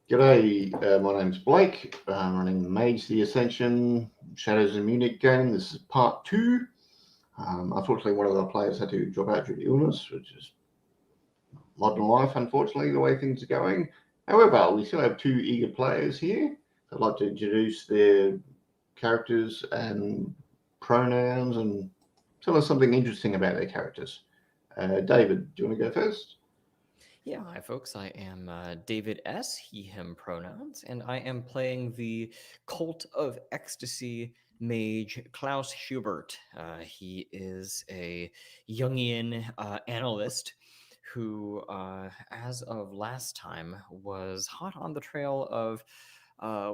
G'day, my name's Blake. I'm running Mage, the Ascension, Shadows in Munich game. This is part 2. Unfortunately, one of the players had to drop out due to illness, which is modern life, unfortunately, the way things are going. However, we still have 2 eager players here. I'd like to introduce their characters and pronouns and tell us something interesting about their characters. David, do you want to go first? Yeah, hi folks. I am David S. He, him pronouns, and I am playing the Cult of Ecstasy mage Klaus Schubert. He is a Jungian analyst who, as of last time, was hot on the trail of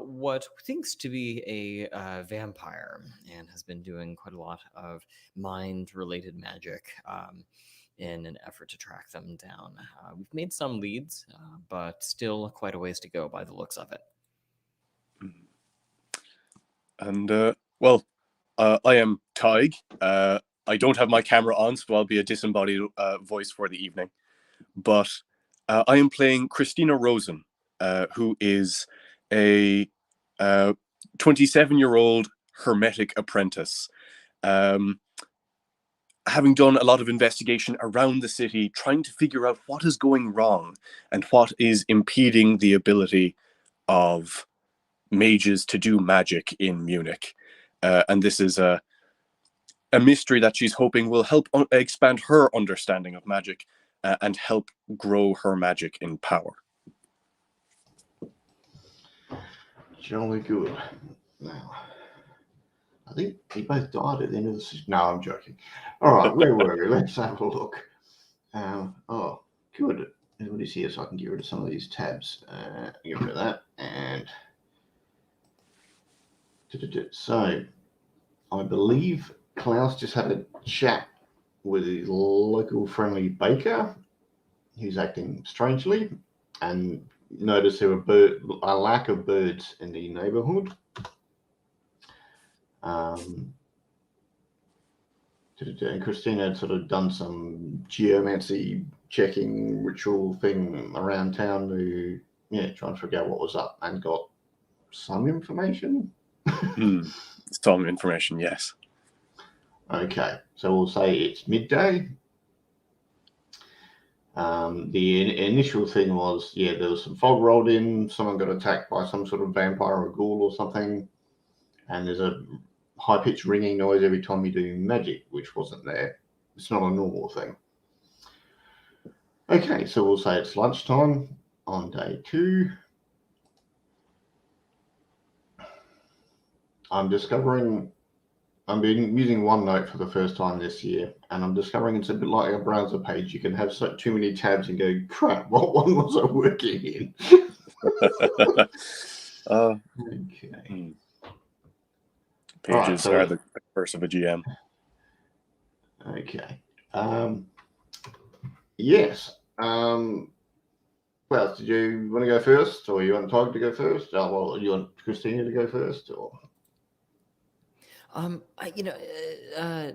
what thinks to be a vampire and has been doing quite a lot of mind-related magic. In an effort to track them down. We've made some leads, but still quite a ways to go by the looks of it. And, I am Tig. I don't have my camera on, so I'll be a disembodied voice for the evening. But I am playing Christina Rosen, who is a 27-year-old hermetic apprentice. Having done a lot of investigation around the city, trying to figure out what is going wrong and what is impeding the ability of mages to do magic in Munich. And this is a mystery that she's hoping will help expand her understanding of magic and help grow her magic in power. Jolly good. Now, I think we both died at the end of this. No, I'm joking. All right, where were we? Let's have a look. Oh, good. Everybody's here, so I can get rid of some of these tabs. Get rid of that. And so, I believe Klaus just had a chat with his local friendly baker, who's acting strangely, and noticed there were a lack of birds in the neighborhood. And Christina had sort of done some geomancy checking ritual thing around town to try and figure out what was up, and got some information. Some information, yes. Okay, so we'll say it's midday. The initial thing was, there was some fog rolled in, someone got attacked by some sort of vampire or ghoul or something, and there's a high-pitched ringing noise every time you do magic, which wasn't there. It's not a normal thing. Okay, so we'll say it's lunchtime on day 2. I'm been using OneNote for the first time this year, and I'm discovering it's a bit like a browser page. You can have too many tabs and go, crap, what one was I working in? Okay. Pages are the curse of a GM. Okay. Yes. Well, did you want to go first, or you want Todd to go first? You want Christina to go first, or?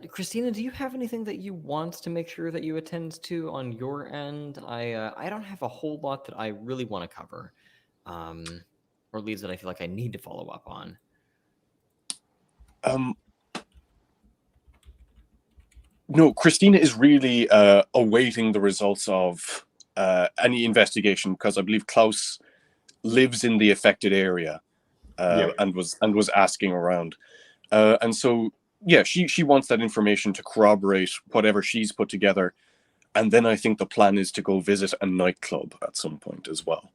Christina, do you have anything that you want to make sure that you attend to on your end? I don't have a whole lot that I really want to cover, or leads that I feel like I need to follow up on. No, Christina is really awaiting the results of any investigation, because I believe Klaus lives in the affected area and was asking around. And so, she wants that information to corroborate whatever she's put together. And then I think the plan is to go visit a nightclub at some point as well.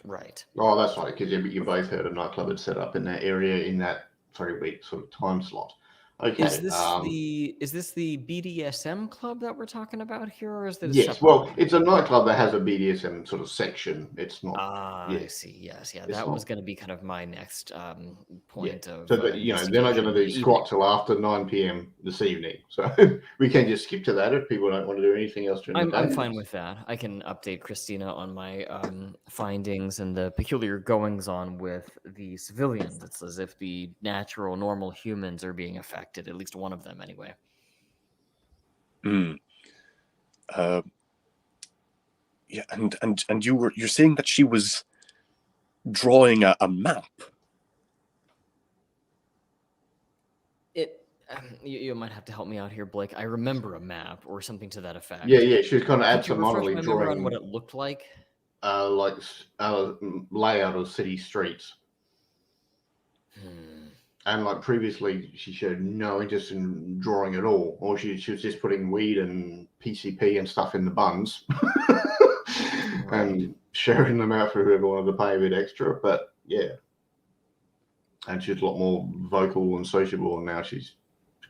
Right. Oh, that's right, because you both heard a nightclub had set up in that area in that 3-week sort of time slot. Okay. Is this the BDSM club that we're talking about here, or is this? Yes. Well, it's a nightclub that has a BDSM sort of section. It's not. I see. Yes. Yeah. That was going to be kind of my next point of. So they're not going to do squat till after 9 p.m. this evening. So we can just skip to that if people don't want to do anything else during the day. I'm fine with that. I can update Christina on my findings and the peculiar goings on with the civilians. It's as if the natural, normal humans are being affected. At least one of them, anyway. And you're saying that she was drawing a map. You might have to help me out here, Blake. I remember a map or something to that effect. Yeah. She was kind of Could you refresh absentmindedly my memory on drawing what it looked like? layout of city streets. And like previously, she showed no interest in drawing at all, or she was just putting weed and PCP and stuff in the buns, and sharing them out for whoever wanted to pay a bit extra. But yeah, and she's a lot more vocal and sociable, and now she's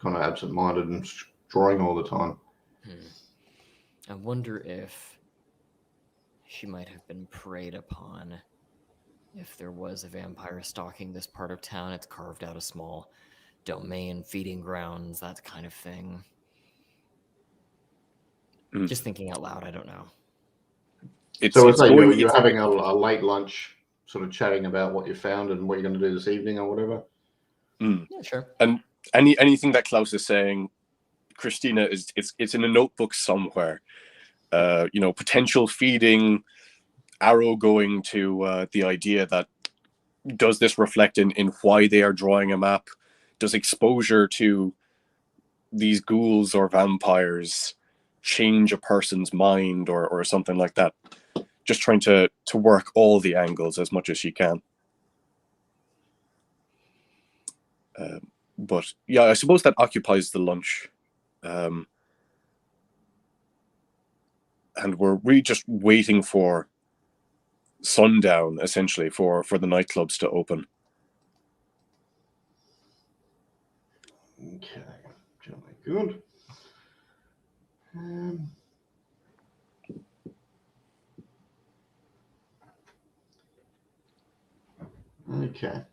kind of absent-minded and drawing all the time. I wonder if she might have been preyed upon. If there was a vampire stalking this part of town, it's carved out a small domain, feeding grounds, that kind of thing. Just thinking out loud, I don't know. You're having a late lunch, sort of chatting about what you found and what you're going to do this evening or whatever. Yeah, sure. And anything that Klaus is saying, Christina it's in a notebook somewhere. Potential feeding, arrow going to the idea that does this reflect in why they are drawing a map? Does exposure to these ghouls or vampires change a person's mind or something like that? Just trying to work all the angles as much as she can. But yeah, I suppose that occupies the lunch. And we're really just waiting for sundown, essentially, for the nightclubs to open. Okay, jolly good. Okay.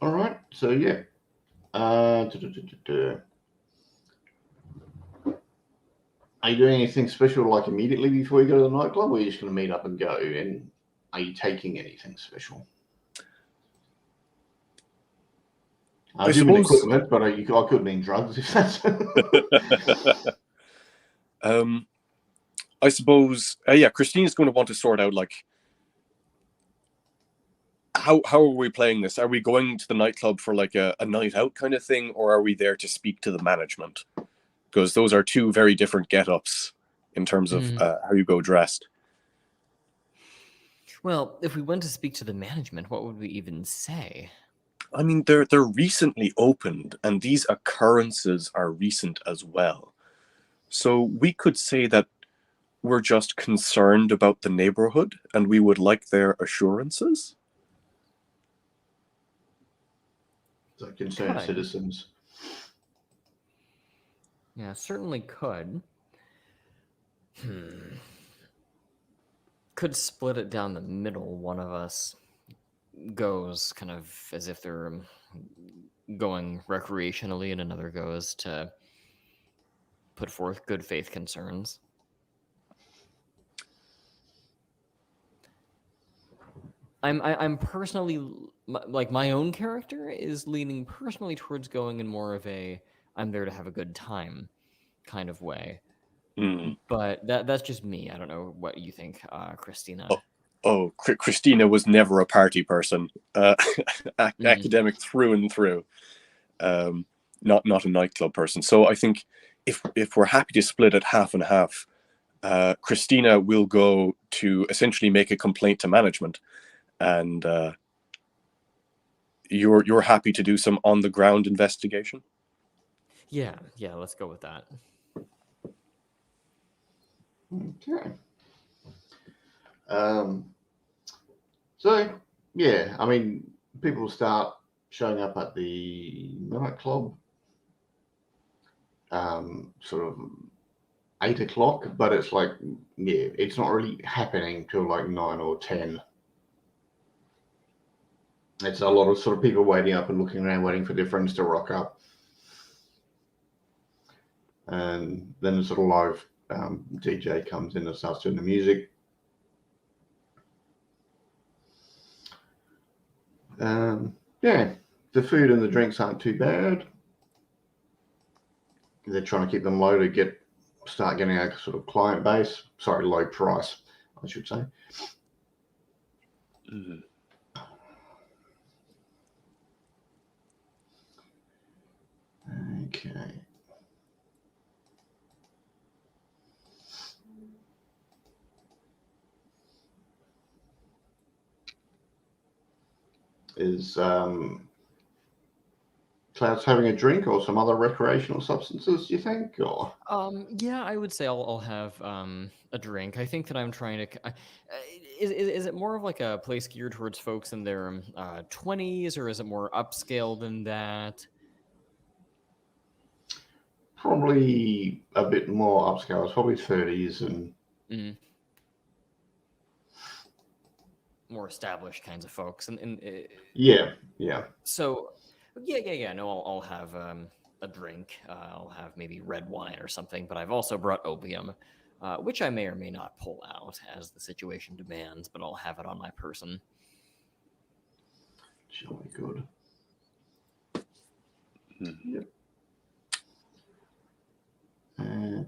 All right. So yeah. Are you doing anything special like immediately before you go to the nightclub, or are you just going to meet up and go? And are you taking anything special? I suppose equipment, but I could mean drugs if that's. I suppose, Christine's going to want to sort out like how are we playing this? Are we going to the nightclub for like a night out kind of thing, or are we there to speak to the management? Because those are two very different get-ups in terms of how you go dressed. Well, if we went to speak to the management, what would we even say? I mean, they're recently opened, and these occurrences are recent as well. So we could say that we're just concerned about the neighborhood, and we would like their assurances. So concerned citizens. Yeah, certainly could. Could split it down the middle. One of us goes kind of as if they're going recreationally, and another goes to put forth good faith concerns. I'm personally, like, my own character is leaning personally towards going in more of a I'm there to have a good time kind of way. But that's just me. I don't know what you think, Christina. Christina was never a party person. Academic through and through. Not a nightclub person. So I think if we're happy to split it half and half, Christina will go to essentially make a complaint to management, and you're happy to do some on the ground investigation. Yeah, let's go with that. Okay. So yeah, I mean, people start showing up at the nightclub, sort of 8 o'clock, but it's like, yeah, it's not really happening till like 9 or 10. It's a lot of sort of people waiting up and looking around, waiting for their friends to rock up. And then the sort of live DJ comes in and starts doing the music. Yeah, the food and the drinks aren't too bad. They're trying to keep them low to start getting a sort of client base. Sorry, low price. I should say. Mhm. Okay. Is Cloud's having a drink or some other recreational substances, do you think? Or Yeah, I would say I'll have a drink. I think that I'm trying to. Is it more of like a place geared towards folks in their 20s, or is it more upscale than that? probably a bit more upscale. It's probably 30s and Mm. More established kinds of folks, and yeah. so yeah. No, I'll have a drink. I'll have maybe red wine or something. But I've also brought opium, which I may or may not pull out as the situation demands. But I'll have it on my person. Jolly good. Mhm. Yep. And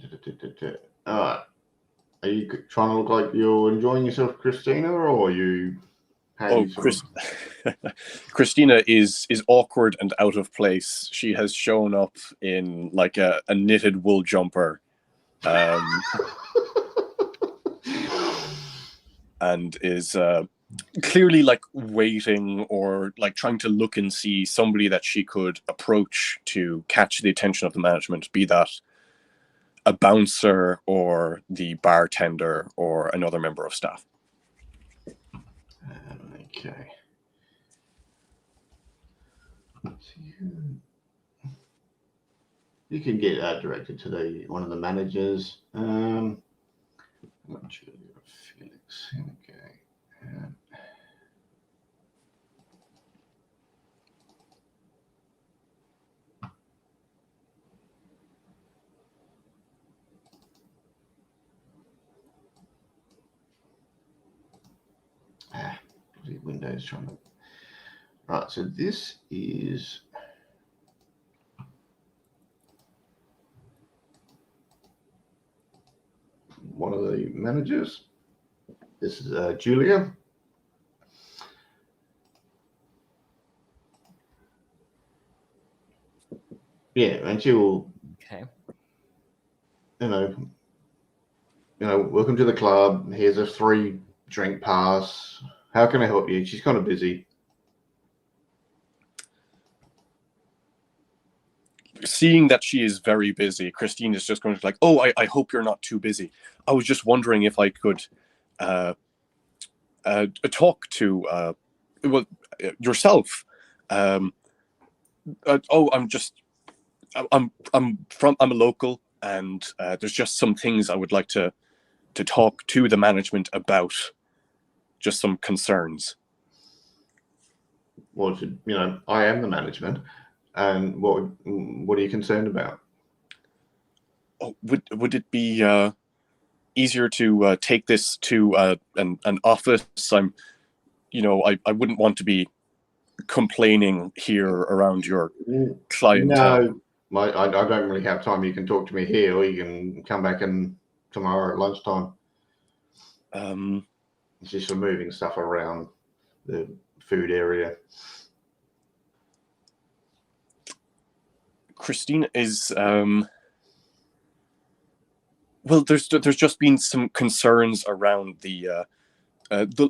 all right. Are you trying to look like you're enjoying yourself, Christina, or are you? Oh, Christina is awkward and out of place. She has shown up in like a knitted wool jumper, and is clearly like waiting or like trying to look and see somebody that she could approach to catch the attention of the management, be that a bouncer or the bartender or another member of staff. Okay. You can get directed to one of the managers. Not Julia, Felix. Okay. Windows trying to. Right, so this is one of the managers. This is Julia. Yeah, and she will. Okay. Welcome to the club. Here's a free drink pass. How can I help you? She's kind of busy. Seeing that she is very busy, Christine is just going to like, oh, I hope you're not too busy. I was just wondering if I could talk to yourself. I'm a local, and there's just some things I would like to talk to the management about, just some concerns. Well, I am the management, and what are you concerned about? Oh, would it be easier to take this to an office? I wouldn't want to be complaining here around your clientele. No, I don't really have time. You can talk to me here, or you can come back tomorrow at lunchtime. It's just for moving stuff around the food area. Christina is well. There's just been some concerns around the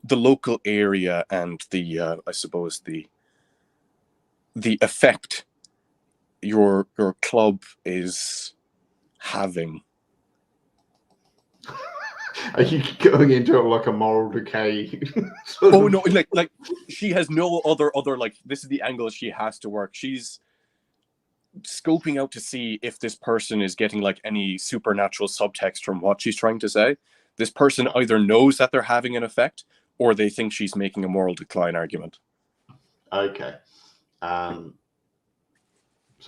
local area and I suppose the effect your club is having. Are you going into it like a moral decay? Oh no! Like she has no other like. This is the angle she has to work. She's scoping out to see if this person is getting like any supernatural subtext from what she's trying to say. This person either knows that they're having an effect, or they think she's making a moral decline argument. Okay. So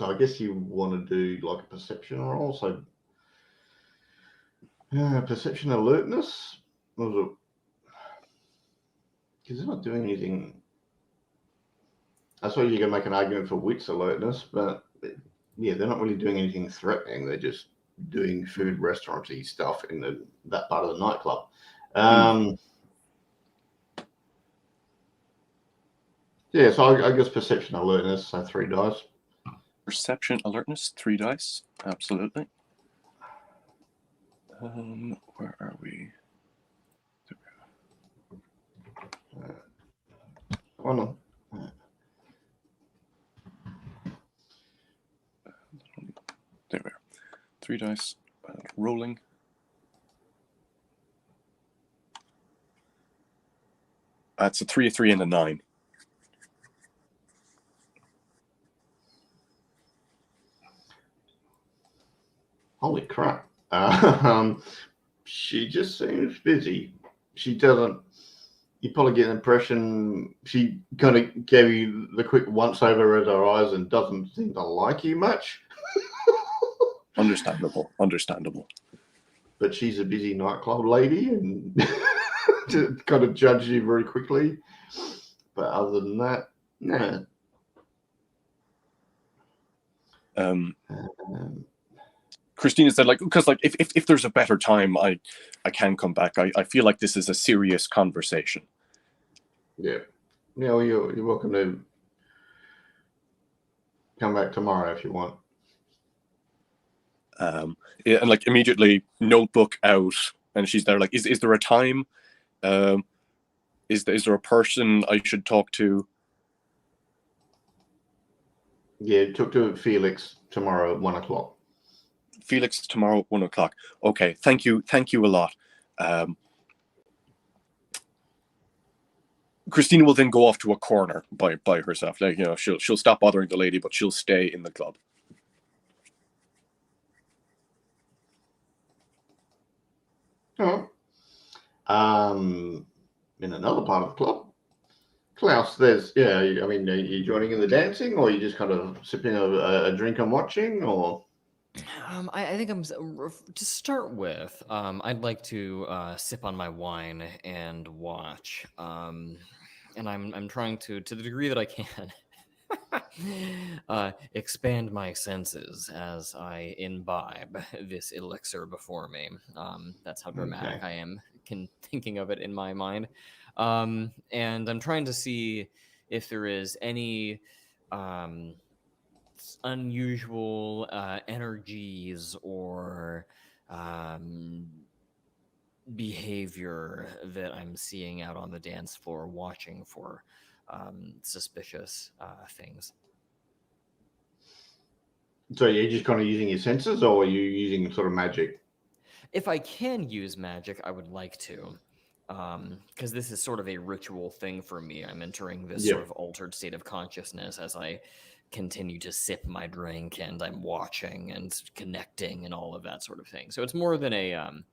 I guess you want to do like a perception roll. So perception alertness. Because they're not doing anything. I suppose you can make an argument for wits alertness, but yeah, they're not really doing anything threatening. They're just doing food restaurant-y stuff in that part of the nightclub. Yeah, so I guess perception alertness, so 3 dice. Perception alertness, 3 dice. Absolutely. Where are we? Oh no. There we are. 3 dice. Rolling. It's a 3, a 3, and a 9. Holy crap. She just seems busy. She doesn't. You probably get an impression she kind of gave you the quick once over at her eyes and doesn't seem to like you much. Understandable. Understandable. But she's a busy nightclub lady and to kind of judge you very quickly. But other than that, no. Christina said, like, because like if there's a better time, I can come back. I feel like this is a serious conversation. Yeah. Yeah, well, you're welcome to come back tomorrow if you want. Yeah, and like immediately notebook out, and she's there like, is there a time? Is there a person I should talk to? Yeah, talk to Felix tomorrow at 1 o'clock. Felix tomorrow at 1 o'clock. Okay, thank you a lot. Christina will then go off to a corner by herself. Like, you know, she'll stop bothering the lady, but she'll stay in the club. Oh. In another part of the club, Klaus, I mean, are you joining in the dancing, or are you just kind of sipping a drink and watching, or? I think to start with, I'd like to sip on my wine and watch. And I'm trying to the degree that I can, expand my senses as I imbibe this elixir before me. That's how dramatic Okay. I am thinking of it in my mind. And I'm trying to see if there is any unusual energies or behavior that I'm seeing out on the dance floor, watching for suspicious things. So you're just kind of using your senses, or are you using sort of magic? If I can use magic, I would like to. Because this is sort of a ritual thing for me. I'm entering this sort of altered state of consciousness as I continue to sip my drink, and I'm watching and connecting and all of that sort of thing. So it's more than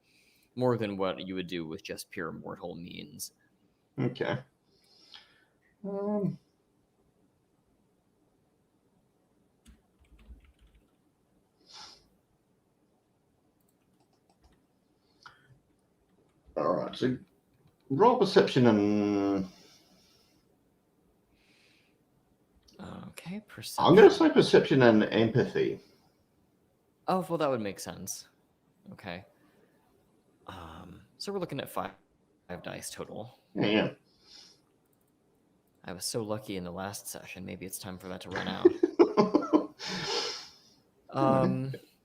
more than what you would do with just pure mortal means. Okay. All right. So roll perception and. Okay, perception. I'm going to say perception and empathy. Oh, well, that would make sense. Okay. So we're looking at five dice total. Yeah. I was so lucky in the last session. Maybe it's time for that to run out.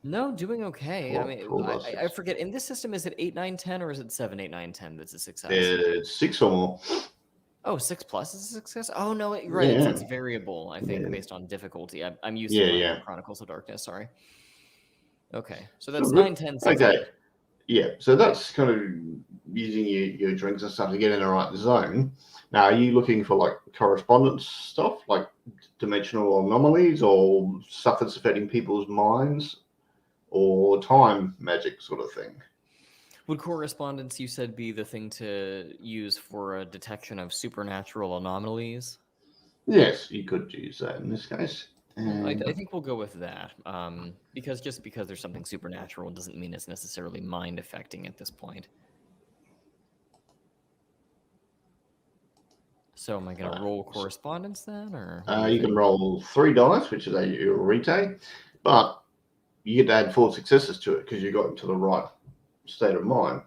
No, doing okay. 12, I mean, 12, I forget. In this system, is it 8, 9, 10, or is it 7, 8, 9, 10 that's a success? It's 6 or more. Oh, 6 plus is a success? Oh, no, right. Yeah. It's variable, I think, based on difficulty. I'm used Yeah, to Chronicles of Darkness, sorry. Okay, so that's Oh, 9, 10, 6, Okay. 8. Yeah, so that's kind of using your drinks and stuff to get in the right zone. Now, are you looking for like correspondence stuff, like dimensional anomalies or stuff that's affecting people's minds, or time magic sort of thing? Would correspondence, you said, be the thing to use for a detection of supernatural anomalies? Yes, you could use that in this case. I think we'll go with that. Because just because there's something supernatural doesn't mean it's necessarily mind affecting at this point. So am I going to roll correspondence then, or? You can roll 3 dice, which is a retake, but you get to add 4 successes to it because you got into the right state of mind.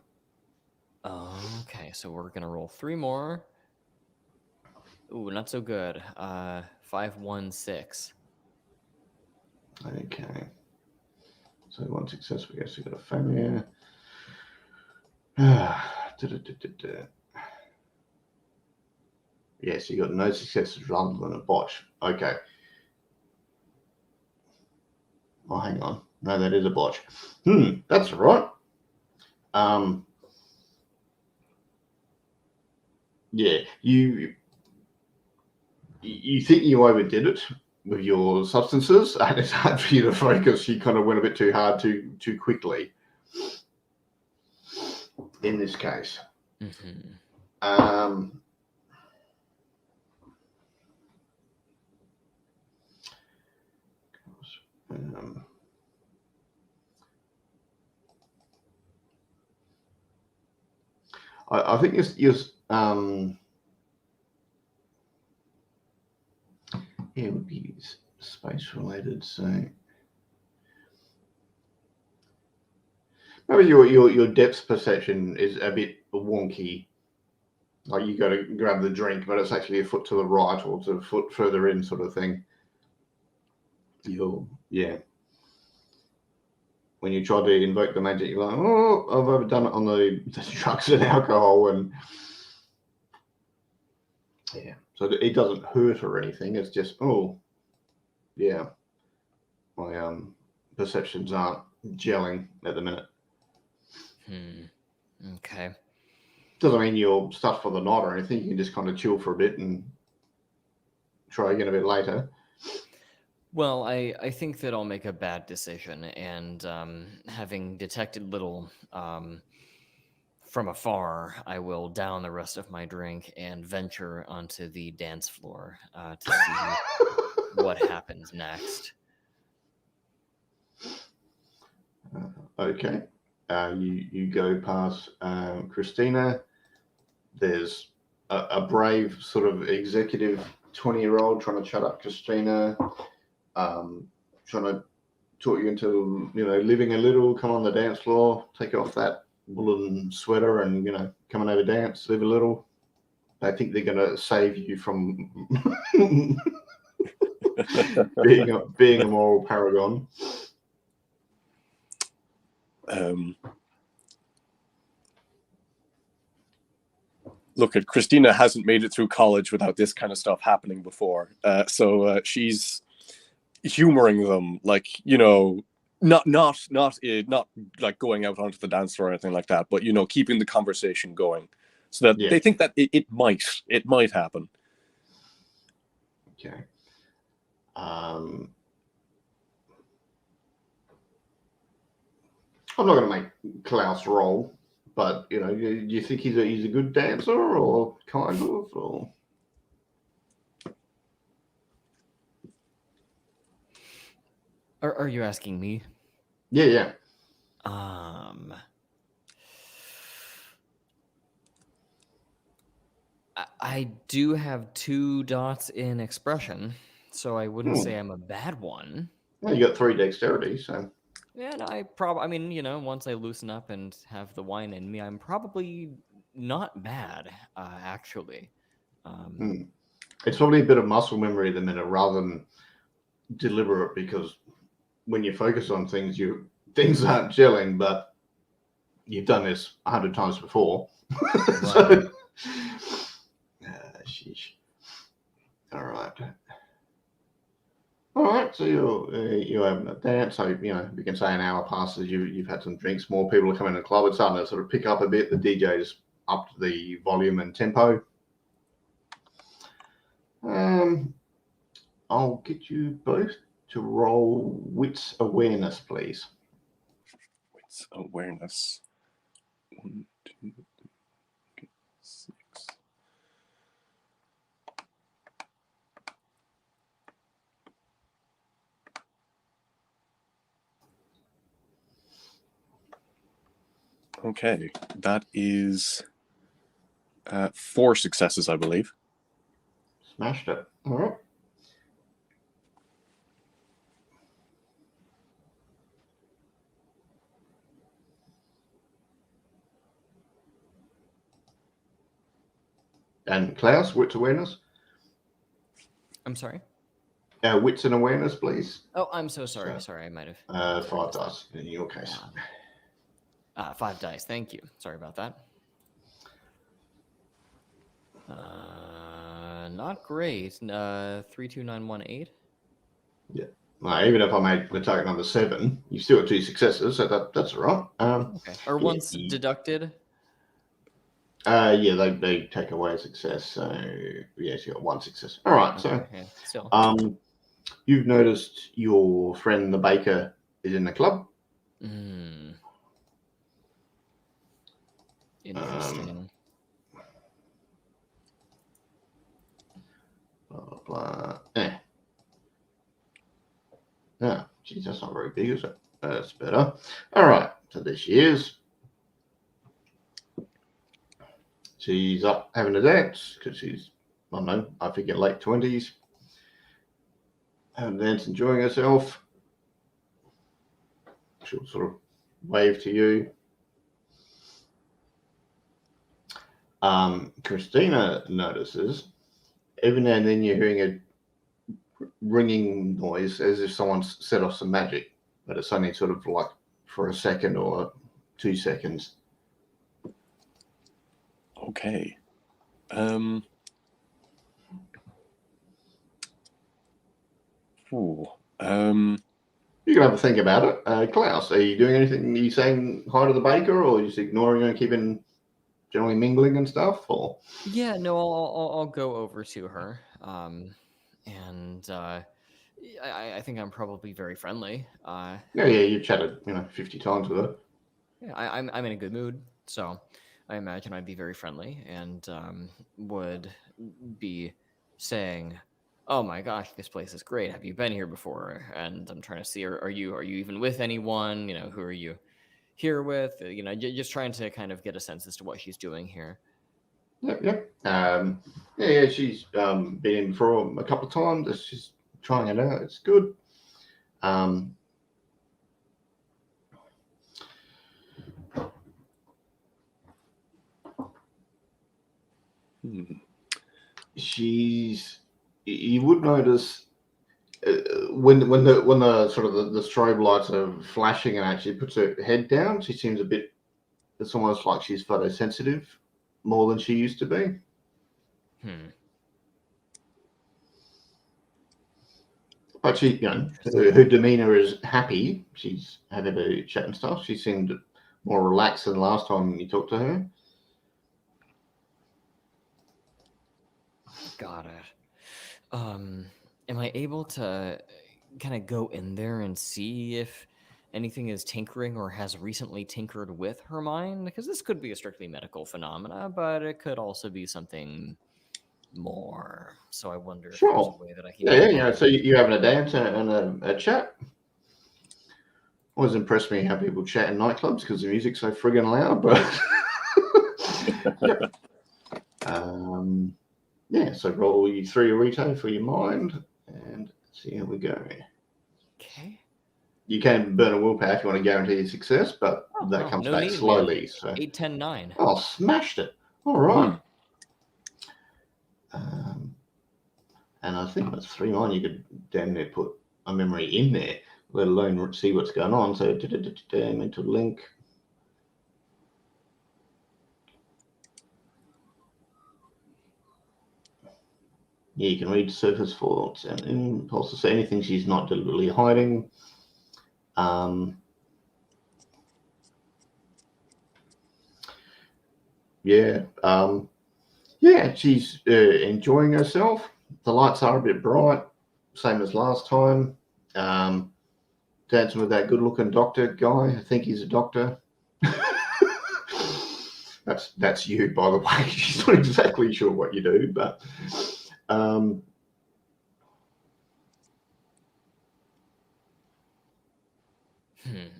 Okay, so we're gonna roll 3 more. Ooh, not so good. 5, 1, 6. Okay. So one success, we actually got a failure. Yes, you got no successes rather than a botch. Okay. Oh, hang on. No, that is a botch. That's all right. Yeah, you think you overdid it with your substances, and it's hard for you to focus. You kind of went a bit too hard too quickly in this case. Mm-hmm. I think you're it would be space related, so maybe your depth perception is a bit wonky. Like you got to grab the drink, but it's actually a foot to the right or a foot further in, sort of thing. When you try to invoke the magic, you're like, oh, I've overdone it on the drugs and alcohol, and yeah, so it doesn't hurt or anything. It's just, oh, yeah, my perceptions aren't gelling at the minute. Okay. Doesn't mean you're stuffed for the night or anything. You can just kind of chill for a bit and try again a bit later. Well, I think that I'll make a bad decision, and having detected little from afar, I will down the rest of my drink and venture onto the dance floor to see what happens next. Okay. You go past Christina. There's a brave sort of executive 20-year-old trying to shut up Christina, trying to talk you into, living a little, come on the dance floor, take off that woolen sweater and, come and have a dance, live a little. They think they're going to save you from being a moral paragon. Look, at Christina hasn't made it through college without this kind of stuff happening before. So she's humoring them, like, not like going out onto the dance floor or anything like that, but keeping the conversation going, so that they think that it might happen. Okay. I'm not going to make Klaus roll, but do you think he's a good dancer, or kind of, or? Are you asking me? Yeah. I do have 2 dots in expression, so I wouldn't say I'm a bad one. Well, you got 3 dexterity, so. Yeah, and once I loosen up and have the wine in me, I'm probably not bad, actually. It's probably a bit of muscle memory at the minute rather than deliberate, because when you focus on things, things aren't gelling, but you've done this 100 times before. Right. So, sheesh. All right. So you're having a dance. So we can say an hour passes. You've had some drinks. More people are coming to the club. It's starting to sort of pick up a bit. The DJ's upped the volume and tempo. I'll get you both to roll wits awareness, please. Wits awareness. 1, 2, 3, 6. Okay, that is 4 successes, I believe. Smashed it. All right. And Klaus, wits awareness. I'm sorry. Wits and awareness, please. Oh, I'm so sorry. So, Sorry, I might have. 5 dice in your case. 5 dice. Thank you. Sorry about that. Not great. 32918. Yeah. Well, even if I made the target number 7, you've still got 2 successes, so that's all right. Okay. Or once deducted. Yeah, they take away a success. So yes, you got 1 success. All right. Okay, yeah, still. So you've noticed your friend the baker is in the club. Interesting. Blah, blah, blah. Yeah, geez, that's not very big, is it? That's better. All right, so there she is. She's up having a dance because she's, I don't know, I figure late 20s. Having a dance, enjoying herself. She'll sort of wave to you. Christina notices every now and then you're hearing a ringing noise as if someone's set off some magic, but it's only sort of like for a second or 2 seconds. Okay. You can have a think about it. Klaus, are you doing anything? Are you saying hi to the baker, or are you just ignoring her and keeping generally mingling and stuff? Or Yeah, no, I'll go over to her. And I think I'm probably very friendly. yeah, you've chatted 50 times with her. Yeah, I'm in a good mood, so I imagine I'd be very friendly and would be saying, "Oh my gosh, this place is great. Have you been here before?" And I'm trying to see, are you even with anyone? Who are you here with? Just trying to kind of get a sense as to what she's doing here. Yeah. She's been in for a couple of times. She's trying it out. It's good. You would notice when the sort of the strobe lights are flashing and actually puts her head down, she seems it's almost like she's photosensitive more than she used to be. But she, her demeanor is happy. She's had a bit of chat and stuff. She seemed more relaxed than last time you talked to her. Got it. Am I able to kind of go in there and see if anything is tinkering or has recently tinkered with her mind? Because this could be a strictly medical phenomena, but it could also be something more. So I wonder if there's a way that I can. Yeah. So you're having a dance and a chat. Always impressed me how people chat in nightclubs because the music's so friggin' loud. But yeah, so roll you 3 retail for your mind and see how we go. Okay. You can burn a willpower if you want to guarantee your success, but that comes back slowly. So 8, 10, 9. Oh, smashed it. All right. And I think that's 3 9. You could damn near put a memory in there, let alone see what's going on. So mental link. Yeah, you can read surface thoughts and impulses. So anything she's not deliberately hiding. She's enjoying herself. The lights are a bit bright, same as last time. Dancing with that good-looking doctor guy. I think he's a doctor. That's you, by the way. She's not exactly sure what you do, but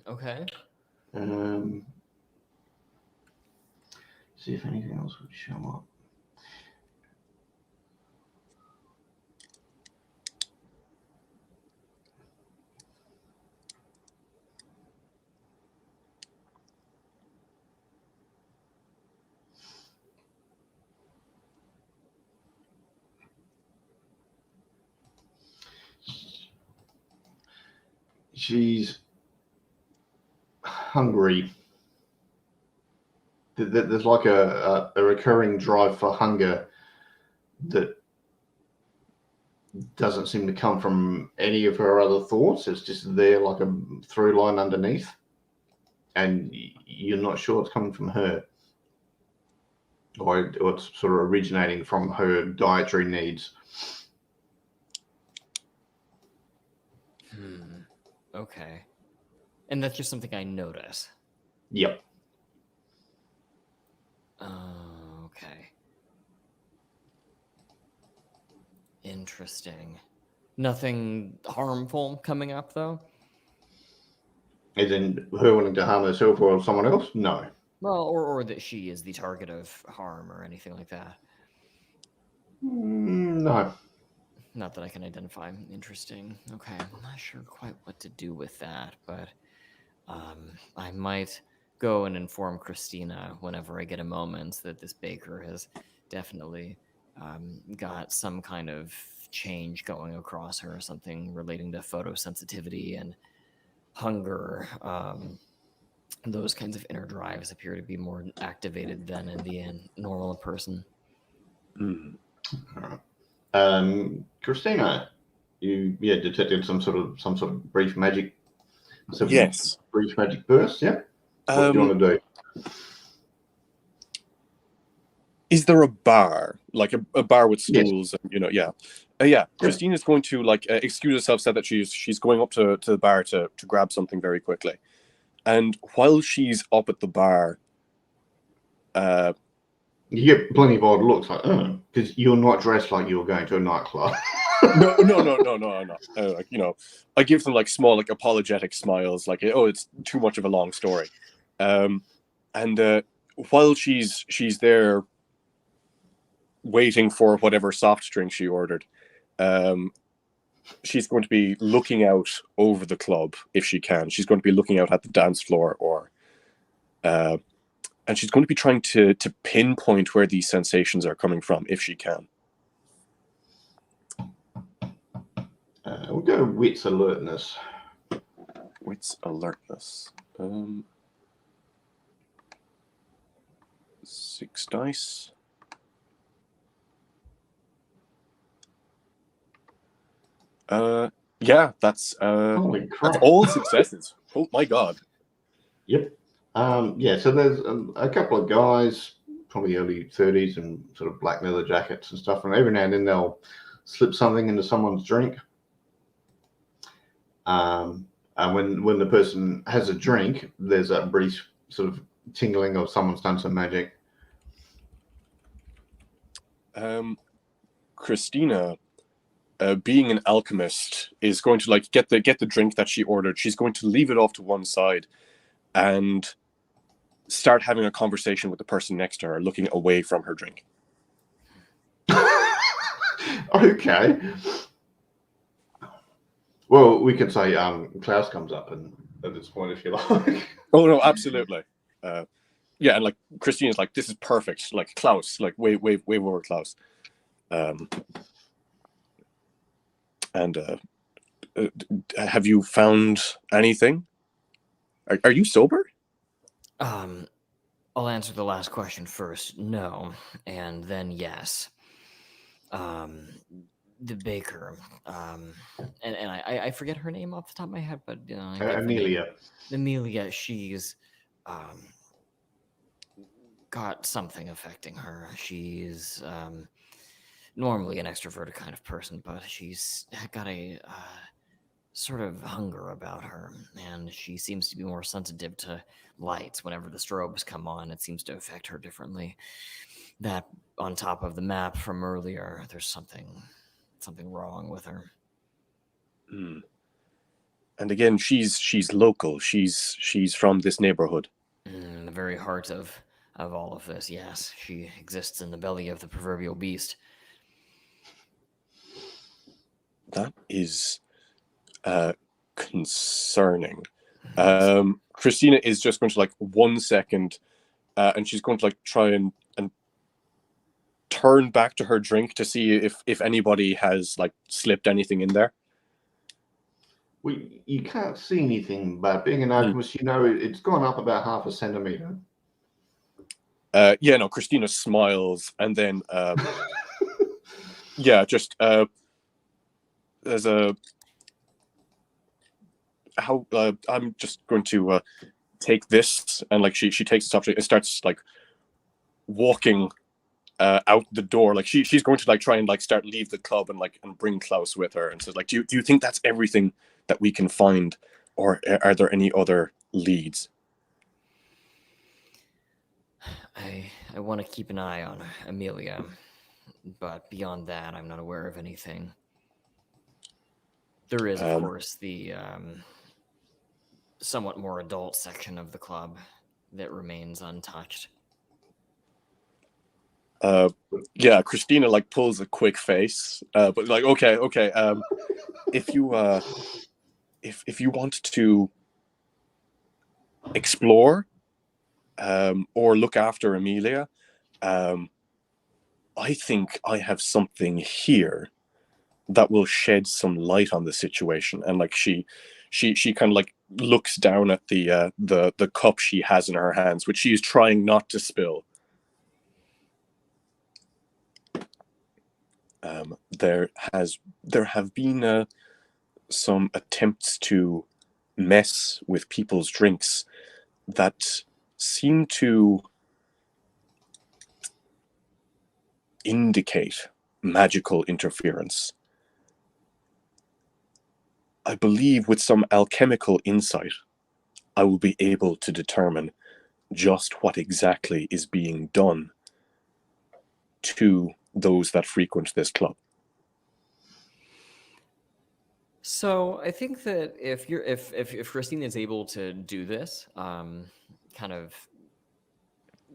Okay. See if anything else would show up. she's hungry. There's like a recurring drive for hunger that doesn't seem to come from any of her other thoughts. It's just there like a through line underneath, and you're not sure it's coming from her, or it's sort of originating from her dietary needs. Okay. And that's just something I notice. Yep. Okay. Interesting. Nothing harmful coming up, though? As in her wanting to harm herself or someone else? No. Well, or that she is the target of harm or anything like that. No. Not that I can identify. Interesting. Okay, I'm not sure quite what to do with that, but I might go and inform Christina whenever I get a moment that this baker has definitely got some kind of change going across her, something relating to photosensitivity and hunger. Those kinds of inner drives appear to be more activated than in the normal person. Christina, you detected some sort of brief magic. Yes. Brief magic burst. Yeah. What do you want to do? Is there a bar, like a bar with stools? Yes. And yeah. Christina's going to excuse herself, said that she's going up to the bar to grab something very quickly, and while she's up at the bar, you get plenty of odd looks, like, because you're not dressed like you're going to a nightclub. No. I give them like small, like apologetic smiles, like, oh, it's too much of a long story, and while she's there waiting for whatever soft drink she ordered, she's going to be looking out over the club if she can. She's going to be looking out at the dance floor, and she's going to be trying to pinpoint where these sensations are coming from if she can. We'll go wits alertness. Wits alertness. 6 dice. Yeah, that's Holy crap. that's all successes. Oh my god. Yep. So there's a couple of guys, probably early 30s, and sort of black leather jackets and stuff, and every now and then they'll slip something into someone's drink. And when the person has a drink, there's that brief sort of tingling of someone's done some magic. Christina, being an alchemist, is going to get the drink that she ordered. She's going to leave it off to one side and start having a conversation with the person next to her, looking away from her drink. Okay. Well, we could say Klaus comes up and at this point, if you like. Oh no, absolutely. Yeah, and like Christina's like, this is perfect. Like Klaus, like way over Klaus. And have you found anything? Are you sober? I'll answer the last question first. No, and then yes. The baker, and I forget her name off the top of my head, but Amelia. Amelia, she's got something affecting her. She's normally an extroverted kind of person, but she's got a sort of hunger about her, and she seems to be more sensitive to lights. Whenever the strobes come on, it seems to affect her differently. That on top of the map from earlier, there's something wrong with her. And again, she's local. She's from this neighborhood. The very heart of all of this, yes. She exists in the belly of the proverbial beast. That is concerning. Christina is just going to 1 second, and she's going to try and turn back to her drink to see if anybody has slipped anything in there. You can't see anything, but being an alchemist, you know it's gone up about half a centimeter. Yeah, no, Christina smiles, and then yeah, just there's a how I'm just going to take this, and like she takes this up and starts like walking out the door. Like she's going to like try and like start leave the club and like and bring Klaus with her, and says like, do you think that's everything that we can find, or are there any other leads? I want to keep an eye on Amelia, but beyond that, I'm not aware of anything. There is, of course, the somewhat more adult section of the club that remains untouched. Yeah, Christina like pulls a quick face, but like okay. If you if you want to explore or look after Amelia, I think I have something here that will shed some light on the situation. And like she kind of like looks down at the cup she has in her hands, which she is trying not to spill. There have been some attempts to mess with people's drinks that seem to indicate magical interference. I believe with some alchemical insight, I will be able to determine just what exactly is being done to those that frequent this club. So I think that if Christine is able to do this, kind of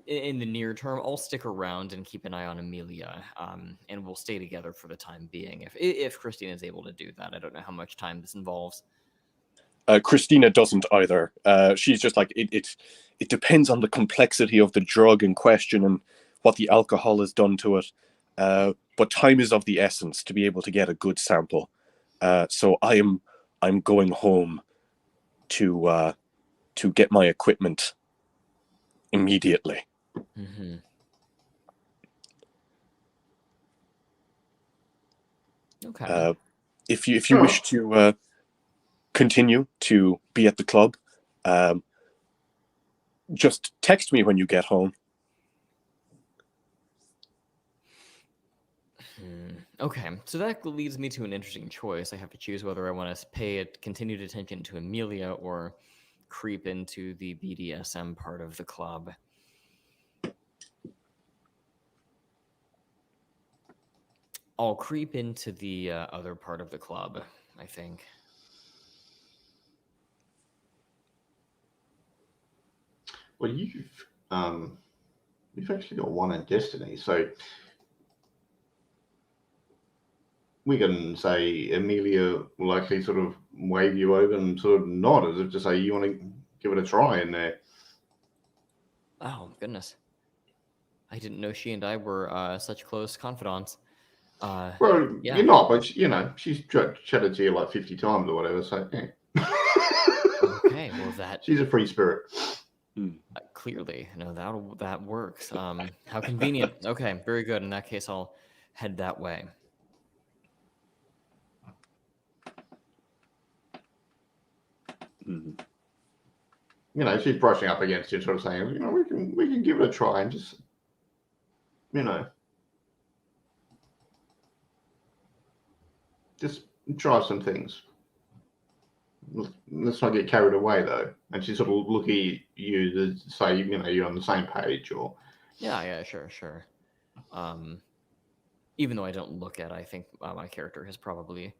in the near term, I'll stick around and keep an eye on Amelia, and we'll stay together for the time being. If Christine is able to do that, I don't know how much time this involves. Christina doesn't either. She's just like it depends on the complexity of the drug in question and what the alcohol has done to it. But time is of the essence to be able to get a good sample. So I'm going home to get my equipment immediately. Mm-hmm. Okay. If you wish to continue to be at the club, just text me when you get home. Okay, so that leads me to an interesting choice. I have to choose whether I want to pay continued attention to Amelia or creep into the BDSM part of the club. I'll creep into the other part of the club, I think. Well, you've actually got one in Destiny, so we can say Amelia will likely sort of wave you over and sort of nod as if to say you want to give it a try in there. Oh, goodness. I didn't know she and I were such close confidants. Well, yeah. You're not, but she's chatted to you like 50 times or whatever, so yeah. Okay, well that... She's a free spirit. Clearly, no, that works. How convenient. Okay, very good. In that case, I'll head that way. She's brushing up against you, sort of saying, we can give it a try and just, just try some things. Let's not get carried away, though. And she's sort of looking at you to say, you're on the same page, or... Yeah, sure. Even though I don't look at it, I think my character has probably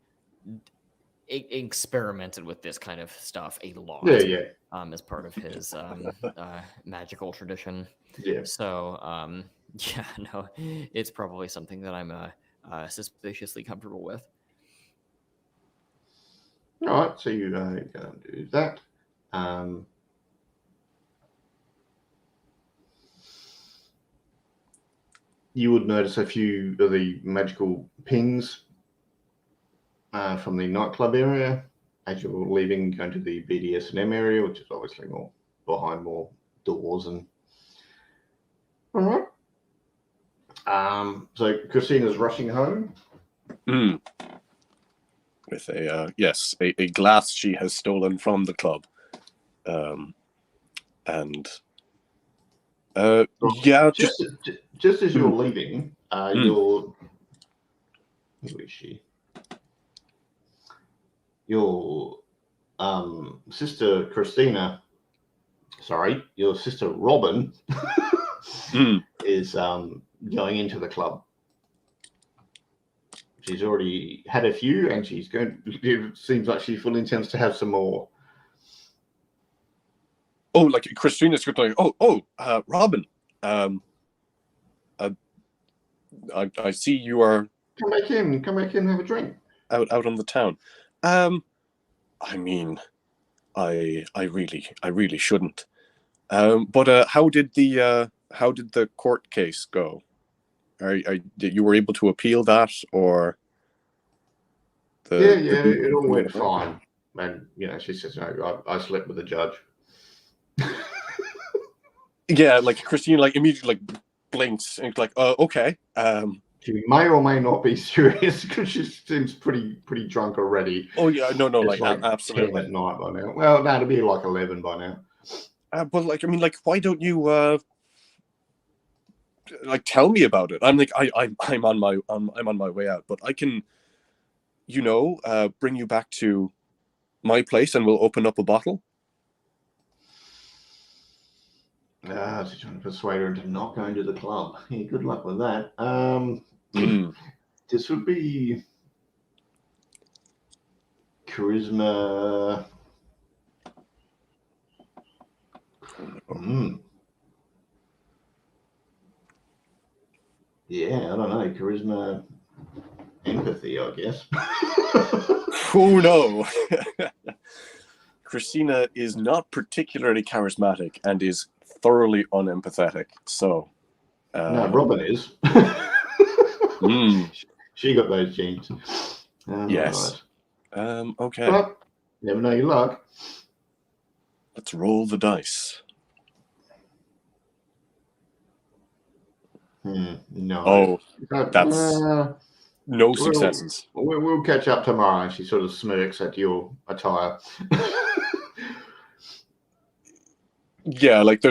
experimented with this kind of stuff a lot. Yeah. As part of his magical tradition. Yeah. So, yeah, no, it's probably something that I'm suspiciously comfortable with. All right, so you go and do that. You would notice a few of the magical pings from the nightclub area as you're leaving, going to the BDSM area, which is obviously more behind more doors and. All right. So Christina's rushing home. With a glass she has stolen from the club, and just as you're leaving, your who is she? Your sister Christina, sorry, your sister Robin is going into the club. She's already had a few, and she's going. It seems like she fully intends to have some more. Oh, like Christina's going. Robin. I see you are. Come back in, have a drink. Out on the town. I mean, I really shouldn't. But how did the court case go? You were able to appeal that, or it all went fine. And she says, "No, I slept with the judge." Yeah, like Christine, like immediately like blinks and like, okay. She may or may not be serious because she seems pretty drunk already. Oh yeah, no, it's like absolutely 10 at night by now. Well, no, it'll be like 11 by now. But like, I mean, like, why don't you like tell me about it? I'm like, I'm on my way out, but I can, bring you back to my place and we'll open up a bottle. She's trying to persuade her into not going to the club. Yeah, good luck with that. This would be charisma. Yeah, I don't know. Charisma, empathy, I guess. Oh no. Christina is not particularly charismatic and is thoroughly unempathetic. So no, Robin is. She got those genes. Yes. Right. Okay. But never know your luck. Let's roll the dice. No. Oh, that's no successes. We'll catch up tomorrow. She sort of smirks at your attire. Yeah, like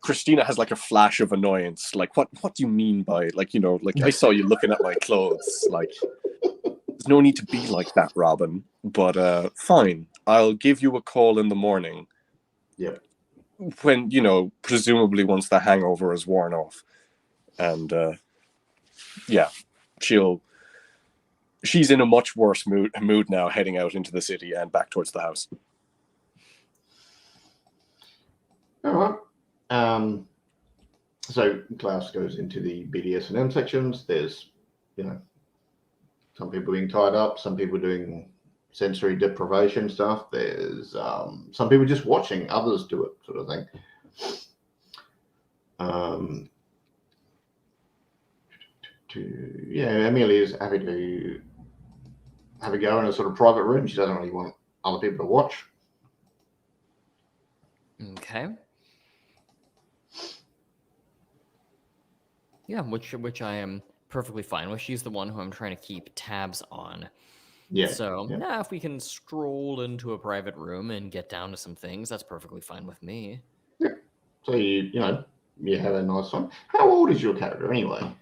Christina has like a flash of annoyance. Like, what do you mean by like, like I saw you looking at my clothes. Like, there's no need to be like that, Robin. But fine, I'll give you a call in the morning. Yeah. When presumably once the hangover is worn off, and she's in a much worse mood now, heading out into the city and back towards the house. All right. So Klaus goes into the BDSM sections. There's, some people being tied up, some people doing sensory deprivation stuff. There's some people just watching others do it, sort of thing. Amelia's happy to have a go in a sort of private room. She doesn't really want other people to watch. Okay. Yeah, which I am perfectly fine with. She's the one who I'm trying to keep tabs on. Yeah. So, if we can stroll into a private room and get down to some things, that's perfectly fine with me. Yeah. So you have a nice time. How old is your character anyway?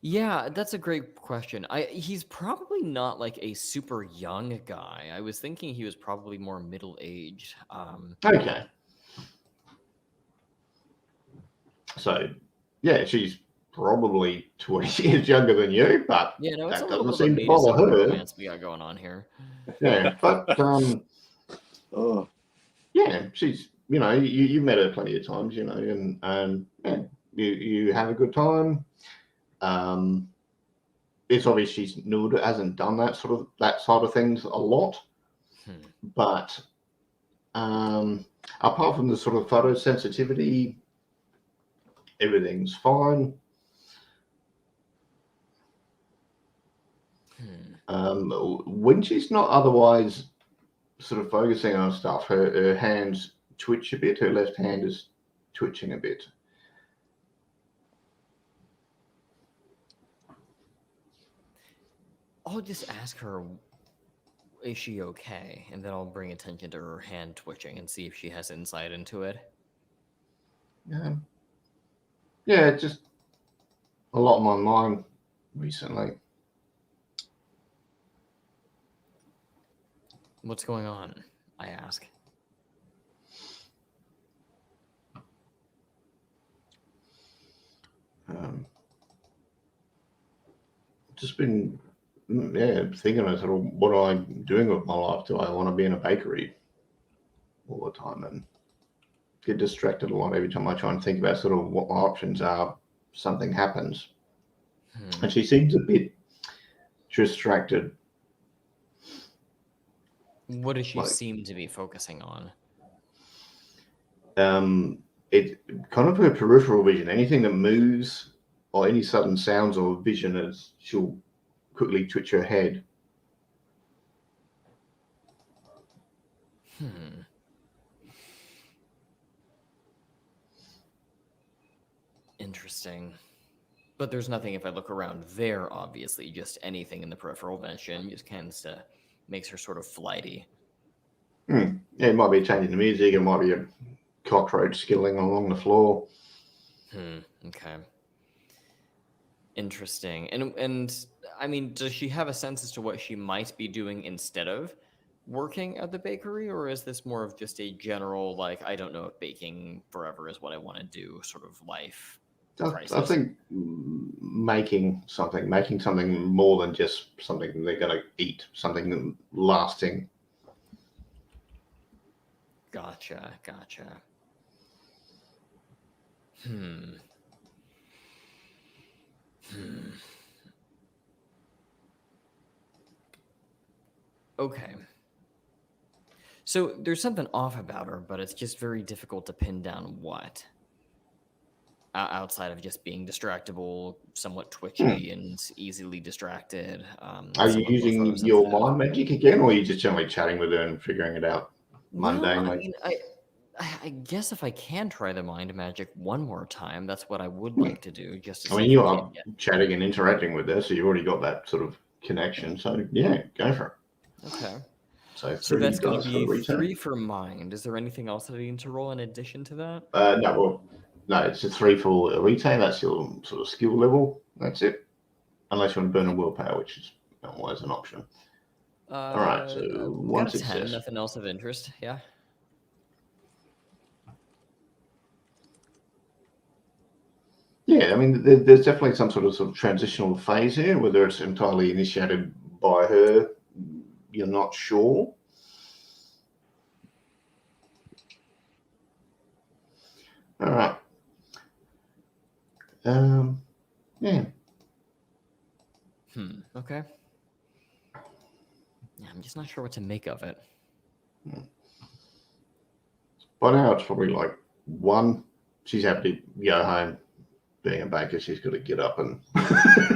Yeah, that's a great question. He's probably not like a super young guy. I was thinking he was probably more middle-aged. Okay. So, yeah, she's probably 20 years younger than you, but it's that a little doesn't bit seem of to a bother her. romance we got going on here. Yeah, but she's you've met her plenty of times, and you have a good time. It's obvious she's hasn't done that side of things a lot, but apart from the sort of photosensitivity, everything's fine. When she's not otherwise sort of focusing on stuff, her hands twitch a bit. Her left hand is twitching a bit. I'll just ask her, is she okay? And then I'll bring attention to her hand twitching and see if she has insight into it. Yeah, just a lot on my mind recently. What's going on? I ask. Just been, thinking of sort of what I'm doing with my life. Do I want to be in a bakery all the time and get distracted a lot every time I try and think about sort of what my options are? Something happens. And she seems a bit distracted. What does she seem to be focusing on? It kind of her peripheral vision. Anything that moves or any sudden sounds or vision, is she'll quickly twitch her head. Interesting. But there's nothing if I look around there, obviously. Just anything in the peripheral vision just makes her sort of flighty. Yeah, it might be changing the music. It might be a cockroach skittering along the floor. Okay. Interesting. And I mean, does she have a sense as to what she might be doing instead of working at the bakery, or is this more of just a general, like, I don't know if baking forever is what I want to do sort of life crisis? I think making something more than just something they're going to eat, something lasting. Gotcha. Okay. So there's something off about her, but it's just very difficult to pin down what. Outside of just being distractible, somewhat twitchy, and easily distracted. Are you using your mind magic again, or are you just generally chatting with her and figuring it out mundanely? Well, I mean, I guess if I can try the mind magic one more time, that's what I would like to do. Just to you are chatting and interacting with her, so you've already got that sort of connection. So yeah, go for it. Okay. So that's going to be 3 for mind. Is there anything else that I need to roll in addition to that? No, it's a 3 for a retain. That's your sort of skill level. That's it. Unless you want to burn a willpower, which is always an option. All right, so one got a 10. success. Nothing else of interest. Yeah. Yeah, I mean, there's definitely some sort of transitional phase here, whether it's entirely initiated by her, you're not sure. All right. Yeah. Okay. Yeah, I'm just not sure what to make of it. By now, it's probably like 1. She's happy to go home. Being a baker, she's got to get up and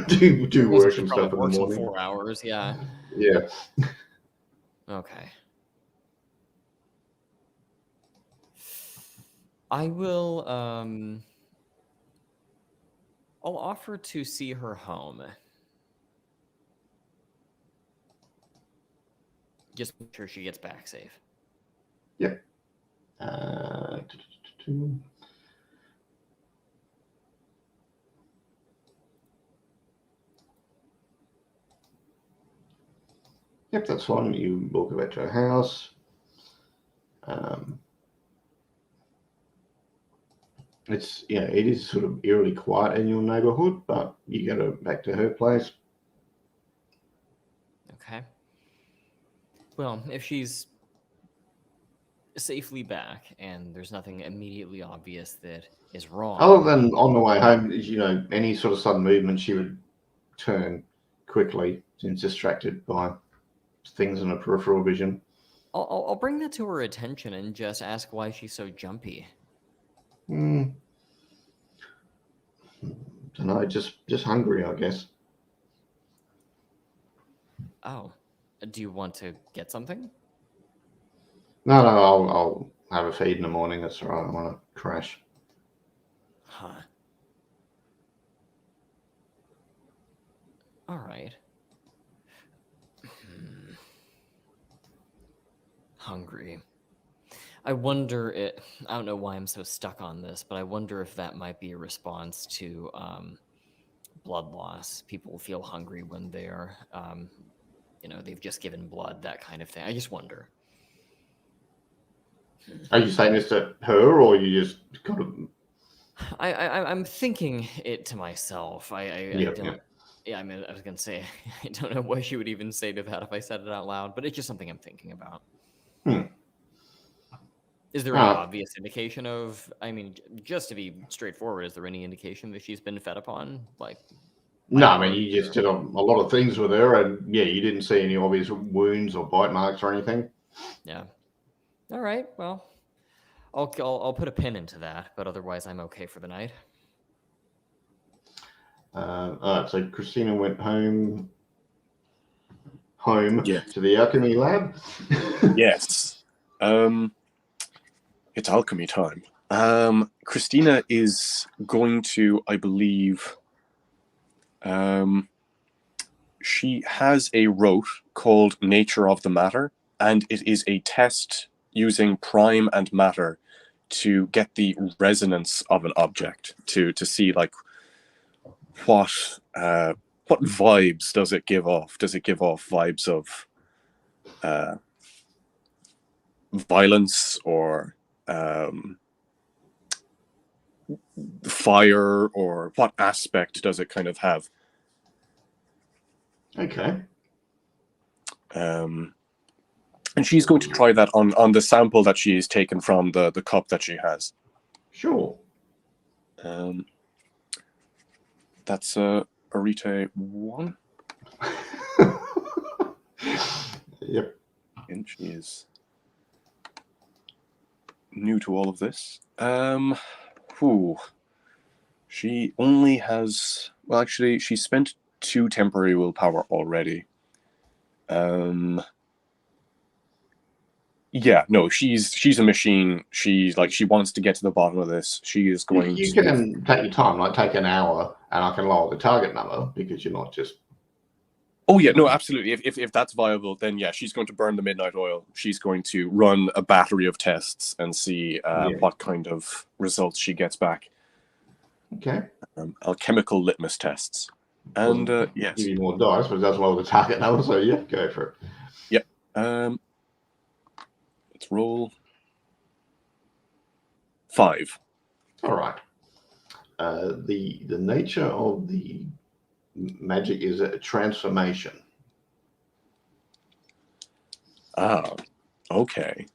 do work and stuff in the morning. 4 hours, yeah. Yeah. Okay. I will, I'll offer to see her home. Just make sure she gets back safe. Yep. Yep, that's fine. You walk back to her house. It is sort of eerily quiet in your neighborhood, but you go back to her place. Okay. Well, if she's safely back and there's nothing immediately obvious that is wrong. Other than on the way home, any sort of sudden movement, she would turn quickly since distracted by things in her peripheral vision. I'll bring that to her attention and just ask why she's so jumpy. Don't know, just hungry, I guess. Oh, do you want to get something? No, I'll have a feed in the morning. That's all right. I don't want to crash. Huh. All right. Hungry. I wonder it. I don't know why I'm so stuck on this, but I wonder if that might be a response to blood loss. People feel hungry when they're, they've just given blood, that kind of thing. I just wonder. Are you saying this to her, or you just kind of? I'm thinking it to myself. I don't. Yeah. Yeah, I mean, I was gonna say I don't know what she would even say to that if I said it out loud, but it's just something I'm thinking about. Is there any obvious indication of? I mean, just to be straightforward, is there any indication that she's been fed upon? Like, No, I mean, you just did a lot of things with her, and yeah, you didn't see any obvious wounds or bite marks or anything. Yeah. All right. Well, I'll put a pin into that, but otherwise, I'm okay for the night. All right. So Christina went home to the alchemy lab. Yes. It's alchemy time. Christina is going to, I believe, she has a rote called Nature of the Matter, and it is a test using prime and matter to get the resonance of an object, to see like what vibes does it give off? Does it give off vibes of violence or fire, or what aspect does it kind of have? Okay. And she's going to try that on the sample that she is taken from the cup that she has. Sure. That's Arite 1. Yep. And she is new to all of this. She only has, well, actually, she spent 2 temporary willpower already. Yeah, no, she's a machine. She wants to get to the bottom of this. She is going You to... can take your time, like take an hour, and I can lower the target number because you're not just... Oh yeah, no, absolutely. If that's viable, then yeah, she's going to burn the midnight oil. She's going to run a battery of tests and see what kind of results she gets back. Okay. Alchemical litmus tests. And yes. Give you more dice, but it does lower the target number, so yeah, go for it. Yep. Let's roll 5. All right. The nature of the magic is a transformation. Ah, okay.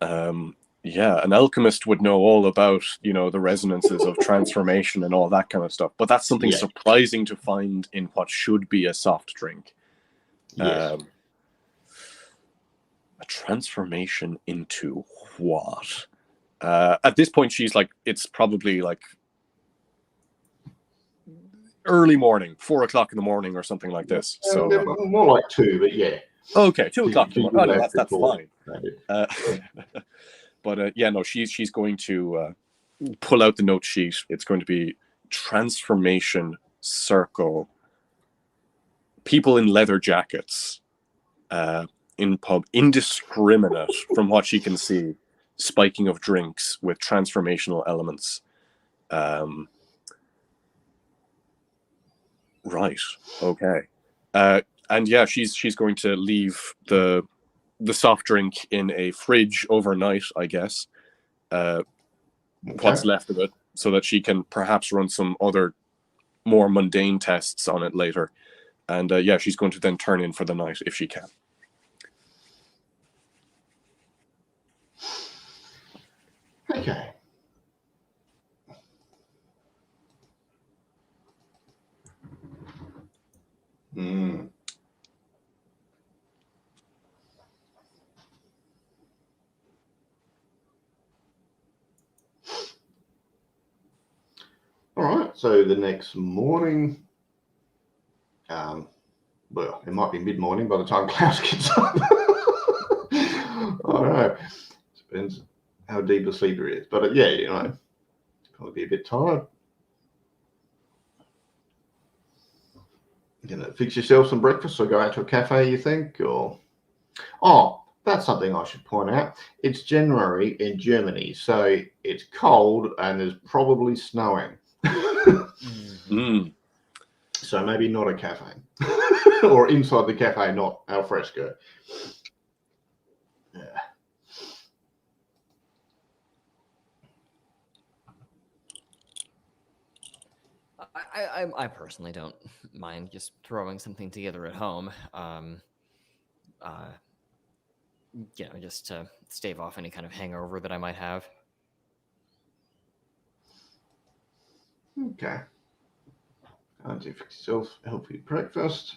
Yeah, an alchemist would know all about, the resonances of transformation and all that kind of stuff. But that's something surprising to find in what should be a soft drink. Yes. A transformation into what? At this point, she's like, it's probably like early morning, 4 o'clock in the morning or something like this. So more like 2, but yeah. Okay, 2 o'clock in the morning. Oh, no, that's fine. But yeah, no, she's going to pull out the note sheet. It's going to be transformation circle. People in leather jackets, in pub, indiscriminate from what she can see, spiking of drinks with transformational elements. Right. Okay. And yeah, she's going to leave the soft drink in a fridge overnight, I guess. What's left of it, so that she can perhaps run some other more mundane tests on it later. And yeah, she's going to then turn in for the night if she can. Okay. All right, so the next morning, well, it might be mid-morning by the time Klaus gets up. don't know. Depends how deep a sleeper is. But yeah, you know, probably be a bit tired. You know, fix yourself some breakfast or go out to a cafe, you think? Or that's something I should point out. It's January in Germany, so it's cold and there's probably snowing. So maybe not a cafe. Or inside the cafe, not al fresco. Yeah. I personally don't mind just throwing something together at home. You know, just to stave off any kind of hangover that I might have. Okay. And you fix yourself a healthy breakfast.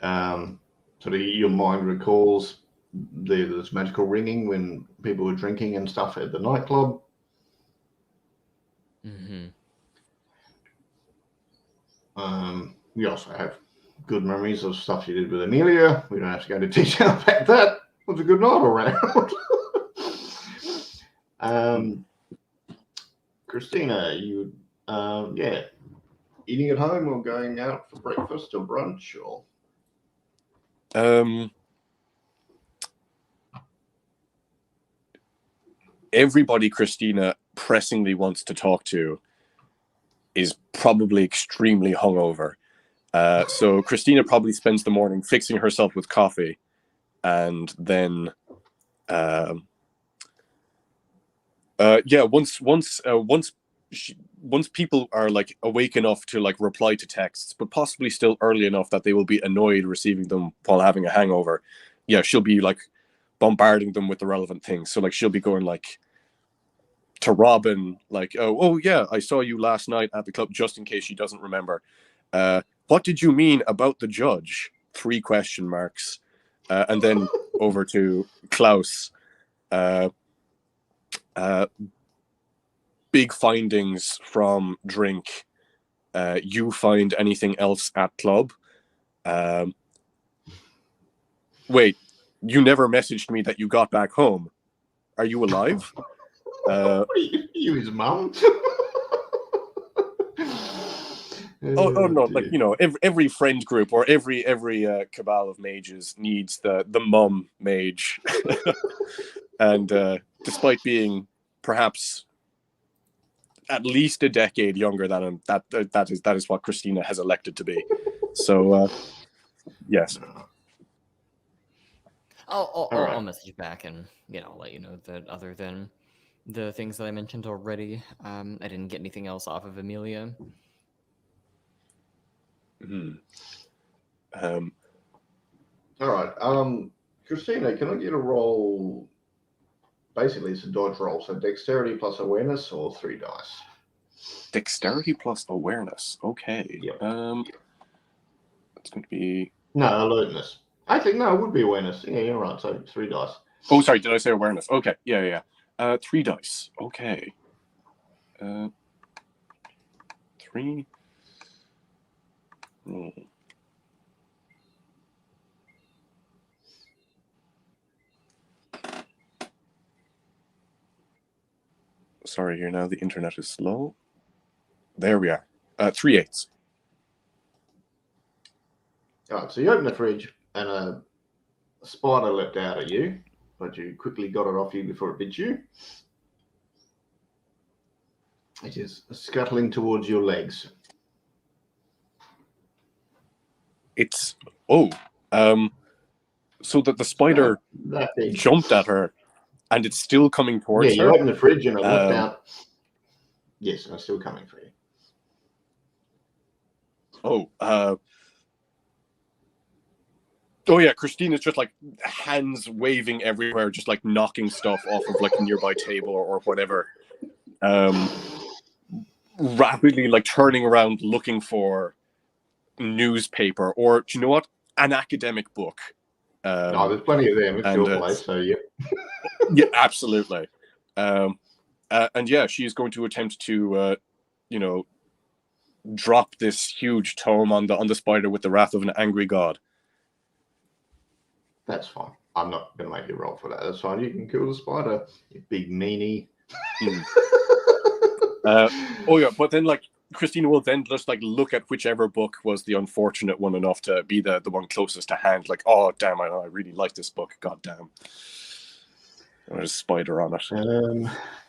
So your mind recalls this magical ringing when people were drinking and stuff at the nightclub. We also have good memories of stuff you did with Amelia. We don't have to go into detail about that. It was a good night all round. Christina, you eating at home or going out for breakfast or brunch or? Everybody Christina pressingly wants to talk to is probably extremely hungover. So Christina probably spends the morning fixing herself with coffee, and then once people are like awake enough to like reply to texts, but possibly still early enough that they will be annoyed receiving them while having a hangover, she'll be like bombarding them with the relevant things. So like she'll be going like to Robin, like, oh yeah, I saw you last night at the club, just in case she doesn't remember. What did you mean about the judge? 3 question marks. And then over to Klaus. Big findings from drink. You find anything else at club? Wait, you never messaged me that you got back home. Are you alive? You his mum? Oh no! Dear. Like, you know, every friend group or every cabal of mages needs the mum mage, and despite being perhaps at least a decade younger than him, that is what Christina has elected to be. So yes. I'll message you back and let you know that other than the things that I mentioned already, I didn't get anything else off of Amelia. All right. Christina, can I get a roll? Basically, it's a dodge roll. So dexterity plus awareness or 3 dice. Dexterity plus awareness. Okay. Yep. It's going to be... No, alertness. I think, no, it would be awareness. Yeah, you're right. So 3 dice. Oh, sorry. Did I say awareness? Okay. Yeah. 3 dice. Okay. 3. Roll. Sorry, here now. The internet is slow. There we are. 3 8s. All right. So you open the fridge and a spider leapt out at you, but you quickly got it off you before it bit you. It is scuttling towards your legs. It's so that the spider jumped at her, and it's still coming towards her. Yeah, you open the fridge and it leapt out. Yes, I'm still coming for you. Oh yeah, Christina's just like hands waving everywhere, just like knocking stuff off of like a nearby table or whatever. Rapidly like turning around looking for newspaper or, do you know what, an academic book. No, there's plenty of them. It's your place, so yeah. Yeah, absolutely. And yeah, she's going to attempt to drop this huge tome on the spider with the wrath of an angry god. That's fine. I'm not going to make you roll for that. That's fine. You can kill the spider, you big meanie. Oh yeah, but then like Christina will then just like look at whichever book was the unfortunate one enough to be the one closest to hand. Like, oh damn, I really like this book. God damn. There's a spider on it.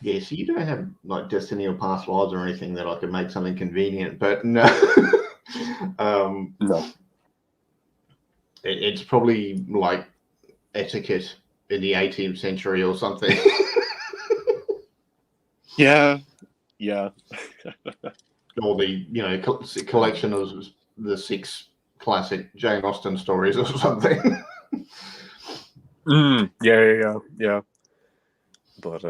Yeah, so you don't have like Destiny or Past Lives or anything that I could make something convenient, but no. No. It's probably like etiquette in the 18th century or something. Yeah. Or the collection of the 6 classic Jane Austen stories or something. Yeah. But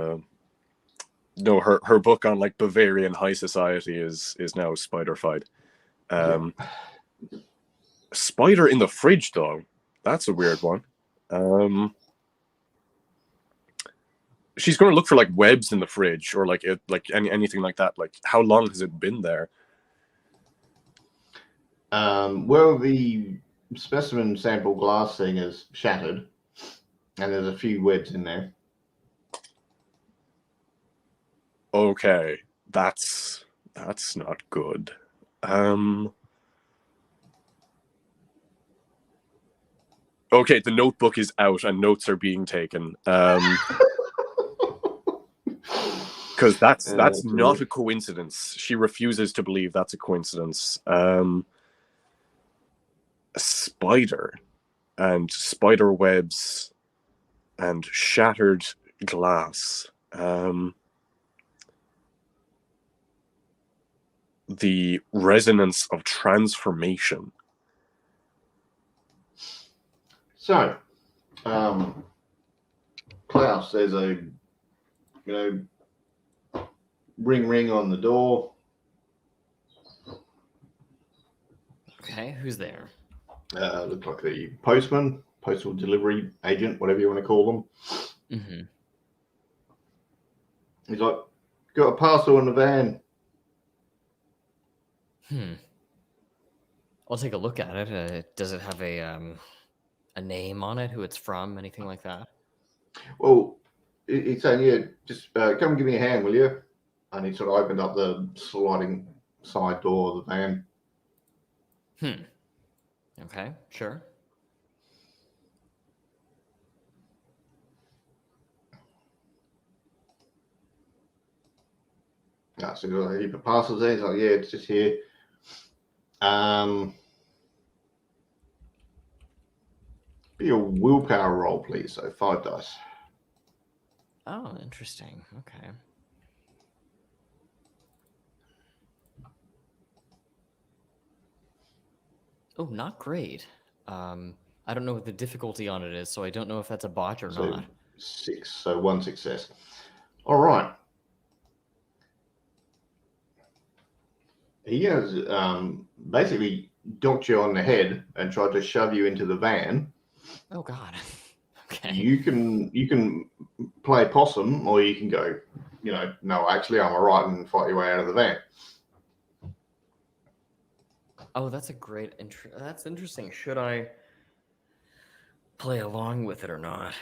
no, her book on like Bavarian high society is now spider-fied. Spider in the fridge though, that's a weird one. She's going to look for like webs in the fridge or like anything like that. Like, how long has it been there? Well, the specimen sample glass thing is shattered, and there's a few webs in there. Okay, that's not good. Okay, the notebook is out and notes are being taken. Because that's not a coincidence. She refuses to believe that's a coincidence. A spider and spider webs and shattered glass. The resonance of transformation. So, Klaus, there's a ring on the door. Okay, who's there? Looks like the postman, postal delivery agent, whatever you want to call them. Mm-hmm. He's like, got a parcel in the van. I'll take a look at it. Does it have a name on it, who it's from, anything like that? Well, he's saying, yeah, just come and give me a hand, will you? And he sort of opened up the sliding side door of the van. Okay, sure. So he's got a heap of parcels there. He's like, yeah, it's just here. Be a willpower roll, please. So 5 dice. Oh, interesting. Okay. Oh, not great. I don't know what the difficulty on it is, so I don't know if that's a botch or not. 6, so 1 success. All right. He has basically docked you on the head and tried to shove you into the van. Oh God. Okay. You can play possum, or you can go, no, actually, I'm all right, and fight your way out of the van. Oh, that's a great that's interesting. Should I play along with it or not?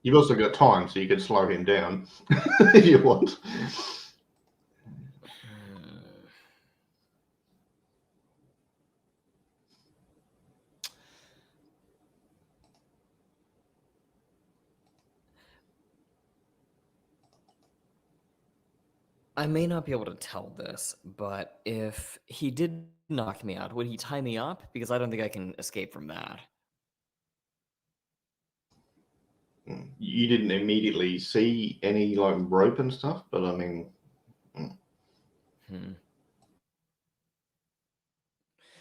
You've also got time, so you can slow him down if you want. I may not be able to tell this, but if he did knock me out, would he tie me up? Because I don't think I can escape from that. You didn't immediately see any like rope and stuff, but I mean,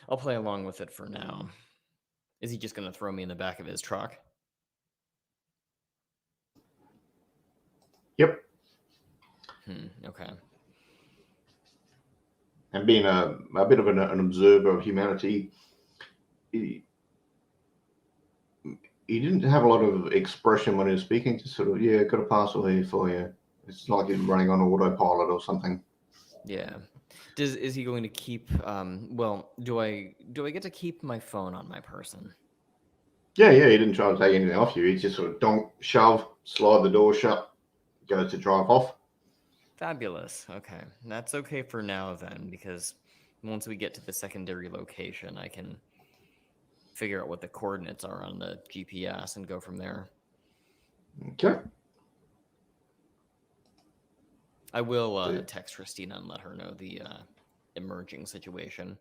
I'll play along with it for now. Is he just going to throw me in the back of his truck? Yep. Okay. And being a bit of an observer of humanity, he didn't have a lot of expression when he was speaking. Just sort of, yeah, got a parcel here for you. It's like he's running on autopilot or something. Yeah. Is he going to keep? Well, do I get to keep my phone on my person? Yeah, he didn't try to take anything off you. He just sort of donk, shove, slide the door shut, goes to drive off. Fabulous. Okay, that's okay for now then, because once we get to the secondary location, I can figure out what the coordinates are on the GPS and go from there. Okay. I will text Christina and let her know the emerging situation.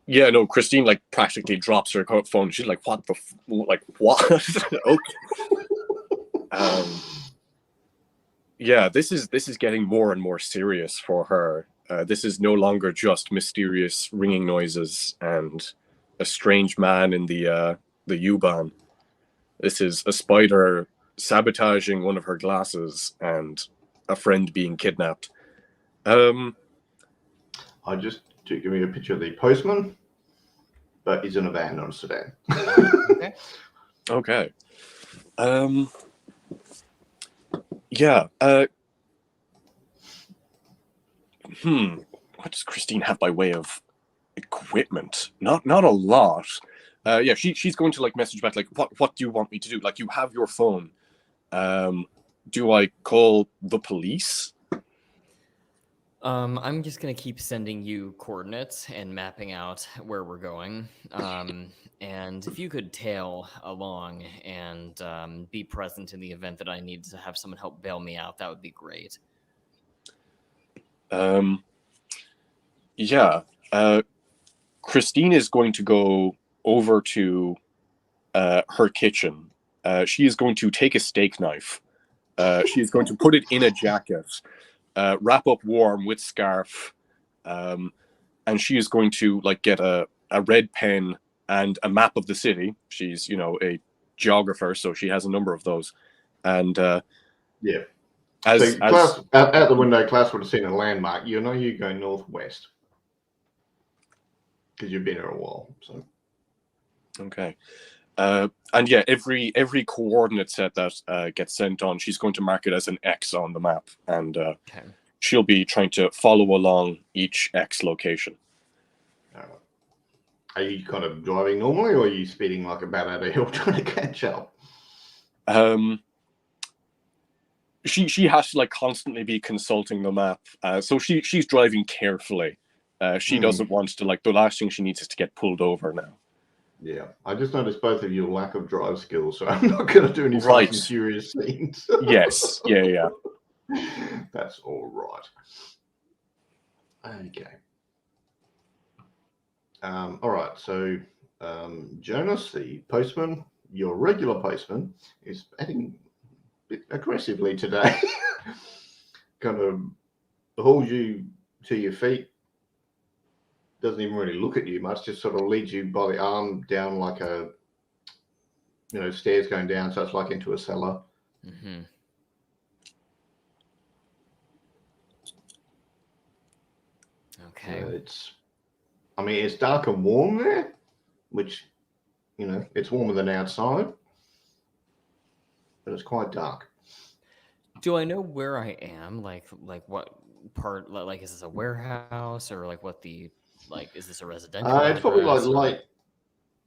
Yeah, no, Christine like practically drops her phone. She's like, "What the like what?" Okay. Yeah, this is getting more and more serious for her. This is no longer just mysterious ringing noises and a strange man in the U-Bahn. This is a spider sabotaging one of her glasses and a friend being kidnapped. I just give me a picture of the postman, but he's in a van, not a sedan. Okay. Okay. Yeah. What does Christine have by way of equipment? Not a lot. Yeah, she's going to like message back like, what do you want me to do? Like, you have your phone. Do I call the police? I'm just gonna keep sending you coordinates and mapping out where we're going. And if you could tail along and be present in the event that I need to have someone help bail me out, that would be great. Yeah. Christine is going to go over to her kitchen. She is going to take a steak knife. She is going to put it in a jacket, wrap up warm with scarf, and she is going to like get a red pen and a map of the city. She's, a geographer, so she has a number of those. And yeah. as Klaus, out the window, Klaus would have seen a landmark. You know you go northwest because you've been here a while. So okay. And yeah, every coordinate set that gets sent on, she's going to mark it as an X on the map, and she'll be trying to follow along each X location. Are you kind of driving normally, or are you speeding like a bat out of a hill trying to catch up? She has to like constantly be consulting the map, so she's driving carefully. She doesn't want to like, the last thing she needs is to get pulled over now. Yeah, I just noticed both of your lack of drive skills, so I'm not going to do any fast and furious scenes. Yes, yeah. That's all right. Okay. All right, so Jonas, the postman, your regular postman, is acting a bit aggressively today. Kind of holds you to your feet. Doesn't even really look at you much, just sort of leads you by the arm down like a, stairs going down, so it's like into a cellar. Mm-hmm. Okay. It's dark and warm there, which, it's warmer than outside, but it's quite dark. Do I know where I am? Like what part? Like, is this a warehouse or like what the is this a residential? It's probably address, like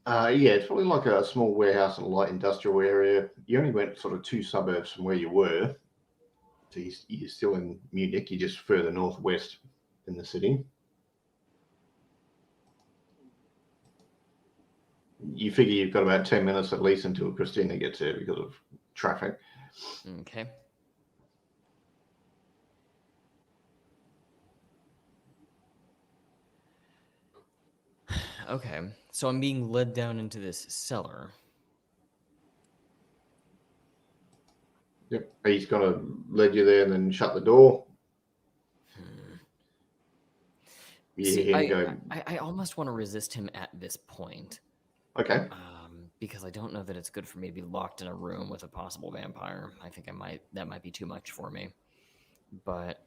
it's probably like a small warehouse and a light industrial area. You only went sort of 2 suburbs from where you were, so you're still in Munich. You're just further northwest in the city. You figure you've got about 10 minutes at least until Christina gets there because of traffic. Okay. Okay, so I'm being led down into this cellar. Yep. He's going to lead you there and then shut the door. See, I almost want to resist him at this point. Okay. Because I don't know that it's good for me to be locked in a room with a possible vampire. I think that might be too much for me. But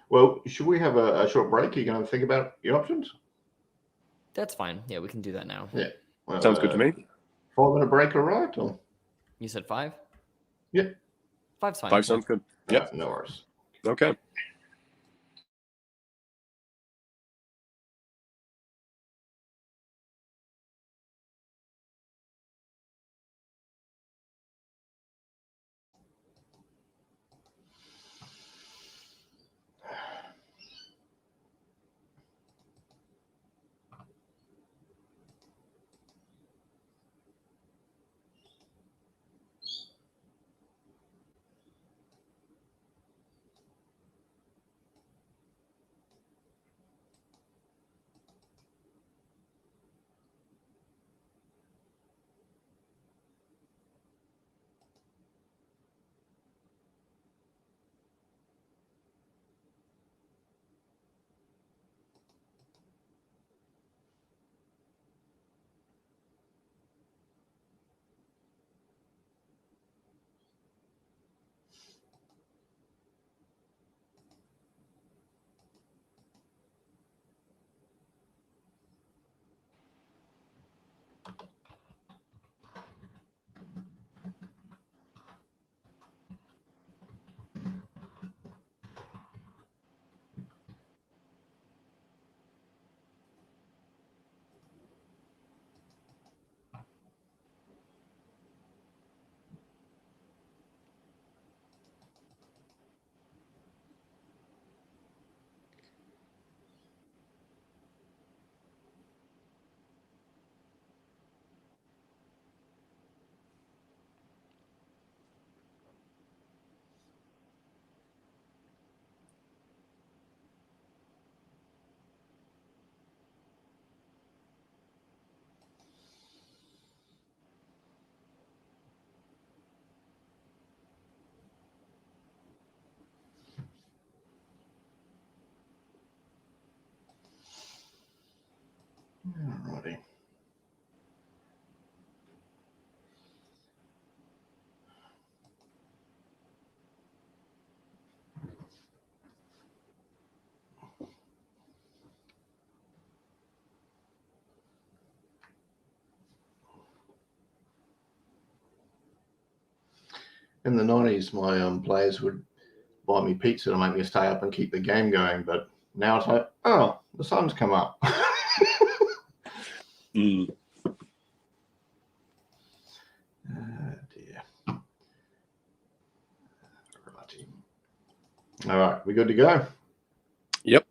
well, should we have a short break? Are you going to think about your options? That's fine. Yeah, we can do that now. Yeah. Well, Sounds good to me. 5-minute break, all right? Or? You said 5? Yep. 5's fine. 5 sounds good. Yep. No worries. Okay. Alrighty. In the 90s, my players would buy me pizza to make me stay up and keep the game going. But now it's like, oh, the sun's come up. Mm. Dear. Righty. All right, we good to go? Yep.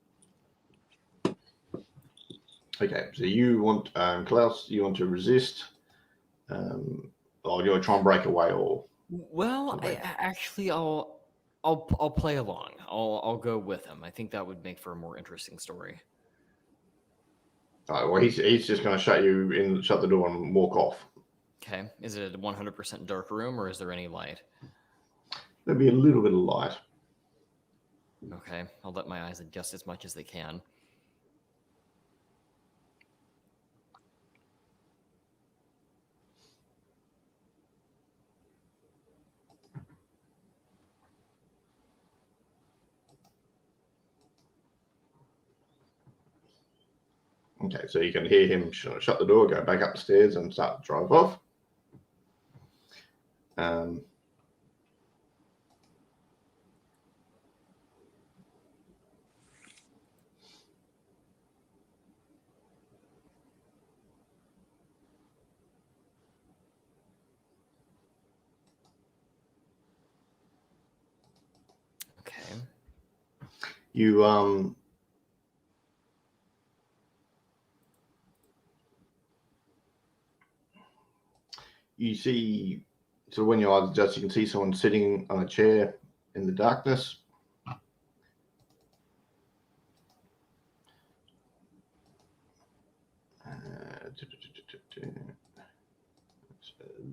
Okay, so you want, Klaus, you want to resist, or you want to try and break away, or Well, Wait. I'll play along. I'll go with him. I think that would make for a more interesting story. all right, well, he's just going to shut you in, shut the door, and walk off. Okay. Is it a 100% dark room, or is there any light? There'll be a little bit of light. Okay. I'll let my eyes adjust as much as they can. Okay, so you can hear him shut the door, go back up the stairs, and start to drive off. Okay. You you see, so when your eyes adjust, you can see someone sitting on a chair in the darkness.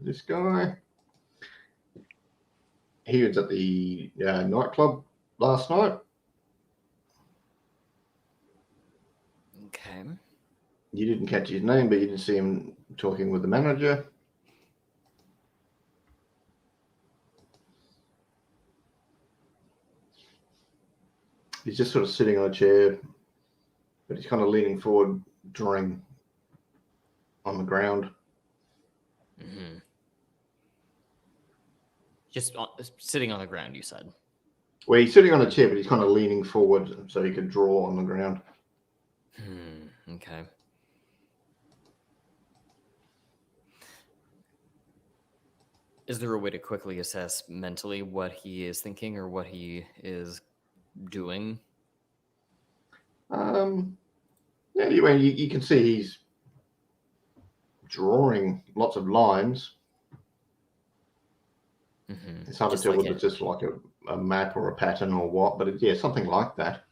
This guy. He was at the nightclub last night. Okay. You didn't catch his name, but you did see him talking with the manager. He's just sort of sitting on a chair, but he's kind of leaning forward, drawing on the ground. Mm-hmm. Just sitting on the ground, you said. Well, he's sitting on a chair, but he's kind of leaning forward so he can draw on the ground. Okay. Is there a way to quickly assess mentally what he is thinking or what he is doing? Yeah, you can see he's drawing lots of lines. It's hard to tell whether it's just like a map or a pattern or what, but yeah, something like that.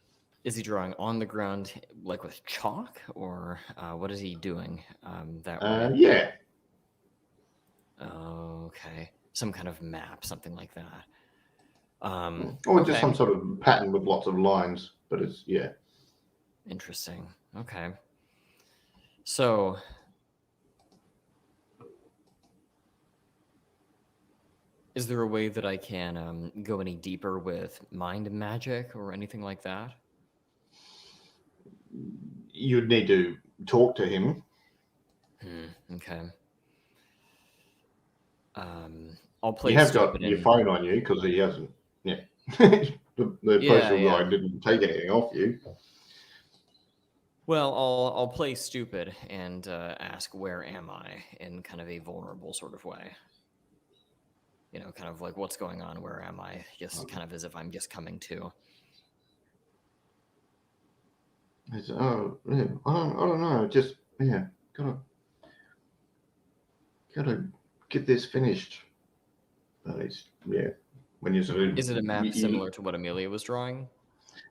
Is he drawing on the ground, like with chalk, or what is he doing that way? Yeah. Okay. Some kind of map, something like that. Or just some sort of pattern with lots of lines, but it's, yeah. Interesting. Okay. So, is there a way that I can go any deeper with mind magic or anything like that? You'd need to talk to him. Okay. I'll play. You have got your phone on you because he hasn't. Yeah. the postal guy didn't take anything off you. Well, I'll play stupid and ask, "Where am I?" in kind of a vulnerable sort of way. You know, kind of like, "What's going on? Where am I?" Just kind of as if I'm just coming to. It's, I don't know. Just gotta get this finished. But it's when you sort of Is it a map similar to what Amelia was drawing?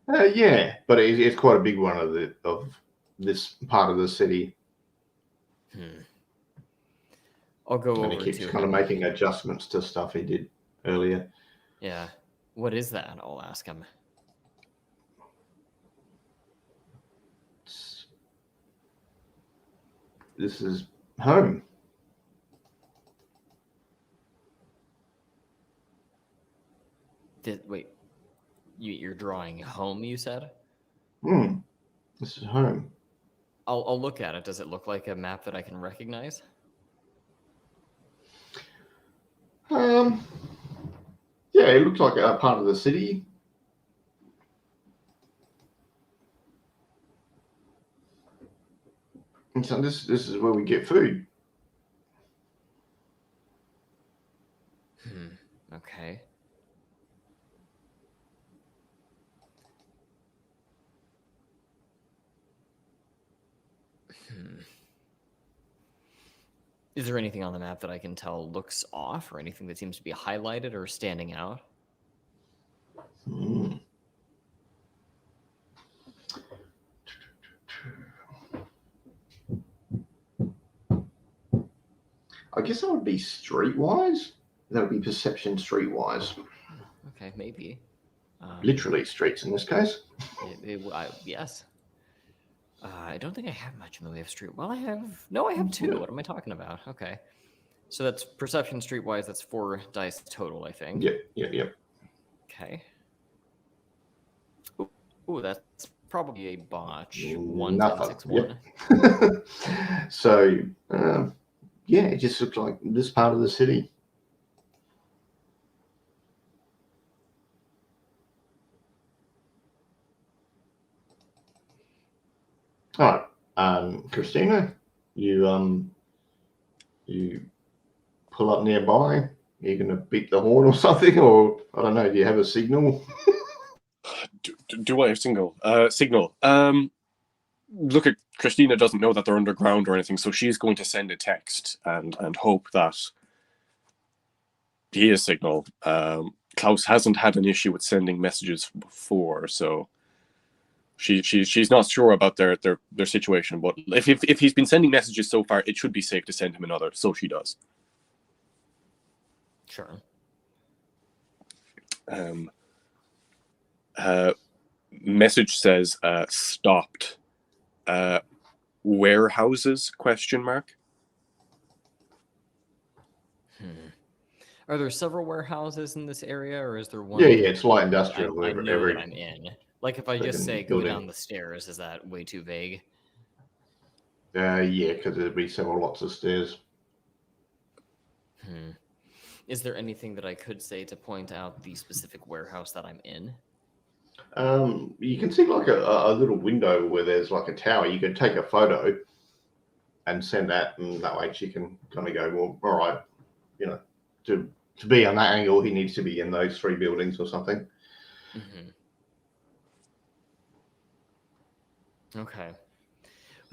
Yeah, but it's quite a big one of this part of the city. I'll go over and he keeps to kind of making adjustments to stuff he did earlier. Yeah. What is that? I'll ask him. This is home. Wait, you're drawing home, you said? This is home. I'll look at it. Does it look like a map that I can recognize? Yeah, it looks like a part of the city. And so this is where we get food. Okay. Is there anything on the map that I can tell looks off, or anything that seems to be highlighted or standing out? I guess that would be streetwise. That would be perception streetwise. Okay, maybe. Literally streets in this case. Yes. I don't think I have much in the way of street. Well, I have two. What am I talking about? Okay. So that's perception streetwise. That's 4 dice total, I think. Yep. Okay. Ooh, that's probably a botch. Nothing. 1, 10, 6, 1. So, it just looks like this part of the city. All right, Christina, you pull up nearby. Are you going to beat the horn or something, or I don't know? Do you have a signal? Do I have signal? Look, at Christina doesn't know that they're underground or anything, so she's going to send a text and hope that he has signal. Klaus hasn't had an issue with sending messages before, so she's not sure about their situation. But if he's been sending messages so far, it should be safe to send him another. So she does. Sure. Message says stopped. Warehouses ? Are there several warehouses in this area, or is there one? Yeah, it's light industrial. I know that I'm in. Like, if I just say go building. down the stairs, is that way too vague? Yeah, because there'd be several lots of stairs. Is there anything that I could say to point out the specific warehouse that I'm in? You can see like a little window where there's like a tower. You can take a photo and send that, and that way she can kind of go, well, all right, to be on that angle, he needs to be in those 3 buildings or something. Okay.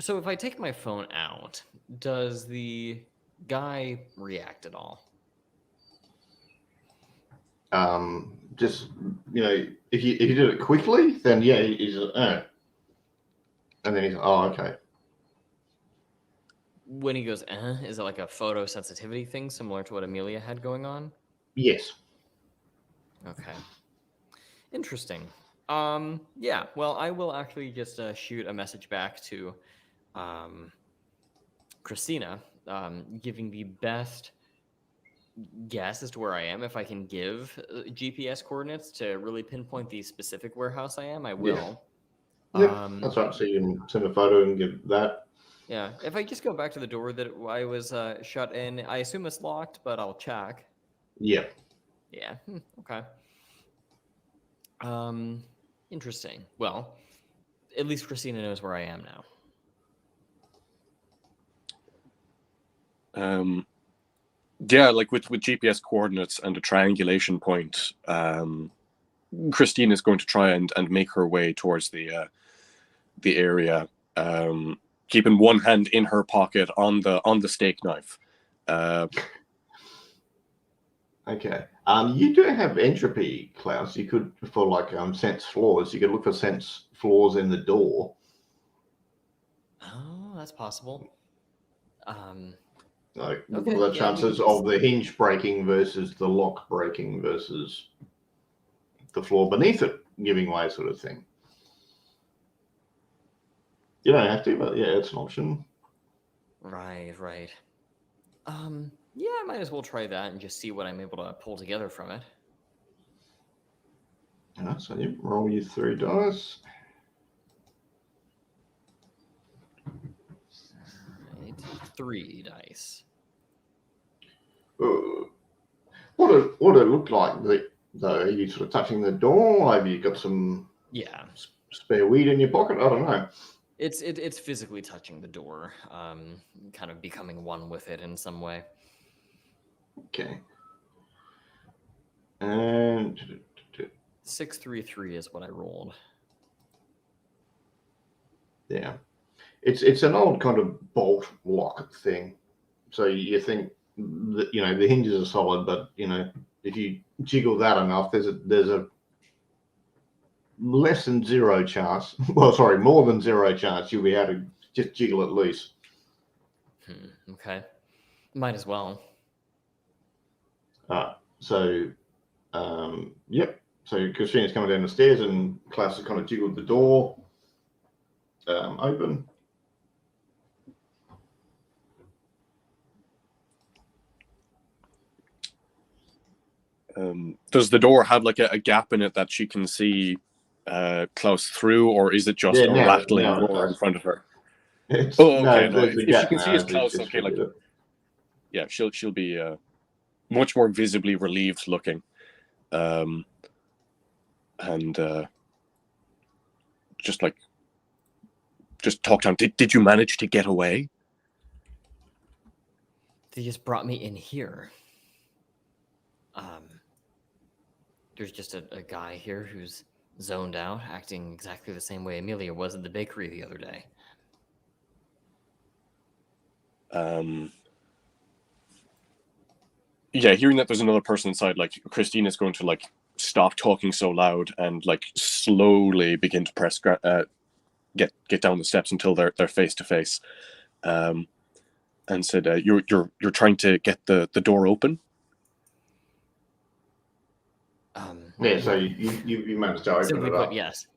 So if I take my phone out, does the guy react at all? Just if you did it quickly, then yeah, he's and then he's oh, okay. When he goes, is it like a photosensitivity thing similar to what Amelia had going on? Yes. Okay. Interesting. Yeah, well, I will actually just shoot a message back to Christina, giving the best guess as to where I am. If I can give GPS coordinates to really pinpoint the specific warehouse I am, I will. Yeah, that's right. So you can send a photo and get that. Yeah, if I just go back to the door that I was shut in, I assume it's locked, but I'll check. Yeah. Yeah, okay. Interesting. Well, at least Christina knows where I am now. Yeah, like with GPS coordinates and a triangulation point, Christine is going to try and make her way towards the area, keeping one hand in her pocket on the steak knife. Okay. You do have entropy, Klaus. You could, for like sense flaws, you could look for sense flaws in the door. Oh, that's possible. Like Okay, the chances of the hinge breaking versus the lock breaking versus the floor beneath it giving way, sort of thing. You don't have to, but yeah, it's an option. Right. Yeah, I might as well try that and just see what I'm able to pull together from it. So you roll your 3 dice. Right, 3 dice. What it looked like, though, are you sort of touching the door? Have you got some spare weed in your pocket? I don't know. It's physically touching the door, kind of becoming one with it in some way. Okay. And 633 is what I rolled. Yeah, it's an old kind of bolt lock thing. So you think that, the hinges are solid, but if you jiggle that enough, there's a less than 0 chance. Well, sorry, more than 0 chance you'll be able to just jiggle it loose. Okay, might as well. So, yep. So Christina's coming down the stairs, and Klaus has kind of jiggled the door open. Does the door have like a gap in it that she can see Klaus through, or is it just a rattling door in front of her? Okay. No, if she can see his Klaus, okay. Like, yeah, she'll be much more visibly relieved looking, and just talk to him. Did you manage to get away? They just brought me in here. There's just a guy here who's zoned out, acting exactly the same way Amelia was at the bakery the other day. Yeah, hearing that there's another person inside, like Christine is going to like stop talking so loud and like slowly begin to press get down the steps until they're face to face, and said, "You're trying to get the door open." Yeah, so you managed to open Simply it up. put, yes.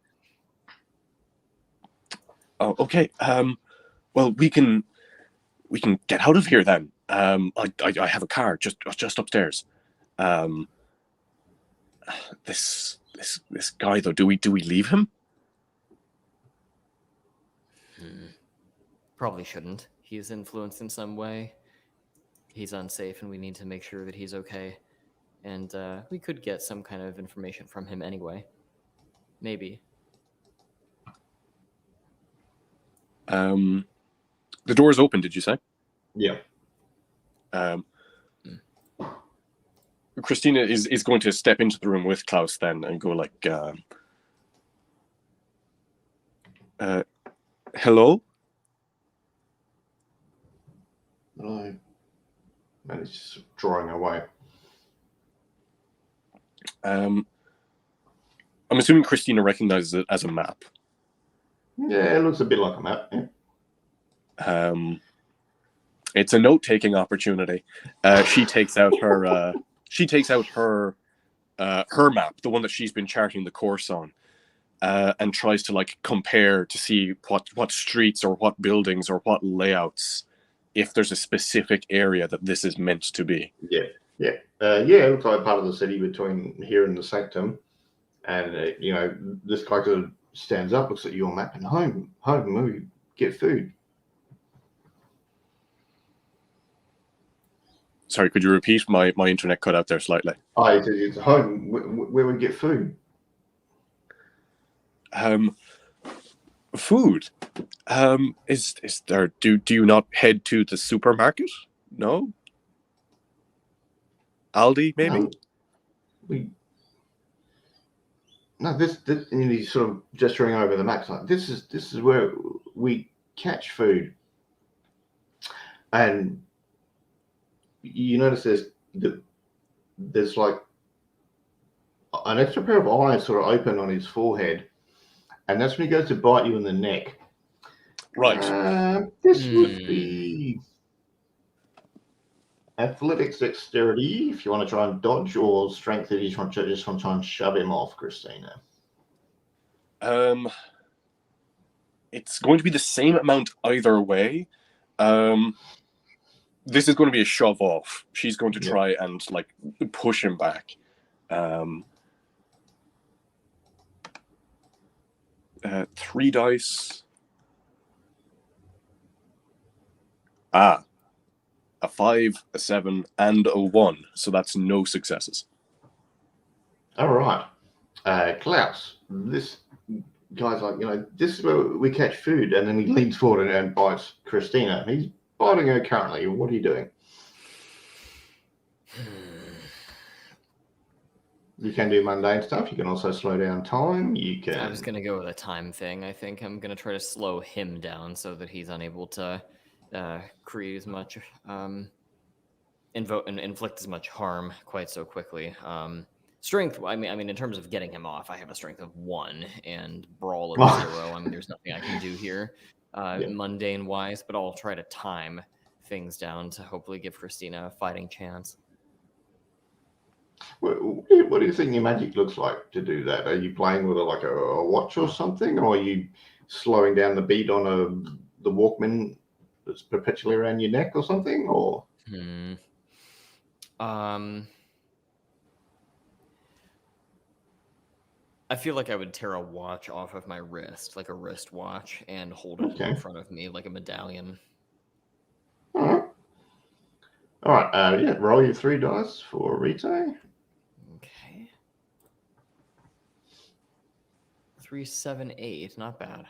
Oh, okay. Well, we can get out of here then. I have a car just upstairs. This guy though, do we leave him? Probably shouldn't. He's influenced in some way. He's unsafe, and we need to make sure that he's okay. And we could get some kind of information from him anyway. Maybe. The door is open, did you say? Yeah. Christina is going to step into the room with Klaus then and go like, hello? Hello. And he's just drawing away. I'm assuming Christina recognizes it as a map. Yeah, it looks a bit like a map. Yeah. It's a note-taking opportunity. She takes out her her map, the one that she's been charting the course on, and tries to like compare to see what streets or what buildings or what layouts, if there's a specific area that this is meant to be. Yeah. It looks like part of the city between here and the sanctum, and this guy sort of stands up, looks at your map, and home, where we get food. Sorry, could you repeat? My internet cut out there slightly. It's home where we get food. Food. Is there? Do you not head to the supermarket? No. Aldi, maybe. This and he's sort of gesturing over the map. Like this is where we catch food, and you notice there's like an extra pair of eyes sort of open on his forehead, and that's when he goes to bite you in the neck. Right. This would be athletics, dexterity, if you want to try and dodge, or strength if you just want to try and shove him off, Christina. It's going to be the same amount either way. This is going to be a shove off. She's going to try and like push him back. 3 dice. A 5, a 7, and a 1. So that's no successes. All right. Klaus, this guy's like, this is where we catch food, and then he leans forward and bites Christina. He's biting her currently. What are you doing? You can do mundane stuff. You can also slow down time. You can. I was going to go with a time thing. I think I'm going to try to slow him down so that he's unable to create as much, inflict as much harm quite so quickly. Strength, I mean, in terms of getting him off, I have a strength of 1 and brawl of 0. I mean, there's nothing I can do here, mundane-wise, but I'll try to time things down to hopefully give Christina a fighting chance. What do you think your magic looks like to do that? Are you playing with a watch or something, or are you slowing down the beat on the Walkman that's perpetually around your neck or something? Or I feel like I would tear a watch off of my wrist, like a wristwatch, and hold it in front of me like a medallion. All right. Roll your 3 dice for Rite. Okay. 3, 7, 8. Not bad.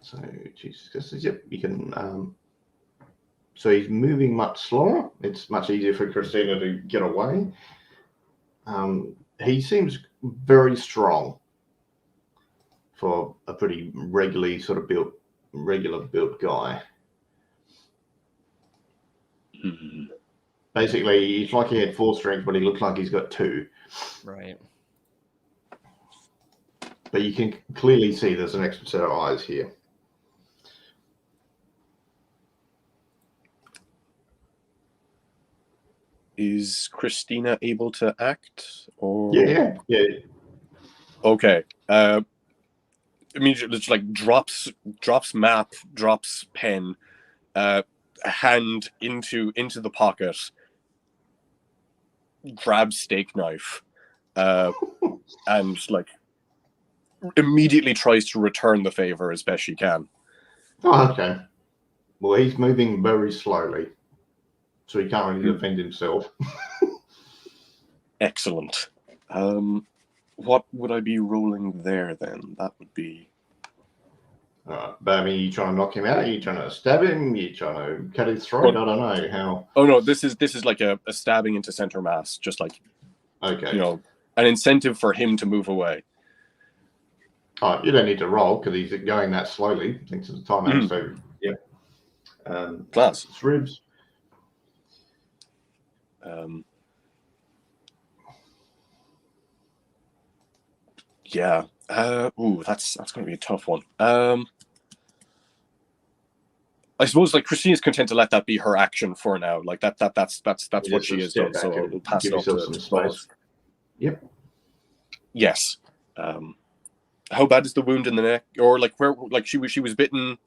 So, Jesus, yep, you can. So he's moving much slower. It's much easier for Christina to get away. He seems very strong for a pretty regular built guy. Mm-hmm. Basically, he's like he had 4 strength, but he looks like he's got 2. Right. But you can clearly see there's an extra set of eyes here. Is Christina able to act? Or Yeah. Okay. Immediately, just like drops map, drops pen, hand into the pocket, grabs steak knife, and like immediately tries to return the favor as best she can. Oh, okay. Well, he's moving very slowly, so he can't really defend himself. Excellent. What would I be rolling there then? That would be... But I mean, you trying to knock him out? Are you trying to stab him? You trying to cut his throat? I don't know how. Oh no, this is like a stabbing into center mass, just like, Okay. you know, an incentive for him to move away. Oh, you don't need to roll because he's going that slowly thanks to the timeout. So yeah. Class. It's ribs. Yeah. That's going to be a tough one. I suppose like Christina's content to let that be her action for now. Like that's what she has done. So we'll pass it off to some the space. Yep. Yes. How bad is the wound in the neck, or like where? Like she was bitten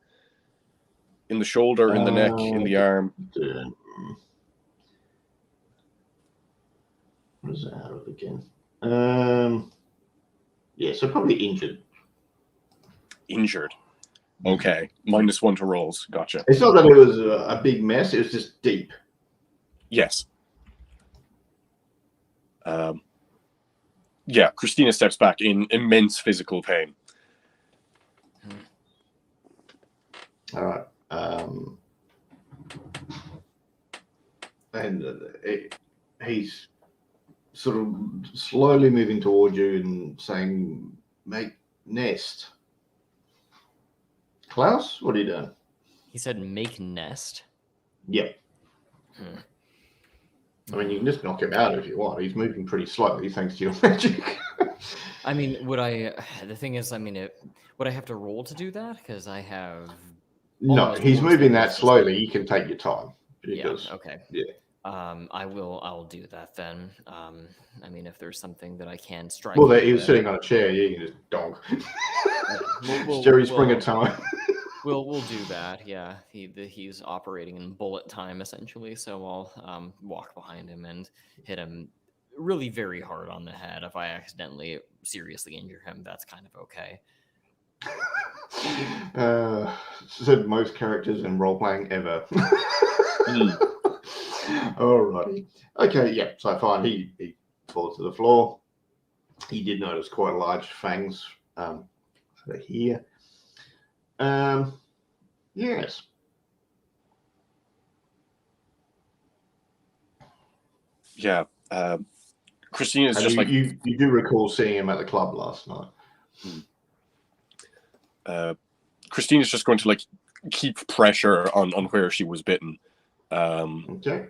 in the shoulder, in the neck, in the arm. What is that out of again? Yeah, so probably injured. Injured. Okay. -1 to rolls. Gotcha. It's not that it was a big mess. It was just deep. Yes. Yeah, Christina steps back in immense physical pain. All right. And he's sort of slowly moving towards you and saying, "Make nest." Klaus, what are you doing? He said, "Make nest." Yep. I mean, you can just knock him out if you want. He's moving pretty slowly thanks to your magic. I mean, would I? The thing is, I mean, would I have to roll to do that? Because I have. No, he's moving that slowly. You can take your time. Because, yeah. Okay. Yeah. I'll do that then. I mean, if there's something that I can strike. Well, he was sitting on a chair. You can just donk. Jerry Springer time. We'll do that. Yeah, he's operating in bullet time essentially. So I'll walk behind him and hit him really very hard on the head. If I accidentally seriously injure him, that's kind of okay. Said most characters in role playing ever. Alrighty. Okay, yeah. So fine. He falls to the floor. He did notice quite large fangs here. Yes. Yeah. Christina's just like you do recall seeing him at the club last night. Christina's just going to like keep pressure on where she was bitten. Okay.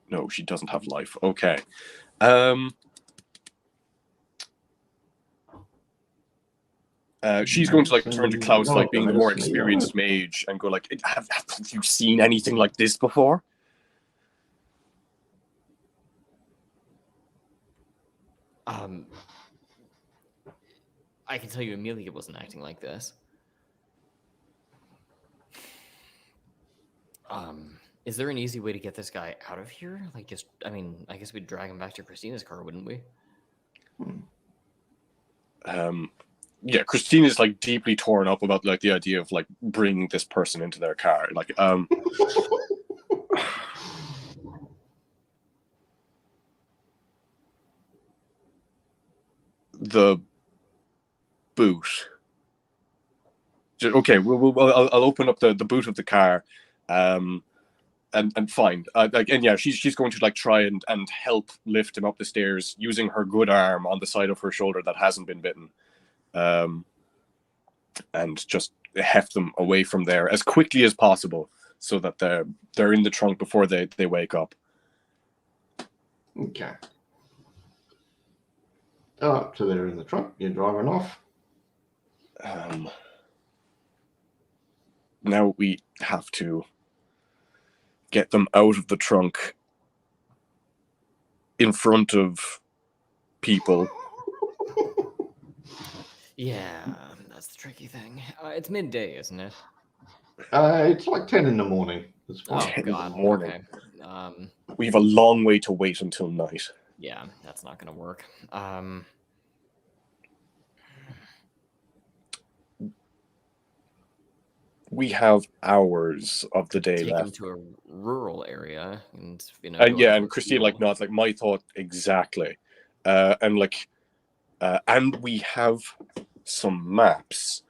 No, she doesn't have life. Okay. She's going to like turn to Klaus, like being the more experienced mage, and go like, have you seen anything like this before? I can tell you Amelia wasn't acting like this. Is there an easy way to get this guy out of here? Like, just, I mean, I guess we'd drag him back to Christina's car, wouldn't we? Yeah, Christina's like deeply torn up about like the idea of like bringing this person into their car. Like, the boot. Okay, I'll open up the boot of the car, and fine. And yeah, she's going to like try and help lift him up the stairs using her good arm on the side of her shoulder that hasn't been bitten, and just heft them away from there as quickly as possible so that they're in the trunk before they wake up. Okay. So they're in the trunk. You're driving off. Now we have to get them out of the trunk in front of people. Yeah, that's the tricky thing. It's midday, isn't it? It's like 10 in the morning. Oh, 10 in the God. morning. Okay. We have a long way to wait until night. Yeah, that's not going to work. We have hours of the day Take him left. to a rural area and go Yeah, into and a Christine field. nods, my thought exactly. And we have some maps,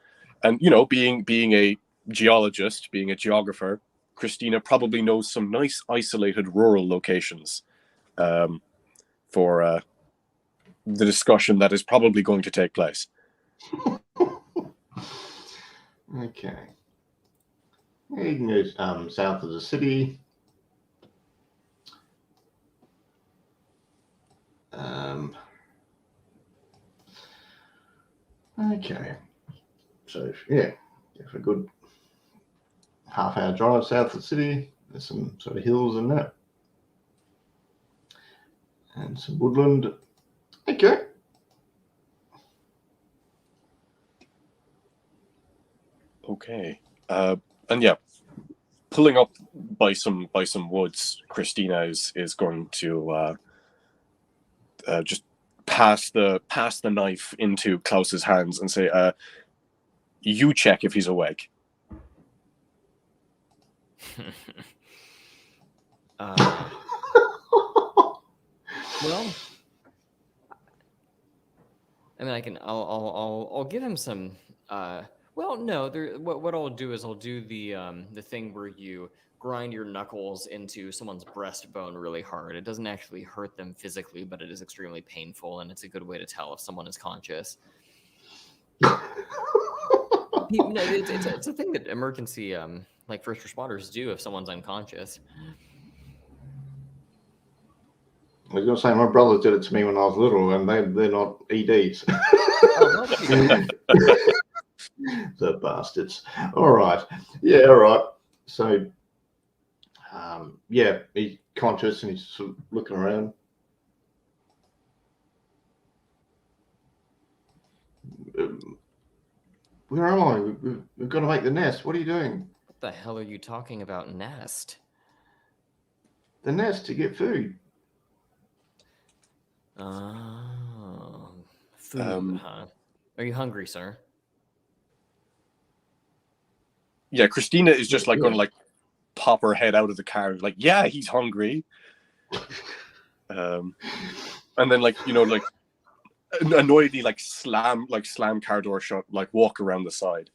and being a geologist, being a geographer, Christina probably knows some nice isolated rural locations for the discussion that is probably going to take place. Okay. Yeah, you can go south of the city. Okay. So yeah, for a good half-hour drive south of the city, there's some sort of hills and that, and some woodland. Okay. Okay. And yeah, pulling up by some woods, Christina is going to just pass the knife into Klaus's hands and say, "You check if he's awake." Well, I mean, I'll give him some. Well, no. What I'll do is I'll do the thing where you grind your knuckles into someone's breastbone really hard. It doesn't actually hurt them physically, but it is extremely painful, and it's a good way to tell if someone is conscious. It's a thing that emergency like first responders do if someone's unconscious. I was going to say my brothers did it to me when I was little, and they're not EDs. Oh, The bastards. All right. Yeah, all right. So, yeah, he's conscious and he's sort of looking around. Where am I? We've got to make the nest. What are you doing? what the hell are you talking about, nest? The nest to get food. Oh, food, huh? Are you hungry, sir? Yeah, Christina is just going to pop her head out of the car, yeah, he's hungry. And then annoyedly slam car door shut, walk around the side,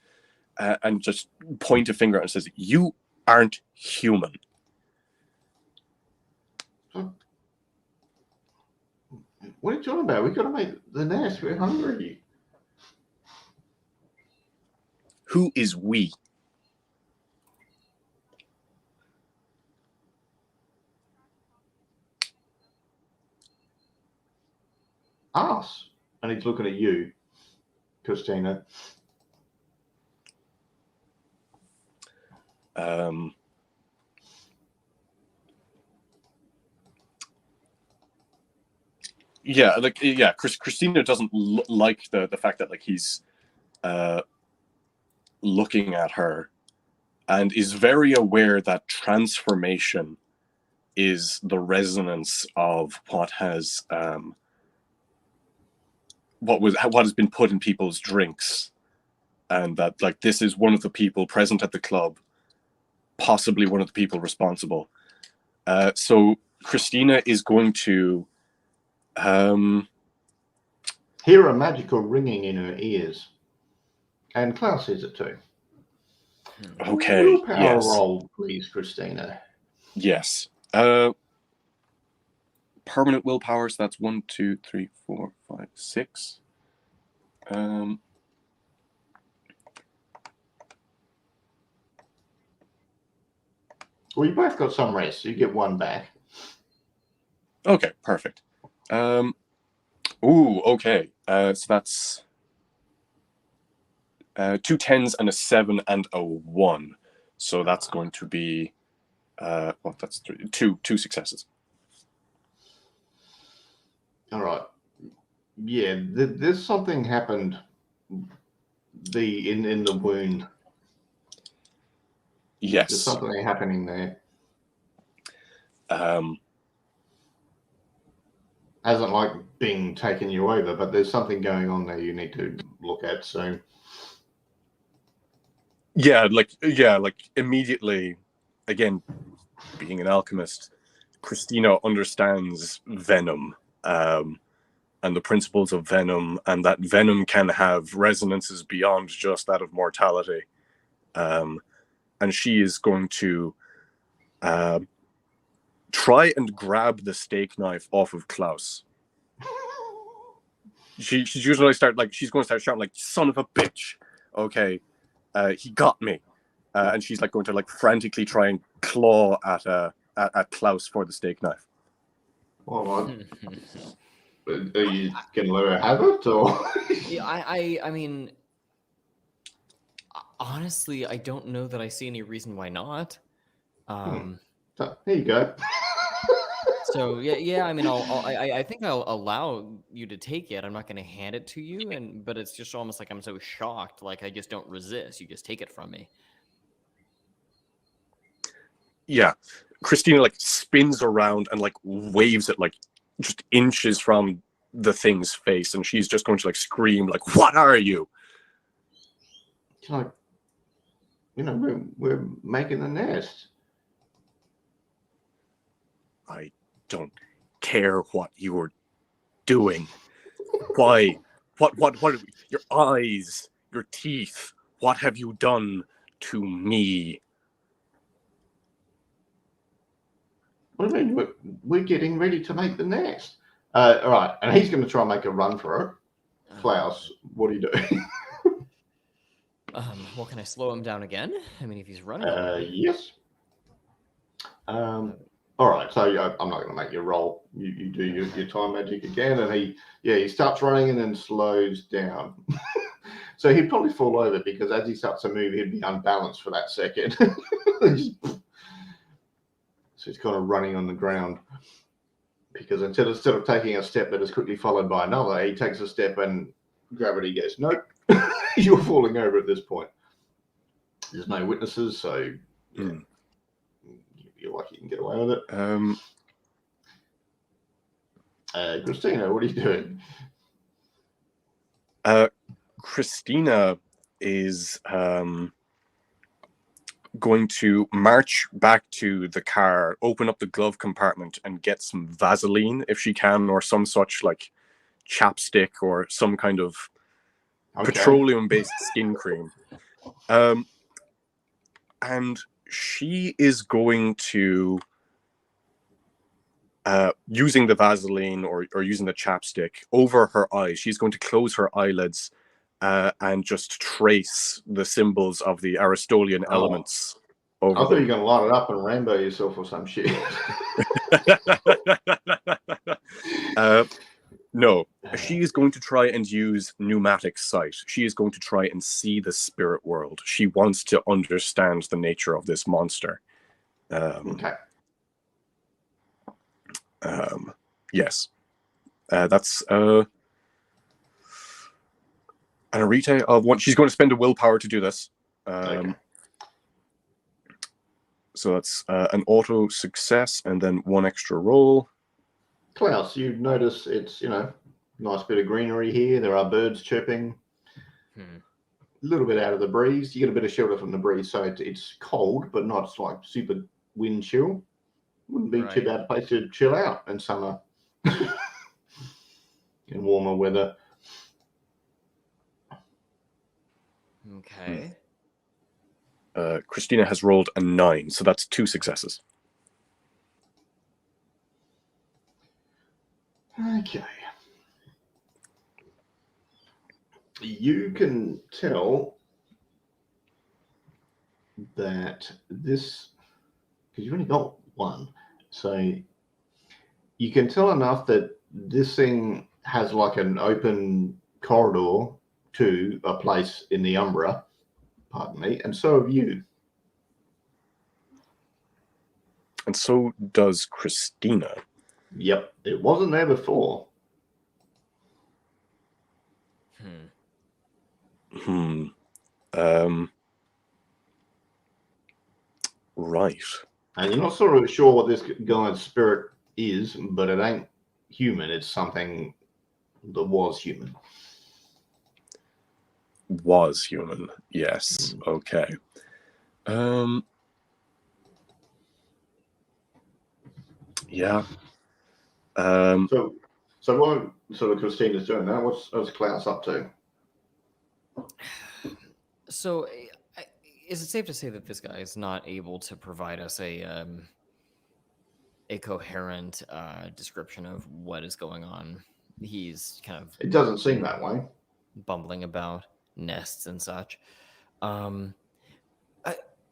and just point a finger and says, "You aren't human." What are you talking about? We've got to make the nest. We're hungry. Who is we? Us. And he's looking at you, Christina. Christina doesn't like the fact that he's looking at her, and is very aware that transformation is the resonance of what has been put in people's drinks, and that this is one of the people present at the club, possibly one of the people responsible. So Christina is going to hear a magical ringing in her ears, and Klaus hears it too. Okay. Willpower roll, please, Christina. Yes. Permanent willpower, so that's 1, 2, 3, 4, 5, 6. Well, you both got some rest, so you get one back. Okay, perfect. Okay. So that's 2 10s and a 7 and a 1. So that's going to be that's 2 successes. All right. Yeah, there's something happened in the wound. Yes. There's something happening there. Hasn't being taken you over, but there's something going on there you need to look at soon. Yeah, like immediately, again, being an alchemist, Christina understands venom, and the principles of venom, and that venom can have resonances beyond just that of mortality. And she is going to try and grab the steak knife off of Klaus. She's usually she's going to start shouting like, "Son of a bitch!" Okay, he got me, and she's like going to like frantically try and claw at Klaus for the steak knife. Well, are you going to let her have it, or? Yeah, I mean, honestly, I don't know that I see any reason why not. So, here you go. So yeah. I mean, I think I'll allow you to take it. I'm not going to hand it to you, but it's just almost like I'm so shocked, like I just don't resist. You just take it from me. Yeah, Christina like spins around and like waves it like just inches from the thing's face, and she's just going to like scream like, "What are you?" Like, we're making a nest. I don't care what you're doing. Why? What? Your eyes, your teeth. What have you done to me? What do you mean? We're getting ready to make the nest. All right, and he's going to try and make a run for it. Klaus, what are you doing? Well, can I slow him down again? I mean, if he's running already. Yes. All right, so I'm not going to make you roll. You do your time magic again, and he starts running and then slows down. So he'd probably fall over because as he starts to move, he'd be unbalanced for that second. So he's kind of running on the ground because instead of taking a step that is quickly followed by another, he takes a step and gravity goes, nope, you're falling over at this point. There's no witnesses, so you're lucky you can get away with it. Christina, what are you doing? Christina is going to march back to the car, open up the glove compartment, and get some Vaseline if she can, or some such like chapstick or some kind of petroleum-based skin cream. And she is going to, using the Vaseline or using the chapstick over her eyes, she's going to close her eyelids and just trace the symbols of the Aristotelian elements over I thought you were going to light it up and Rambo yourself or some shit. No, she is going to try and use pneumatic sight. She is going to try and see the spirit world. She wants to understand the nature of this monster. Yes. That's an arete of one. She's going to spend a willpower to do this. So that's an auto success and then one extra roll. Klaus, you notice it's, nice bit of greenery here. There are birds chirping. A little bit out of the breeze. You get a bit of shelter from the breeze, so it's cold, but not like super wind chill. Wouldn't be too bad a place to chill out in summer. In warmer weather. Okay. Christina has rolled a 9, so that's 2 successes. Okay. You can tell that this, because you've only got one, so you can tell enough that this thing has like an open corridor to a place in the Umbra, pardon me, and so have you. And so does Christina. Yep, it wasn't there before. Right. And you're not sort of sure what this guy's spirit is, but it ain't human. It's something that was human. Was human. Yes. Okay. Yeah. So what sort of Christina's doing now? What's Klaus up to? So, is it safe to say that this guy is not able to provide us a coherent description of what is going on? He's kind of It doesn't seem that way. bumbling about nests and such.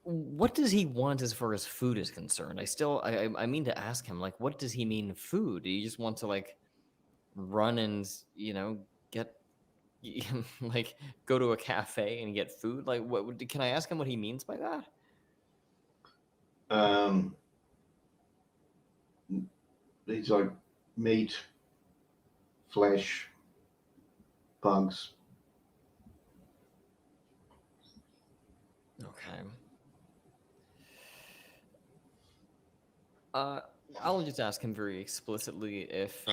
What does he want as far as food is concerned? I mean to ask him, like, what does he mean food? Do you just want to like run and get like go to a cafe and get food? Like, can I ask him what he means by that? He's like meat, flesh, bugs. Okay. I'll just ask him very explicitly if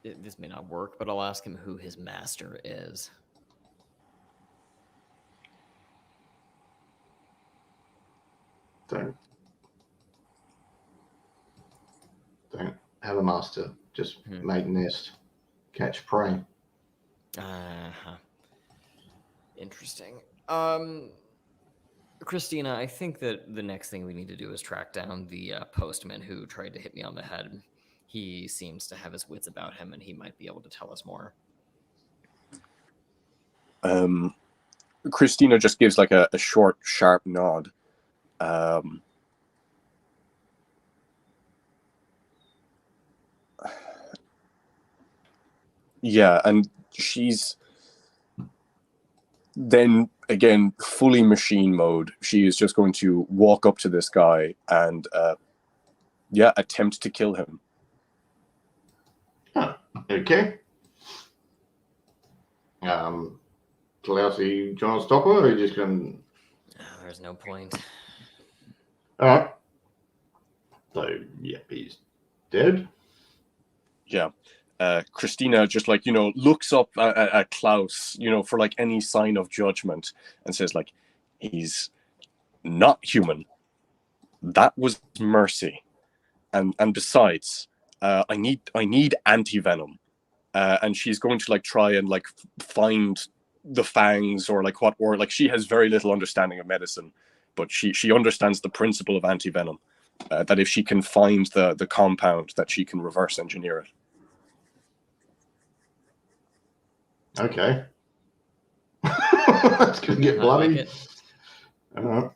this may not work, but I'll ask him who his master is. Don't have a master. Just make nest, catch prey. Interesting. Christina, I think that the next thing we need to do is track down the postman who tried to hit me on the head. He seems to have his wits about him, and he might be able to tell us more. Christina just gives like a short, sharp nod. Yeah, and she's then again fully machine mode. She is just going to walk up to this guy and attempt to kill him. Okay. Klaus, do you want to stop her, or are you just going? There's no point. All right. So he's dead. Yeah. Christina just like looks up at Klaus for like any sign of judgment and says like, he's not human. That was mercy, and besides, I need anti-venom, and she's going to like try and like find the fangs or like she has very little understanding of medicine, but she understands the principle of anti-venom, that if she can find the compound, that she can reverse engineer it. Okay. That's going to get bloody. Like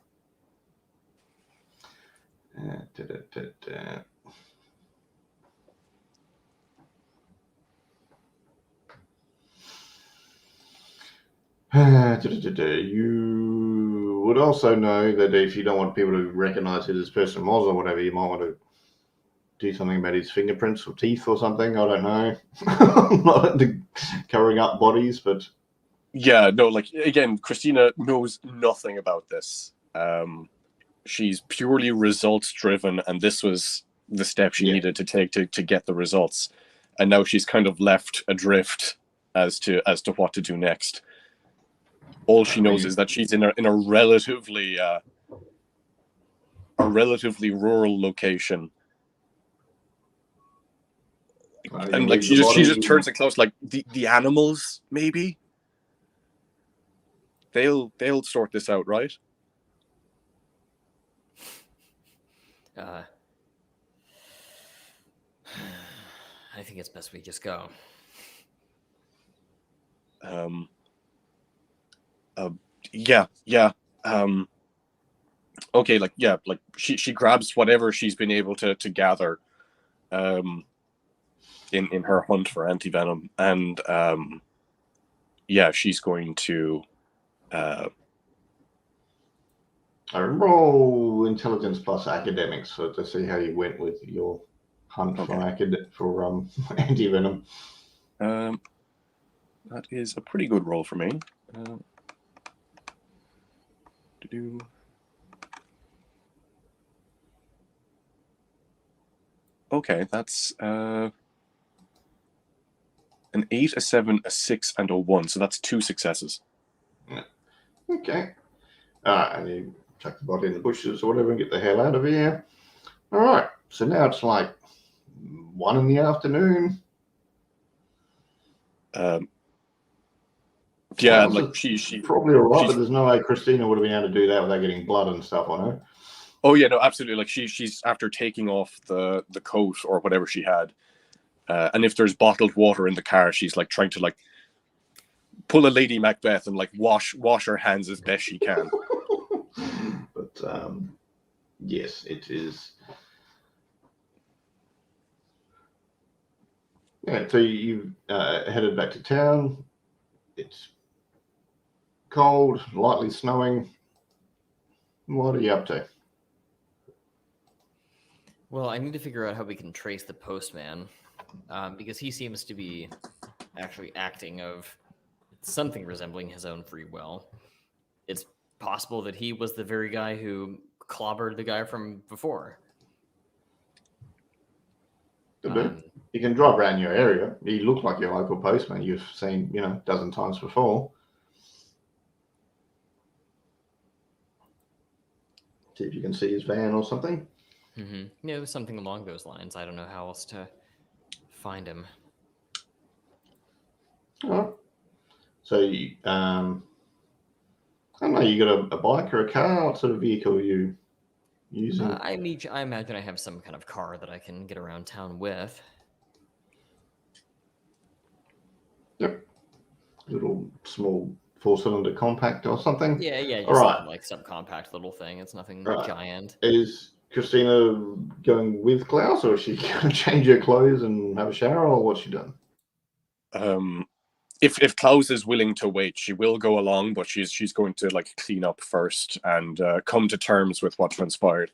You would also know that if you don't want people to recognize who this person was or whatever, you might want to do something about his fingerprints or teeth or something. I don't know. I'm not into covering up bodies, but yeah, no, like again, Christina knows nothing about this. She's purely results driven, and this was the step she needed to take to get the results. And now she's kind of left adrift as to what to do next. All she knows is that she's in a relatively rural location. And like she just turns it close, like the animals, maybe they'll sort this out, right? I think it's best we just go. Okay, like she grabs whatever she's been able to gather in her hunt for anti-venom, and she's going to roll intelligence plus academics to see how you went with your hunt for anti-venom. That is a pretty good roll for me. Okay, that's an 8, a 7, a 6, and a 1. So that's 2 successes. Okay. And you chuck the body in the bushes or whatever and get the hell out of here. All right. So now it's like 1 in the afternoon. Yeah, Klaus like is she probably all right, she's but there's no way Christina would have been able to do that without getting blood and stuff on her. oh yeah, no, absolutely. Like she's after taking off the coat or whatever she had, and if there's bottled water in the car, she's like trying to like pull a Lady Macbeth and like wash her hands as best she can. But yes, it is. Yeah, so you headed back to town. It's cold, lightly snowing. What are you up to? Well, I need to figure out how we can trace the postman, because he seems to be actually acting of something resembling his own free will. It's possible that he was the very guy who clobbered the guy from before. You can drive around your area. He looked like your local postman you've seen, a dozen times before. See if you can see his van or something. Mm-hmm. Yeah, it was something along those lines. I don't know how else to find him. Oh. So, I don't know, you got a bike or a car? What sort of vehicle are you using? I imagine I have some kind of car that I can get around town with. Yep. Little small 4-cylinder compact or something? Yeah, just all right. something like subcompact little thing. It's nothing Right. giant. Is Christina going with Klaus, or is she going to change her clothes and have a shower, or what's she done? If Klaus is willing to wait, she will go along, but she's going to like clean up first and come to terms with what transpired.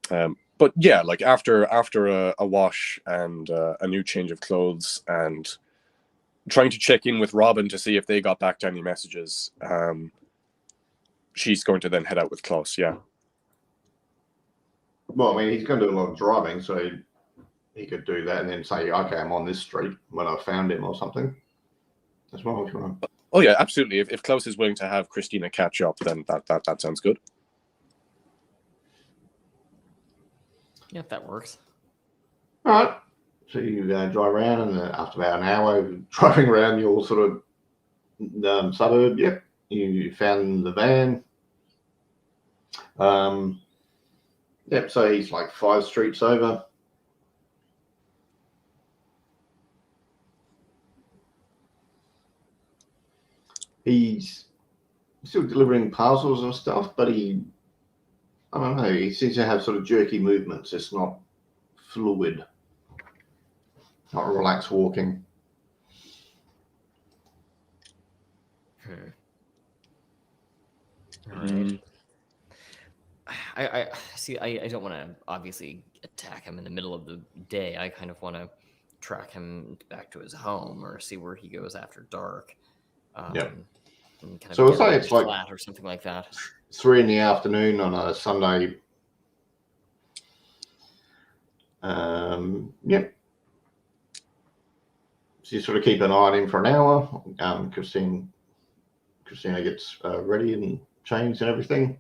But yeah, like after a wash and a new change of clothes and trying to check in with Robin to see if they got back to any messages, she's going to then head out with Klaus. Yeah. Well, I mean, he's going to do a lot of driving, so he could do that and then say, okay, I'm on this street when I found him or something. As well, if you want. Oh yeah, absolutely. If Klaus is willing to have Christina catch up, then that sounds good. Yeah, that works. All right. So you drive around, and after about an hour driving around your sort of suburb, yep, you found the van. Yep, so he's like 5 streets over. He's still delivering parcels and stuff, but I don't know, he seems to have sort of jerky movements. It's not fluid, not relaxed walking. All right. I see. I don't want to obviously attack him in the middle of the day. I kind of want to track him back to his home or see where he goes after dark. Yeah. And kind of So I'll say it's like flat or something like that. 3 in the afternoon on a Sunday. Yep. So you sort of keep an eye on him for an hour. Christina gets ready and changed and everything.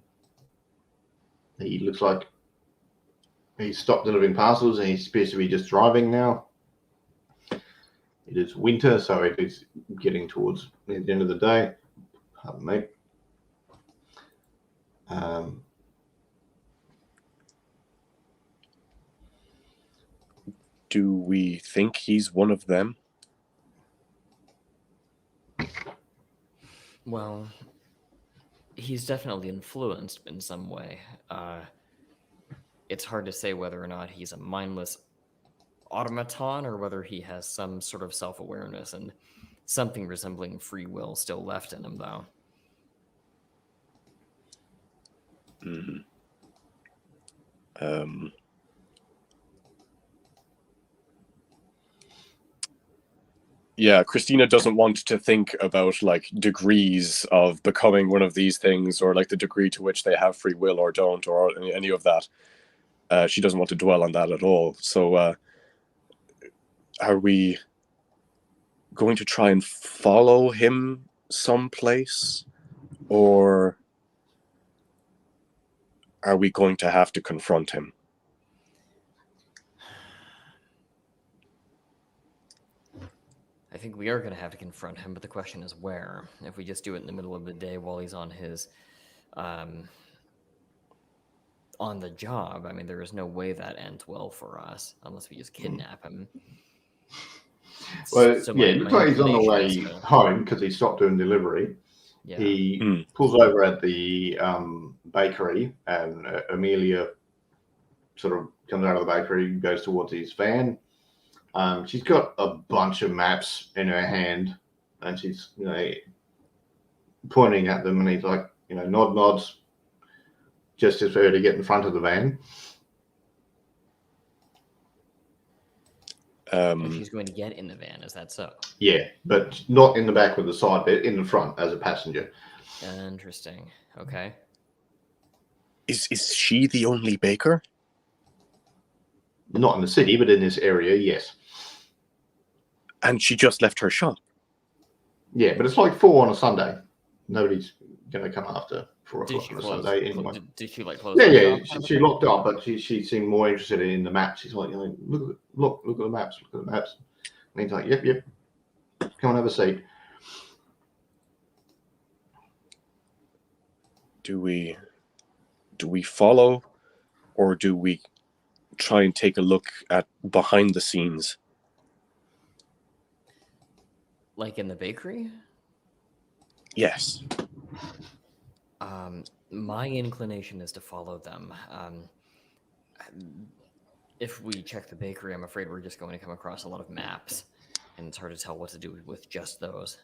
He looks like he's stopped delivering parcels and he appears to be just driving now. It is winter, so it is getting towards the end of the day. Pardon me. Do we think he's one of them? Well, he's definitely influenced in some way. It's hard to say whether or not he's a mindless automaton or whether he has some sort of self-awareness and something resembling free will still left in him, though. Mm-hmm. Yeah, Christina doesn't want to think about like degrees of becoming one of these things or like the degree to which they have free will or don't or any of that. She doesn't want to dwell on that at all. So are we going to try and follow him someplace, or are we going to have to confront him? I think we are going to have to confront him, but the question is where. If we just do it in the middle of the day while he's on his on the job, I mean, there is no way that ends well for us unless we just kidnap him. Well, So yeah, it looks like he's on the way inclination is to- home because he stopped doing delivery. Yeah. He pulls over at the bakery, and Amelia sort of comes out of the bakery, goes towards his van. She's got a bunch of maps in her hand, and she's, pointing at them, and he's like, nods, just as for her to get in front of the van. And she's going to get in the van, is that so? Yeah, but not in the back with the side bit, in the front as a passenger. Interesting. Okay. Is she the only baker? Not in the city, but in this area, yes. And she just left her shop. Yeah, but it's like 4 on a Sunday. Nobody's going to come after 4 Did o'clock she on a close? Sunday anyway. Did she like close? Yeah, her yeah. shop? She locked up, but she seemed more interested in the maps. She's like, look at the maps. Look at the maps. And he's like, yep. Come and have a seat. Do we follow, or do we try and take a look at behind the scenes? Like in the bakery? Yes. My inclination is to follow them. If we check the bakery, I'm afraid we're just going to come across a lot of maps, and it's hard to tell what to do with just those.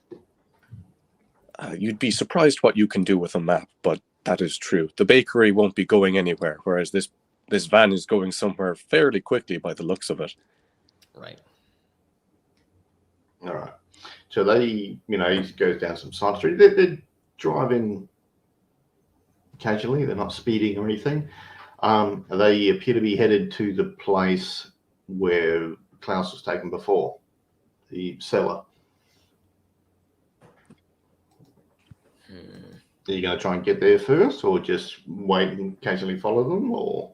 You'd be surprised what you can do with a map, but that is true. The bakery won't be going anywhere, whereas this van is going somewhere fairly quickly by the looks of it. Right. All right. So they, he goes down some side street. They're driving casually. They're not speeding or anything. They appear to be headed to the place where Klaus was taken before, the cellar. Are you going to try and get there first, or just wait and casually follow them, or?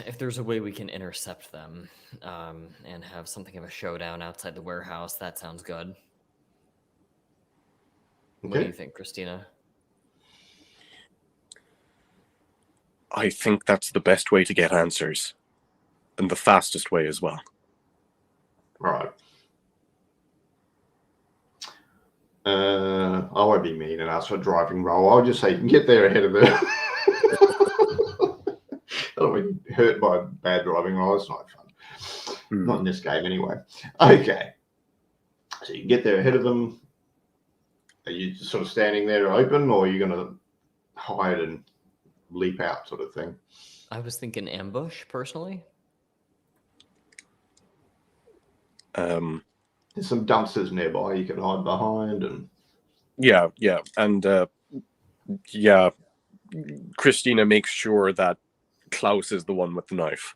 If there's a way we can intercept them and have something of a showdown outside the warehouse, that sounds good. Okay. What do you think, Christina? I think that's the best way to get answers, and the fastest way as well. All right. I won't be mean and ask for a driving role. I'll just say get there ahead of them. I don't want to be hurt by a bad driving role. It's not fun. Not in this game anyway. Okay. So you get there ahead of them. Are you just sort of standing there open, or are you going to hide and leap out sort of thing? I was thinking ambush, personally. There's some dumpsters nearby you can hide behind, and yeah, and Christina makes sure that Klaus is the one with the knife.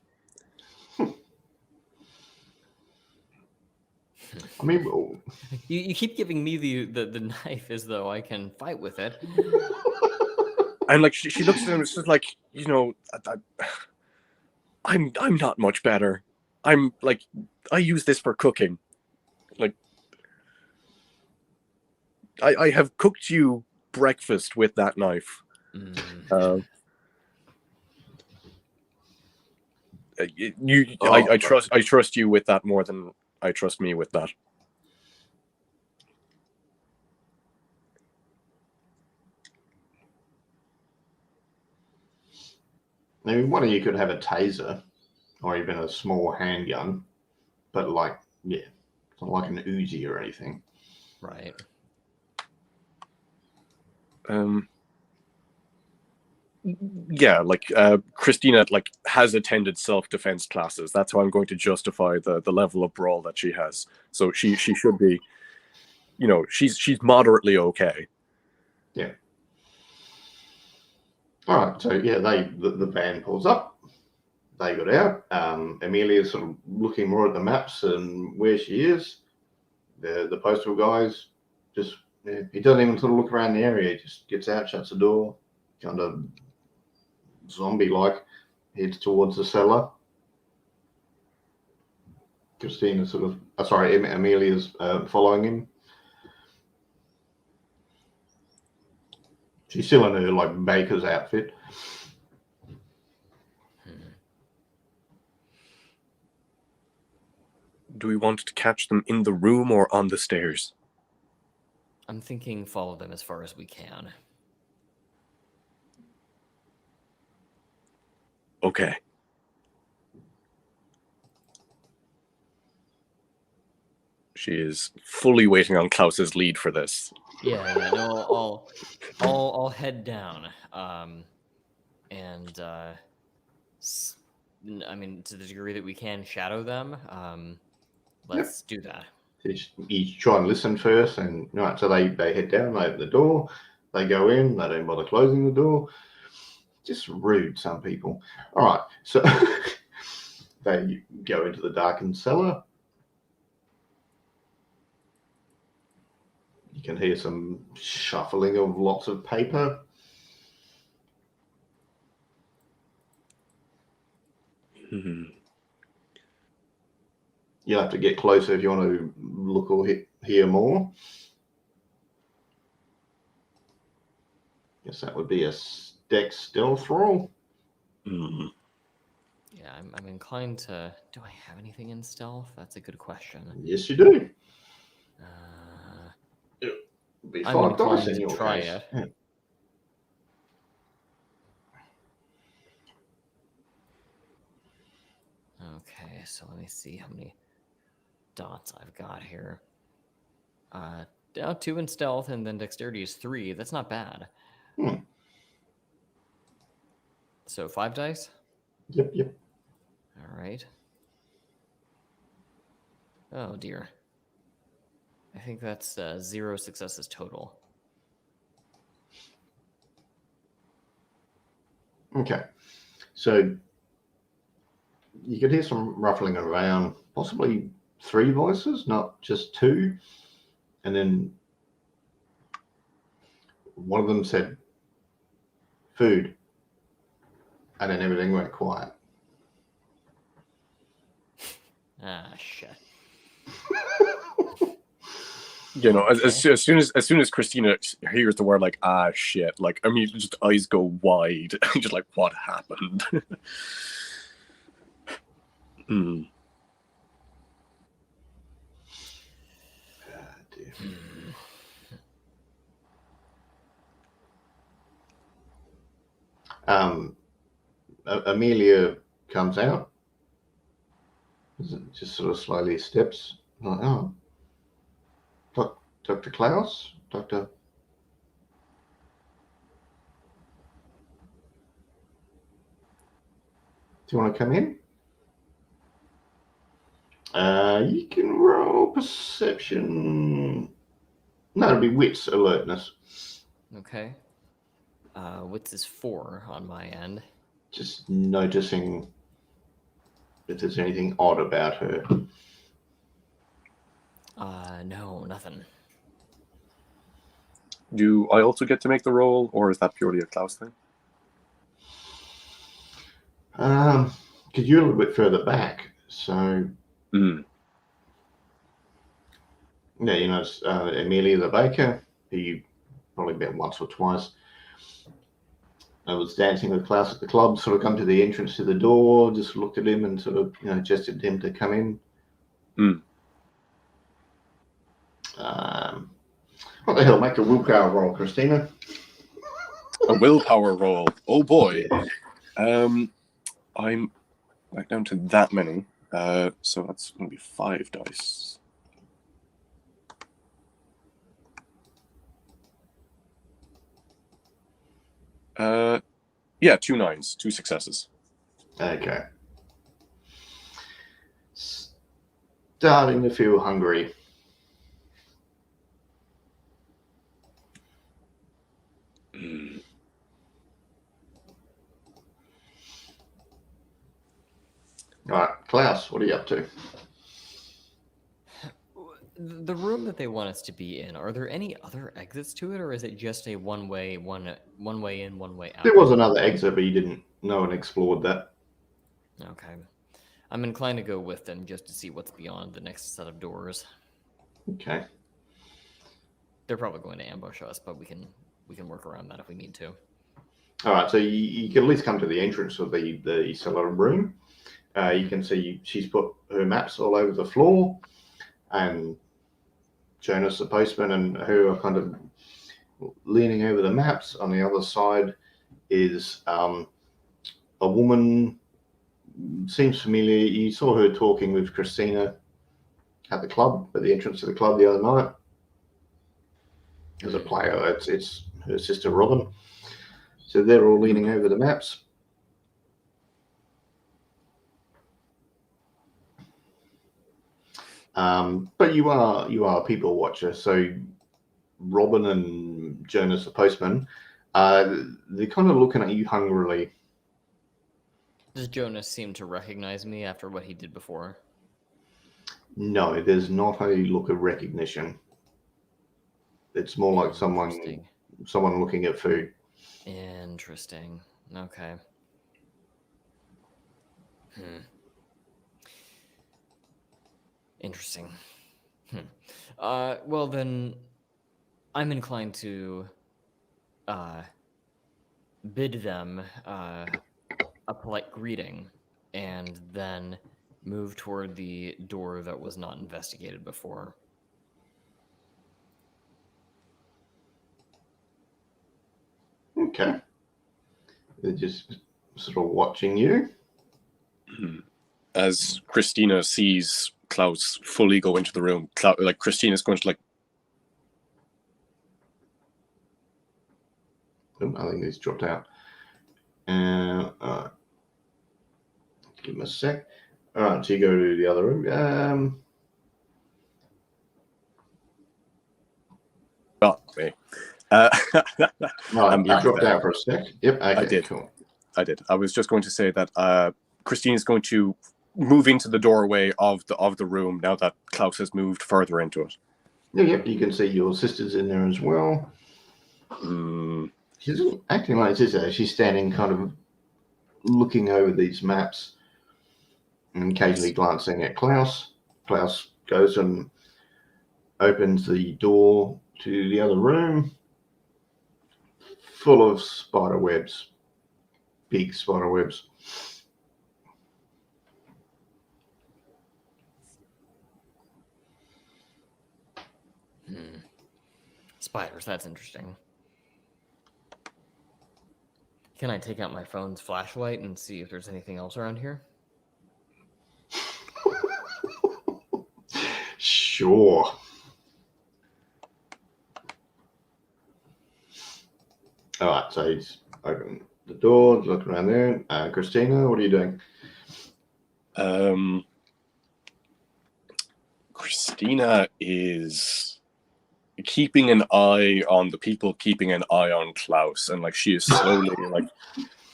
I mean, you keep giving me the knife as though I can fight with it. And like she looks at him, it's just like, I'm not much better. I'm like, I use this for cooking. Like, I have cooked you breakfast with that knife. I trust you with that more than I trust me with that. I mean, one of you could have a taser or even a small handgun, but it's not like an Uzi or anything. Right. Christina has attended self-defense classes. That's how I'm going to justify the level of brawl that she has. So she should be, she's moderately okay. Yeah. All right. So the van pulls up. They got out. Amelia's sort of looking more at the maps and where she is. the postal guys just, he doesn't even sort of look around the area. He just gets out, shuts the door, kind of zombie-like, heads towards the cellar. Christina sort of, Amelia's following him. She's still in her like baker's outfit. Do we want to catch them in the room or on the stairs? I'm thinking follow them as far as we can. Okay. She is fully waiting on Klaus's lead for this. Yeah, no, I'll head down. I mean, to the degree that we can shadow them, let's do that. You try and listen first, and right, so they head down, they open the door, they go in, they don't bother closing the door. Just rude, some people. All right, so they go into the darkened cellar. You can hear some shuffling of lots of paper. Mm-hmm. You'll have to get closer if you want to look or hear more. Guess that would be a dex stealth roll. Mm-hmm. Yeah, I'm inclined to. Do I have anything in stealth? That's a good question. Yes, you do. It'll be I'm 5 dice inclined in to your try case. it. Yeah. Okay, so let me see how many dots I've got here. 2 in stealth, and then dexterity is 3. That's not bad. So 5 dice? Yep. All right. Oh, dear. I think that's 0 successes total. Okay. So you could hear some ruffling around, possibly 3 voices, not just 2. And then one of them said, food. And then everything went quiet. Ah, shit. You know, Okay. as soon as Christina hears the word like shit, like I mean, just eyes go wide, just like what happened. Mm. Dear. Amelia comes out, just sort of slowly steps. Like, oh, Dr. Klaus? Dr. Do you want to come in? You can roll perception. No, it'll be wits alertness. Okay. Wits is 4 on my end. Just noticing if there's anything odd about her. No, nothing. Do I also get to make the roll, or is that purely a Klaus thing? Because you're a little bit further back, so yeah, you know, Amelia the baker, who you probably met once or twice. I was dancing with Klaus at the club, sort of come to the entrance to the door, just looked at him and sort of, gestured to him to come in. What the hell? Make a willpower roll, Christina. A willpower roll. Oh boy. Yeah. I'm back down to that many. So that's going to be 5 dice. Yeah, 2 9s, 2 successes. Okay. Starting to feel hungry. All right, Klaus, what are you up to? the room that they want us to be in, are there any other exits to it, or is it just a one way in, one way out? There was another exit, but you didn't know and explored that. Okay. I'm inclined to go with them just to see what's beyond the next set of doors. Okay. They're probably going to ambush us, but we can work around that if we need to. All right, so you can at least come to the entrance of the cellar room. You can see she's put her maps all over the floor, and Jonas, the postman, and her are kind of leaning over the maps. On the other side is a woman, seems familiar. You saw her talking with Christina at the club, at the entrance to the club the other night. As a player, it's her sister Robin. So they're all leaning over the maps. But you are a people watcher, so Robin and Jonas, the postman, they're kind of looking at you hungrily. Does Jonas seem to recognize me after what he did before? No, there's not a look of recognition. It's more like someone looking at food. Interesting. Okay. Interesting. Well then, I'm inclined to bid them a polite greeting and then move toward the door that was not investigated before. Okay. They're just sort of watching you. As Christina sees Klaus fully go into the room, Christina's going to I think he's dropped out. Give him a sec. All right, so you go to the other room. me. Right, you dropped out for a sec. Yep, okay, I did. Cool. I did. I was just going to say that Christine's going to move into the doorway of the room now that Klaus has moved further into it. Yep, you can see your sister's in there as well. She's acting like sister. She's standing kind of looking over these maps and occasionally glancing at Klaus. Klaus goes and opens the door to the other room, full of spider webs, big spider webs. Spiders, that's interesting. Can I take out my phone's flashlight and see if there's anything else around here? Sure. All right, so he's opened the door, looking around there. Christina, what are you doing? Christina is keeping an eye on the people, keeping an eye on Klaus, and she is slowly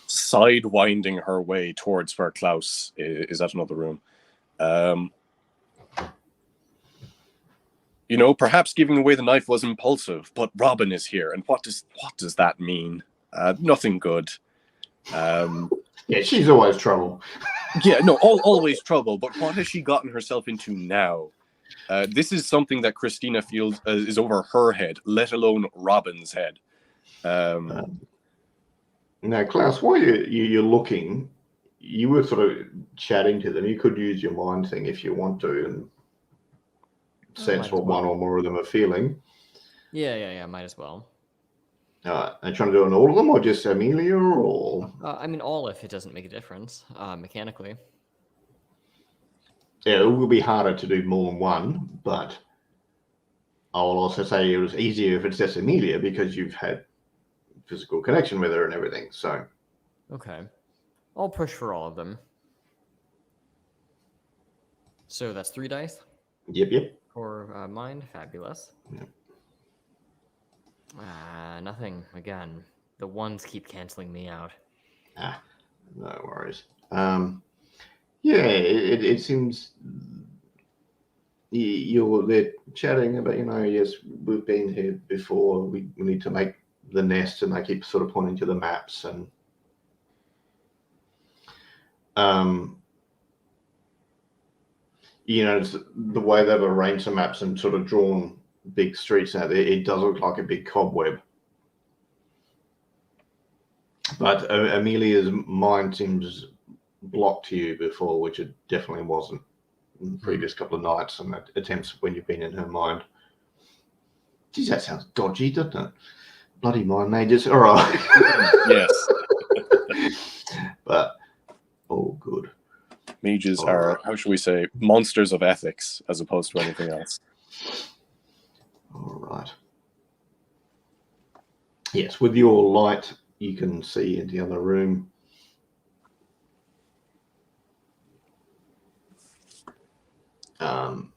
sidewinding her way towards where Klaus is at another room. Perhaps giving away the knife was impulsive, but Robin is here, and what does that mean? Nothing good. Yeah, she's always trouble. Yeah, no, always trouble. But what has she gotten herself into now? This is something that Christina feels is over her head, let alone Robin's head. Now, Klaus, while you're looking, you were sort of chatting to them. You could use your mind thing if you want to and sense what one or more of them are feeling. Yeah, might as well. Are you trying to do it on all of them, or just Amelia, or? All if it doesn't make a difference, mechanically. Yeah, it will be harder to do more than one, but I'll also say it was easier if it's just Amelia because you've had physical connection with her and everything. So. Okay, I'll push for all of them. So that's 3 dice. Yep. For mind, fabulous. Yep. Nothing again. The ones keep canceling me out. No worries. Yeah, it seems they're chatting about, yes, we've been here before. We need to make the nest, and they keep sort of pointing to the maps, and it's the way they've arranged the maps and sort of drawn big streets out there. It does look like a big cobweb. But Amelia's mind seems blocked to you before, which it definitely wasn't in the previous couple of nights and attempts when you've been in her mind. Geez, that sounds dodgy, doesn't it? Bloody mind mages. All right. Yes. But all good. Mages All are, right. how should we say, monsters of ethics as opposed to anything else. All right. Yes, with your light, you can see into the other room.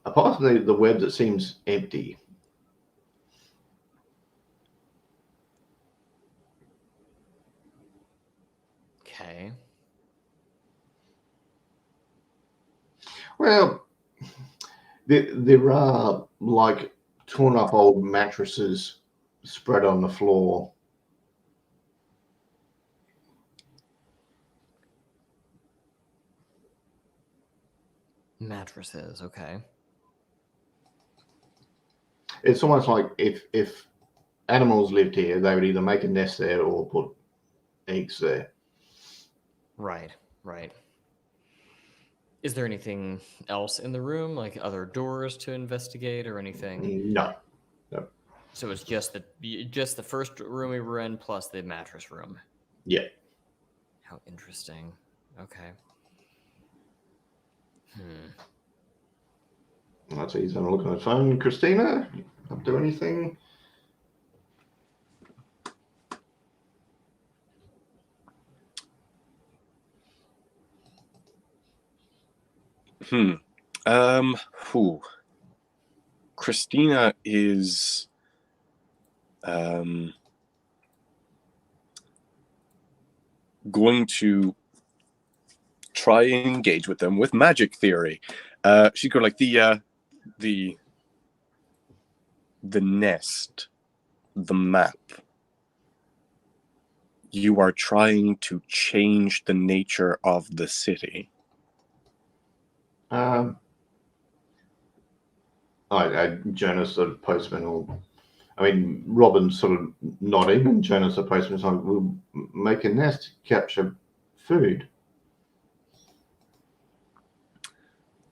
Apart from the web that seems empty. Okay. Well, there are like torn up old mattresses spread on the floor. Mattresses, okay. It's almost like if animals lived here, they would either make a nest there or put eggs there. Right, right. Is there anything else in the room, like other doors to investigate or anything? No. So it's just the first room we were in plus the mattress room. Yeah. How interesting. Okay. That's he's having a look on his phone. Christina, up to anything? Christina is going to try and engage with them with magic theory. She'd go like the nest, the map. You are trying to change the nature of the city. Jonas, the postman, Robin's sort of nodding, and Jonas, the postman's like, we'll make a nest, capture food.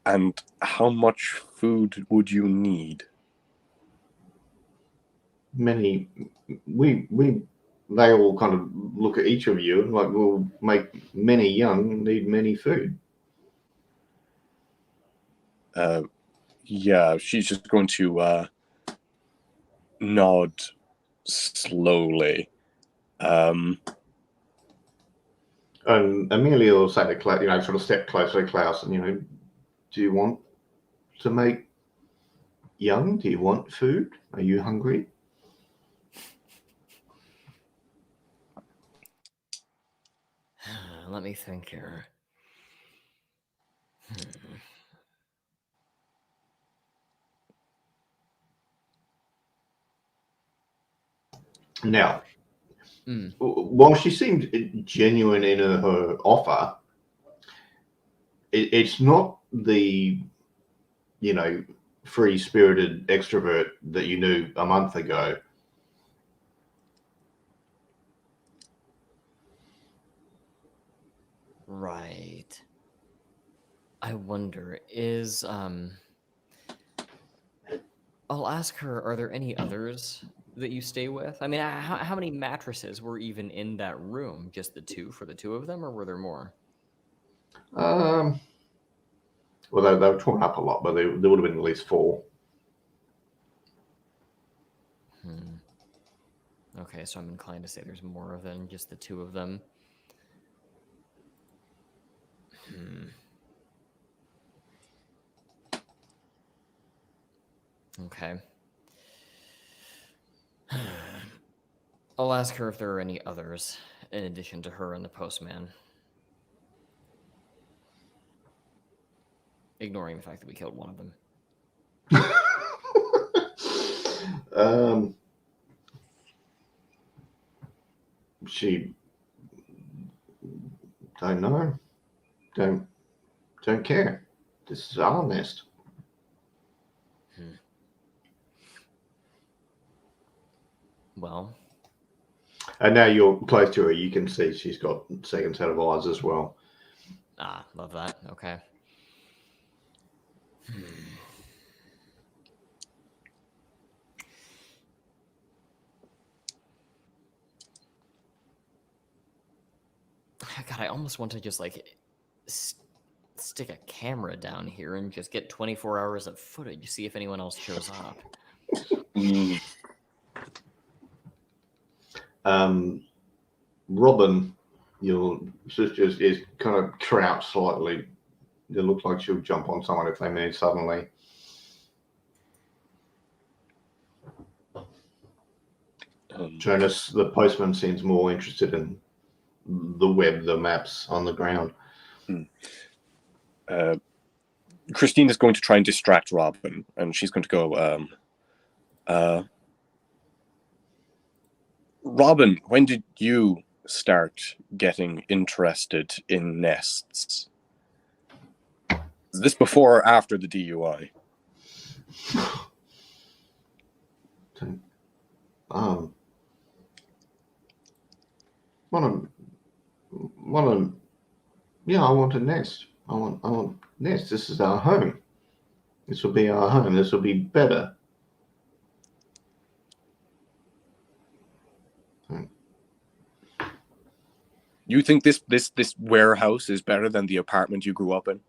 And how much food would you need? Many. They all kind of look at each of you and like, we'll make many young, need many food. Yeah, she's just going to nod slowly. And Amelia will say to Klaus, sort of step closer to Klaus, and do you want to make young? Do you want food? Are you hungry? Let me think here. Now, while she seemed genuine in her offer, it's not the, free-spirited extrovert that you knew a month ago. Right. I wonder, I'll ask her, are there any others that you stay with? I mean, how many mattresses were even in that room? Just the two for the two of them, or were there more? Well, they were torn up a lot, but there would have been at least 4. Okay, so I'm inclined to say there's more than just the two of them. Okay. I'll ask her if there are any others in addition to her and the postman. Ignoring the fact that we killed one of them. She don't know. Don't care. This is our nest. Well, And now you're close to her. You can see she's got a second set of eyes as well. love that. Okay. God, I almost want to just like stick a camera down here and just get 24 hours of footage, see if anyone else shows up. Robin, your sister is kind of crouched slightly. It looks like she'll jump on someone if they move suddenly. Jonas, the postman, seems more interested in the web, the maps on the ground. Christine is going to try and distract Robin, and she's going to go, Robin, when did you start getting interested in nests? Is this before or after the DUI? Yeah, I want a nest. I want nest. This is our home. This will be our home. This will be better. You think this warehouse is better than the apartment you grew up in?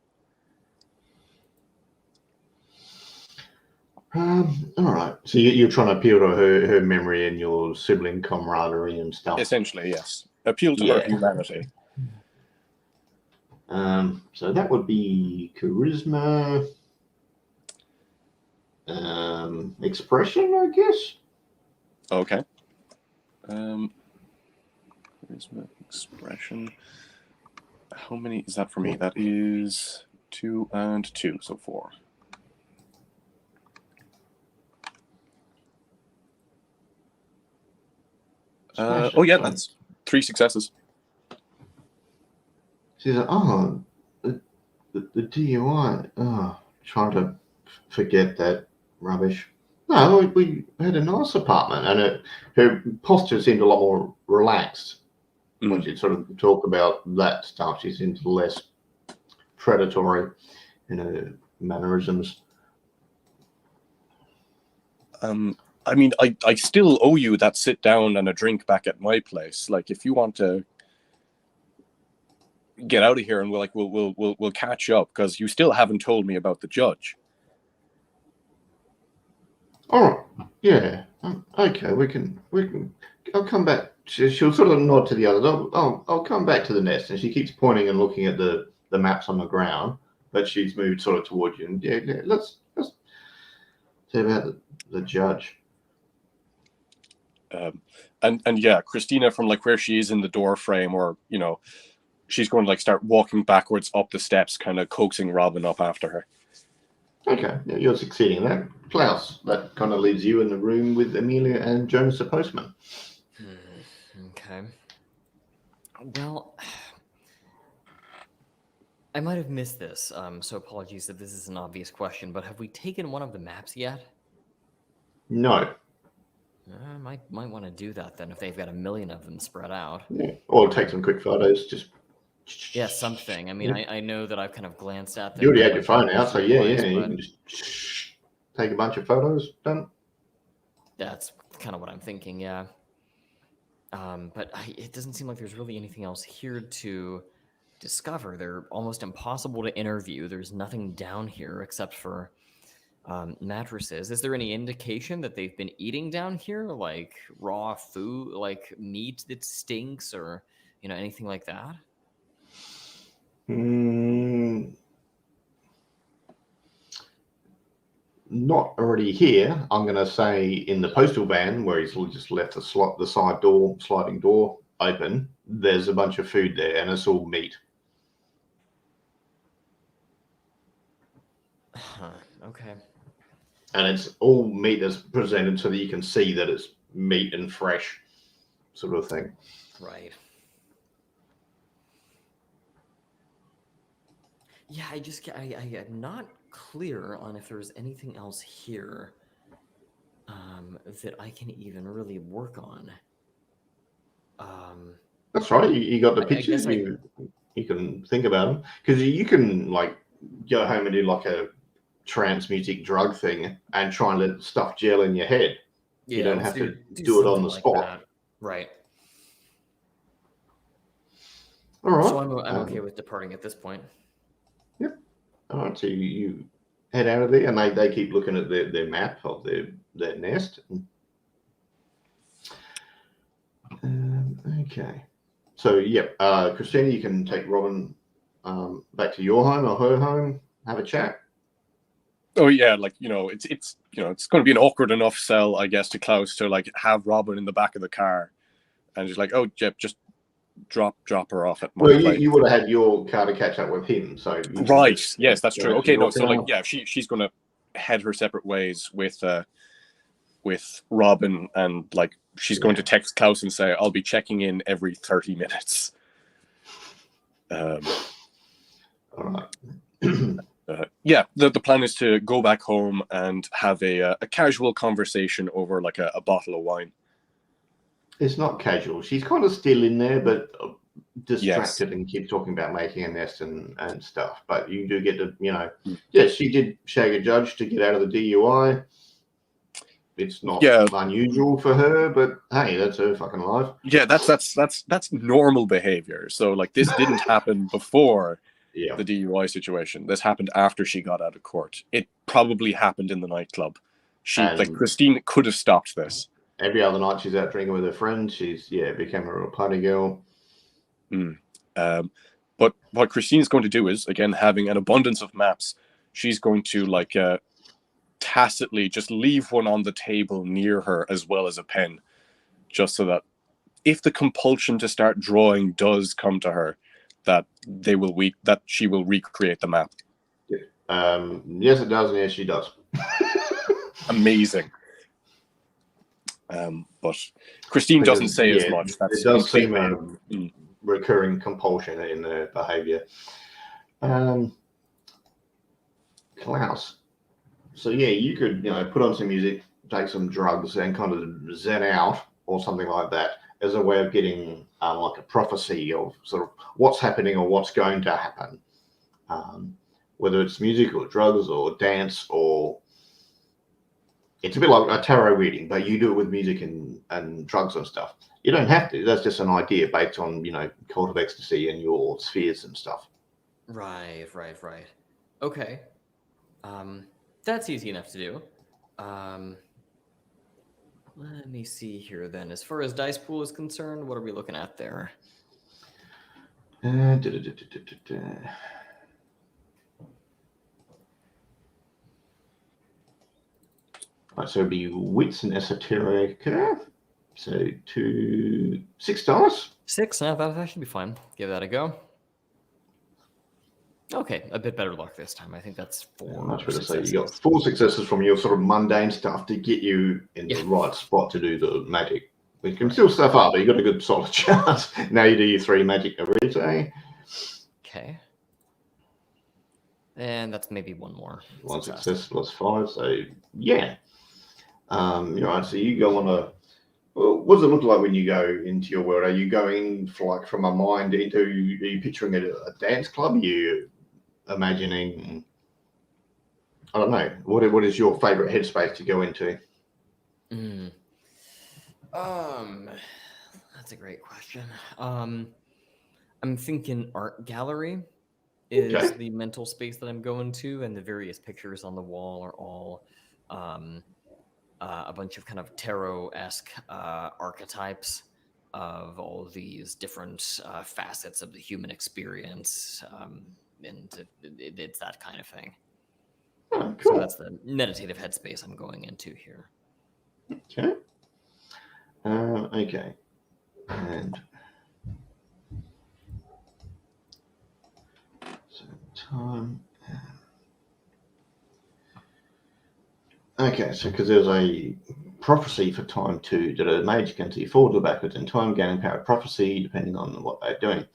All right. So you're trying to appeal to her memory and your sibling camaraderie and stuff. Essentially, yes. Appeal to her humanity. So that would be charisma, expression, I guess. Okay. Charisma, expression. How many is that for me? That is 2 and 2, so 4. Oh yeah, that's 3 successes. She's like, the DUI. Trying to forget that rubbish. No, we had a nice apartment, and her posture seemed a lot more relaxed when she sort of talk about that stuff. She seemed less predatory in her mannerisms. I mean, I still owe you that sit down and a drink back at my place. Like, if you want to get out of here, and we'll catch up, because you still haven't told me about the judge. All right, yeah, okay, we can. I'll come back. She'll sort of nod to the others. I'll come back to the nest, and she keeps pointing and looking at the maps on the ground, but she's moved sort of towards you. And yeah, let's say about the judge. And yeah, Christina, from like where she is in the door frame, or she's going to like start walking backwards up the steps, kind of coaxing Robin up after her. Okay, yeah, you're succeeding in that. Klaus, that kind of leaves you in the room with Amelia and Jonas the postman. Okay. Well, I might have missed this, so apologies if this is an obvious question, but have we taken one of the maps yet? No. I might want to do that then if they've got a million of them spread out. Yeah. Or take some quick photos. Just something. I mean, I know that I've kind of glanced at them. You already had your phone out, so yeah, but you can just take a bunch of photos. Done. That's kind of what I'm thinking. Yeah. But it doesn't seem like there's really anything else here to discover. They're almost impossible to interview. There's nothing down here except for mattresses. Is there any indication that they've been eating down here, like raw food, like meat that stinks, or anything like that? Not already here. I'm going to say in the postal van where he's just left the sliding door open. There's a bunch of food there, and it's all meat. Okay. and it's all meat that's presented so that you can see that it's meat and fresh, sort of thing. Right. Yeah, I'm not clear on if there's anything else here that I can even really work on. That's right. You got the I pictures. guess You can think about them, because you can like go home and do like a trance music drug thing and try and let stuff gel in your head. Yeah, You don't let's have to do do it on something the like spot. that. Right. All right. So I'm okay with departing at this point. Yep. All right. So you head out of there, and they keep looking at their map of their nest. Okay. So yep, Christina, you can take Robin back to your home or her home, have a chat. Oh yeah, like it's it's going to be an awkward enough sell, I guess, to Klaus to like have Robin in the back of the car, and just like, oh, Jep, just drop her off at my Well, place. you would have had your car to catch up with him, so you can Right. just Yes, that's go true. to Okay, your no, so like, car. yeah, she's going to head her separate ways with Robin, and like she's going to text Klaus and say, I'll be checking in every 30 minutes. All right. Yeah, the plan is to go back home and have a casual conversation over like a bottle of wine. It's not casual. She's kind of still in there, but distracted and keeps talking about making a nest and stuff. But you do get to, yes, she did shag a judge to get out of the DUI. It's not unusual for her, but hey, that's her fucking life. Yeah, that's normal behavior. So like this didn't happen before the DUI situation. This happened after she got out of court. It probably happened in the nightclub. Christine could have stopped this. Every other night she's out drinking with her friends. She's became a real party girl. But what Christine's going to do is, again, having an abundance of maps, she's going to like tacitly just leave one on the table near her as well as a pen, just so that if the compulsion to start drawing does come to her, that she will recreate the map. Yes, it does, and yes, she does. Amazing. But Christine doesn't say as much. That's it does seem a recurring compulsion in their behavior. Klaus. So yeah, you could put on some music, take some drugs, and kind of zen out or something like that as a way of getting like a prophecy of sort of what's happening or what's going to happen. Whether it's music or drugs or dance, or it's a bit like a tarot reading, but you do it with music and drugs and stuff. You don't have to. That's just an idea based on cult of ecstasy and your spheres and stuff. Right. Okay. That's easy enough to do. Let me see here then. As far as dice pool is concerned, what are we looking at there? Right, so it'd be wits and esoteric. So $6. 6? No, that should be fine. Give that a go. Okay, a bit better luck this time. I think that's 4. Much better. So you got 4 successes from your sort of mundane stuff to get you in the right spot to do the magic. We can still stuff up, but you got a good solid chance. Now you do your 3 magic arete. Okay. And that's maybe one more. 1 success plus 5. So yeah. So you go on a. Well, what does it look like when you go into your world? Are you going from a mind into? Are you picturing a dance club? Are you imagining? I don't know. What is your favorite headspace to go into? That's a great question. I'm thinking art gallery is the mental space that I'm going to, and the various pictures on the wall are all a bunch of kind of tarot-esque archetypes of all of these different facets of the human experience, and it's that kind of thing. Oh, cool. So that's the meditative headspace I'm going into here. Okay. Okay. And so time. Okay, so because there's a prophecy for time 2 that a mage can see forward or backwards in time, gaining power of prophecy depending on what they're doing.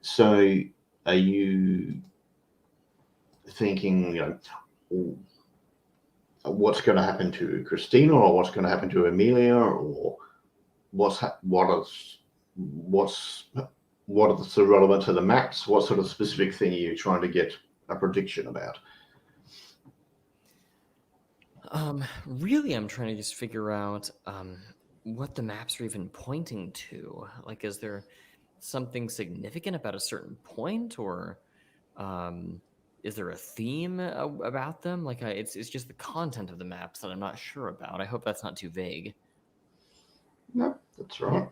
So are you thinking, what's going to happen to Christina, or what's going to happen to Amelia, or what are the relevant to the maps? What sort of specific thing are you trying to get a prediction about? Really, I'm trying to just figure out what the maps are even pointing to. Like, is there something significant about a certain point, or is there a theme about them? Like, it's just the content of the maps that I'm not sure about. I hope that's not too vague. No, that's right.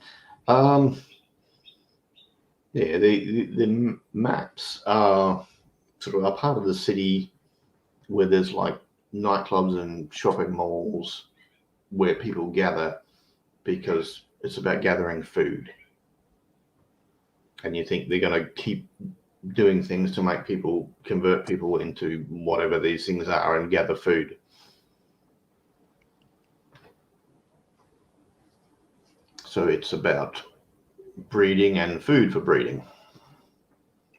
Yeah, the maps are sort of a part of the city where there's like nightclubs and shopping malls where people gather because it's about gathering food. And you think they're going to keep doing things to make people, convert people into whatever these things are and gather food. So it's about breeding and food for breeding.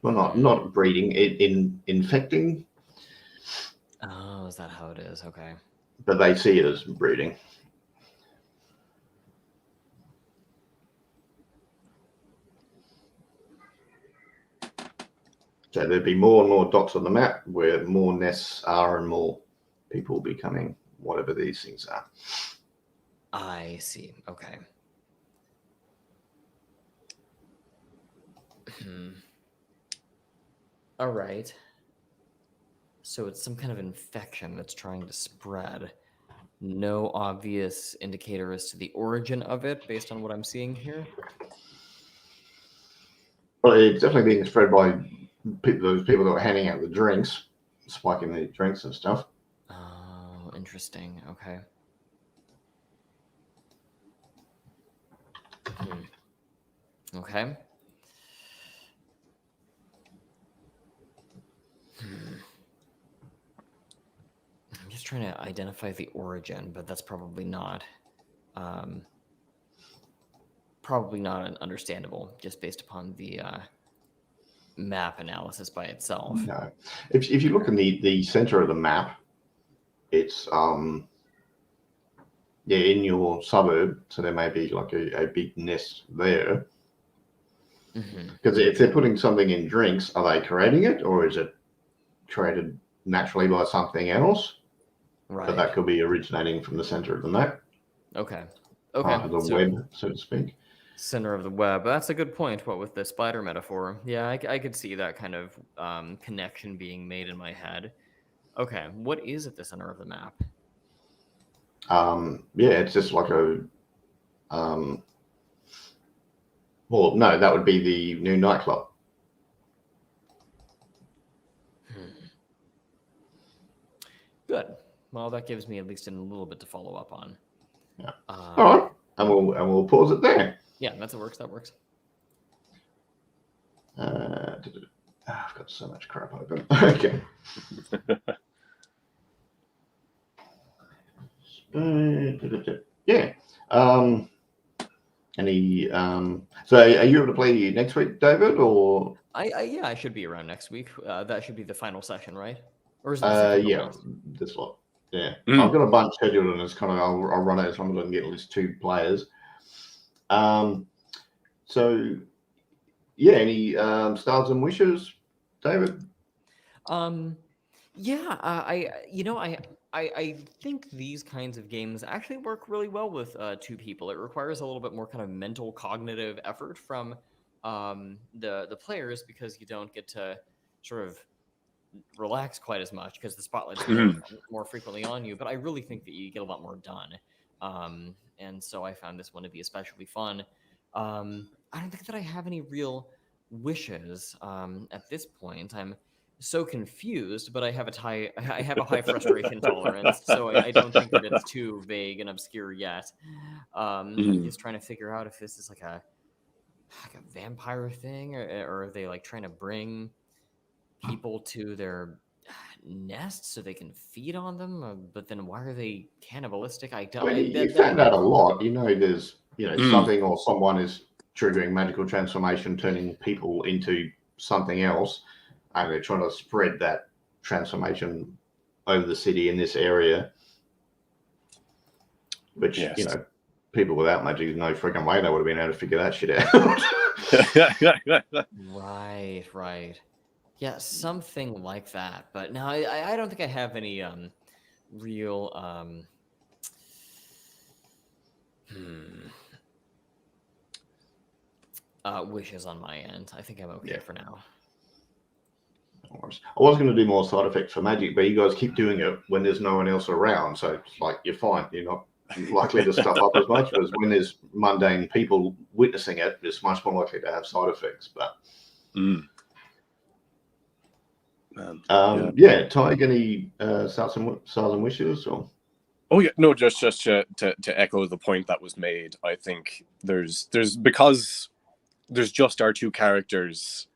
Well, not breeding, in infecting. Oh, is that how it is? Okay. But they see it as breeding. So there'd be more and more dots on the map where more nests are and more people becoming whatever these things are. I see. Okay. All right. So it's some kind of infection that's trying to spread. No obvious indicator as to the origin of it based on what I'm seeing here. Well, it's definitely being spread by those people that were handing out the drinks, spiking the drinks and stuff. Oh, interesting. Okay. Okay. I'm just trying to identify the origin, but that's probably not understandable just based upon the map analysis by itself. No, if you look in the center of the map, it's in your suburb, so there may be like a big nest there. Because if they're putting something in drinks, are they creating it, or is it created naturally by something else? Right. But that could be originating from the center of the map. Okay. Part of the web, so to speak. Center of the web. That's a good point. What with the spider metaphor? Yeah, I could see that kind of connection being made in my head. Okay, what is at the center of the map? It's just like a well, no, that would be the new nightclub. Good. Well, that gives me at least a little bit to follow up on. Yeah. All right, and we'll pause it there. Yeah, that works. That works. I've got so much crap open. Okay. Yeah. Any so are you able to play next week, David, or I should be around next week. That should be the final session, right? Or is it this lot. Yeah. I've got a bunch scheduled, and it's kind of I'll run it as long as I can get at least 2 players. So yeah, any stars and wishes, David? I think these kinds of games actually work really well with 2 people. It requires a little bit more kind of mental cognitive effort from the players, because you don't get to sort of relax quite as much because the spotlight's more frequently on you. But I really think that you get a lot more done. And so I found this one to be especially fun. I don't think that I have any real wishes at this point. I'm so confused, but I have a high frustration tolerance, so I don't think that it's too vague and obscure yet. I'm just trying to figure out if this is like a vampire thing, or are they like trying to bring people to their nests so they can feed on them, but then why are they cannibalistic? I I don't. mean, you found out a lot. You know, there's something or someone is triggering magical transformation, turning people into something else, and they're trying to spread that transformation over the city in this area. Which people without magic, there's no freaking way they would have been able to figure that shit out. Right. Yeah, something like that. But no, I don't think I have any real wishes on my end. I think I'm okay for now. I was going to do more side effects for magic, but you guys keep doing it when there's no one else around. So it's like you're fine. You're not likely to stuff up as much. But when there's mundane people witnessing it, it's much more likely to have side effects. But Tig, any stars and wishes? Or? Oh yeah, no, just to echo the point that was made. I think there's because there's just our two characters.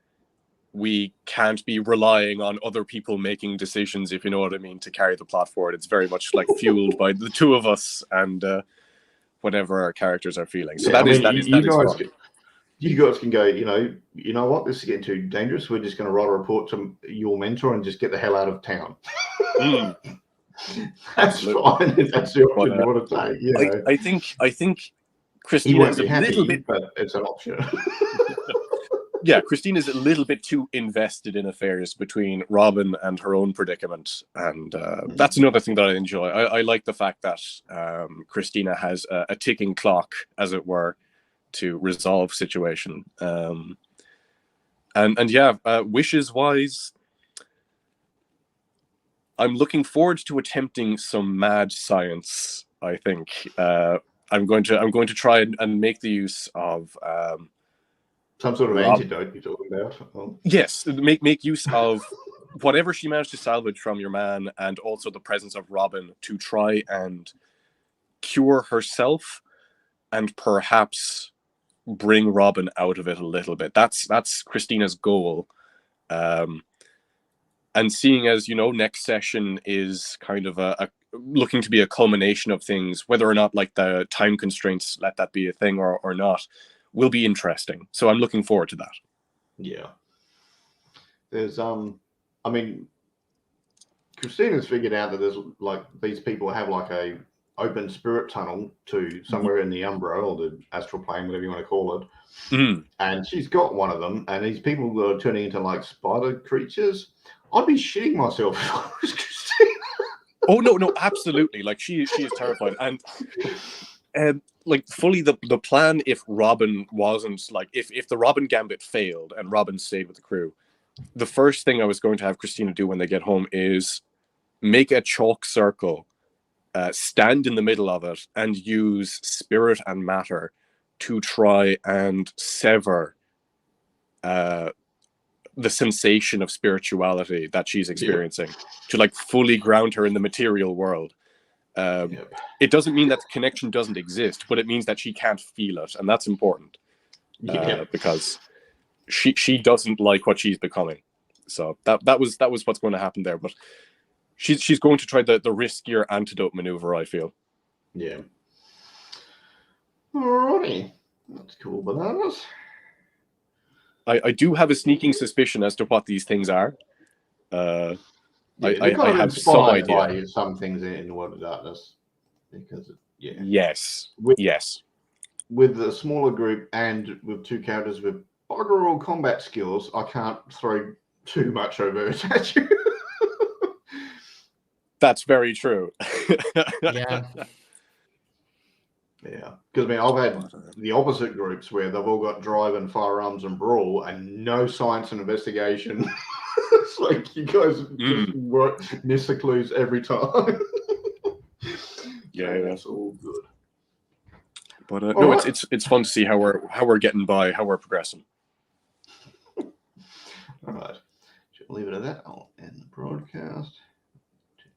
We can't be relying on other people making decisions, if you know what I mean, to carry the plot forward. It's very much like fueled by the two of us and whatever our characters are feeling. So you guys can go, you know what, this is getting too dangerous. We're just going to write a report to your mentor and just get the hell out of town. That's fine if that's the option you want to take. I think Christina is a little bit, but it's an option. Yeah, Christine is a little bit too invested in affairs between Robin and her own predicament. And that's another thing that I enjoy. I like the fact that Christina has a ticking clock, as it were, to resolve situation. Wishes-wise, I'm looking forward to attempting some mad science, I think. I'm going to try and make the use of... some sort of antidote you're talking about. Oh. Yes, make use of whatever she managed to salvage from your man, and also the presence of Robin to try and cure herself, and perhaps bring Robin out of it a little bit. That's Christina's goal. And seeing as next session is kind of a looking to be a culmination of things, whether or not like the time constraints let that be a thing or not, will be interesting. So I'm looking forward to that. Yeah. There's Christina's figured out that there's like these people have like a open spirit tunnel to somewhere in the Umbra or the astral plane, whatever you want to call it. And she's got one of them, and these people are turning into like spider creatures. I'd be shitting myself if I was Christina. Oh no, absolutely. Like she is terrifying. And like fully the plan, if Robin wasn't like if the Robin gambit failed and Robin stayed with the crew, the first thing I was going to have Christina do when they get home is make a chalk circle, stand in the middle of it, and use spirit and matter to try and sever the sensation of spirituality that she's experiencing, to like fully ground her in the material world. It doesn't mean that the connection doesn't exist, but it means that she can't feel it, and that's important because she doesn't like what she's becoming. So that was what's going to happen there. But she's going to try the riskier antidote maneuver, I feel. Yeah. Alrighty, that's cool bananas. I do have a sneaking suspicion as to what these things are. I have some idea. By some things in the World of Darkness, because yes, with a smaller group and with two characters with bugger all combat skills, I can't throw too much overt at you. That's very true. Yeah, because I've had the opposite groups where they've all got drive and firearms and brawl and no science and investigation. It's like you guys just miss the clues every time. That's all good. But no, right. it's fun to see how we're getting by, how we're progressing. All right, should leave it at that. I'll end the broadcast.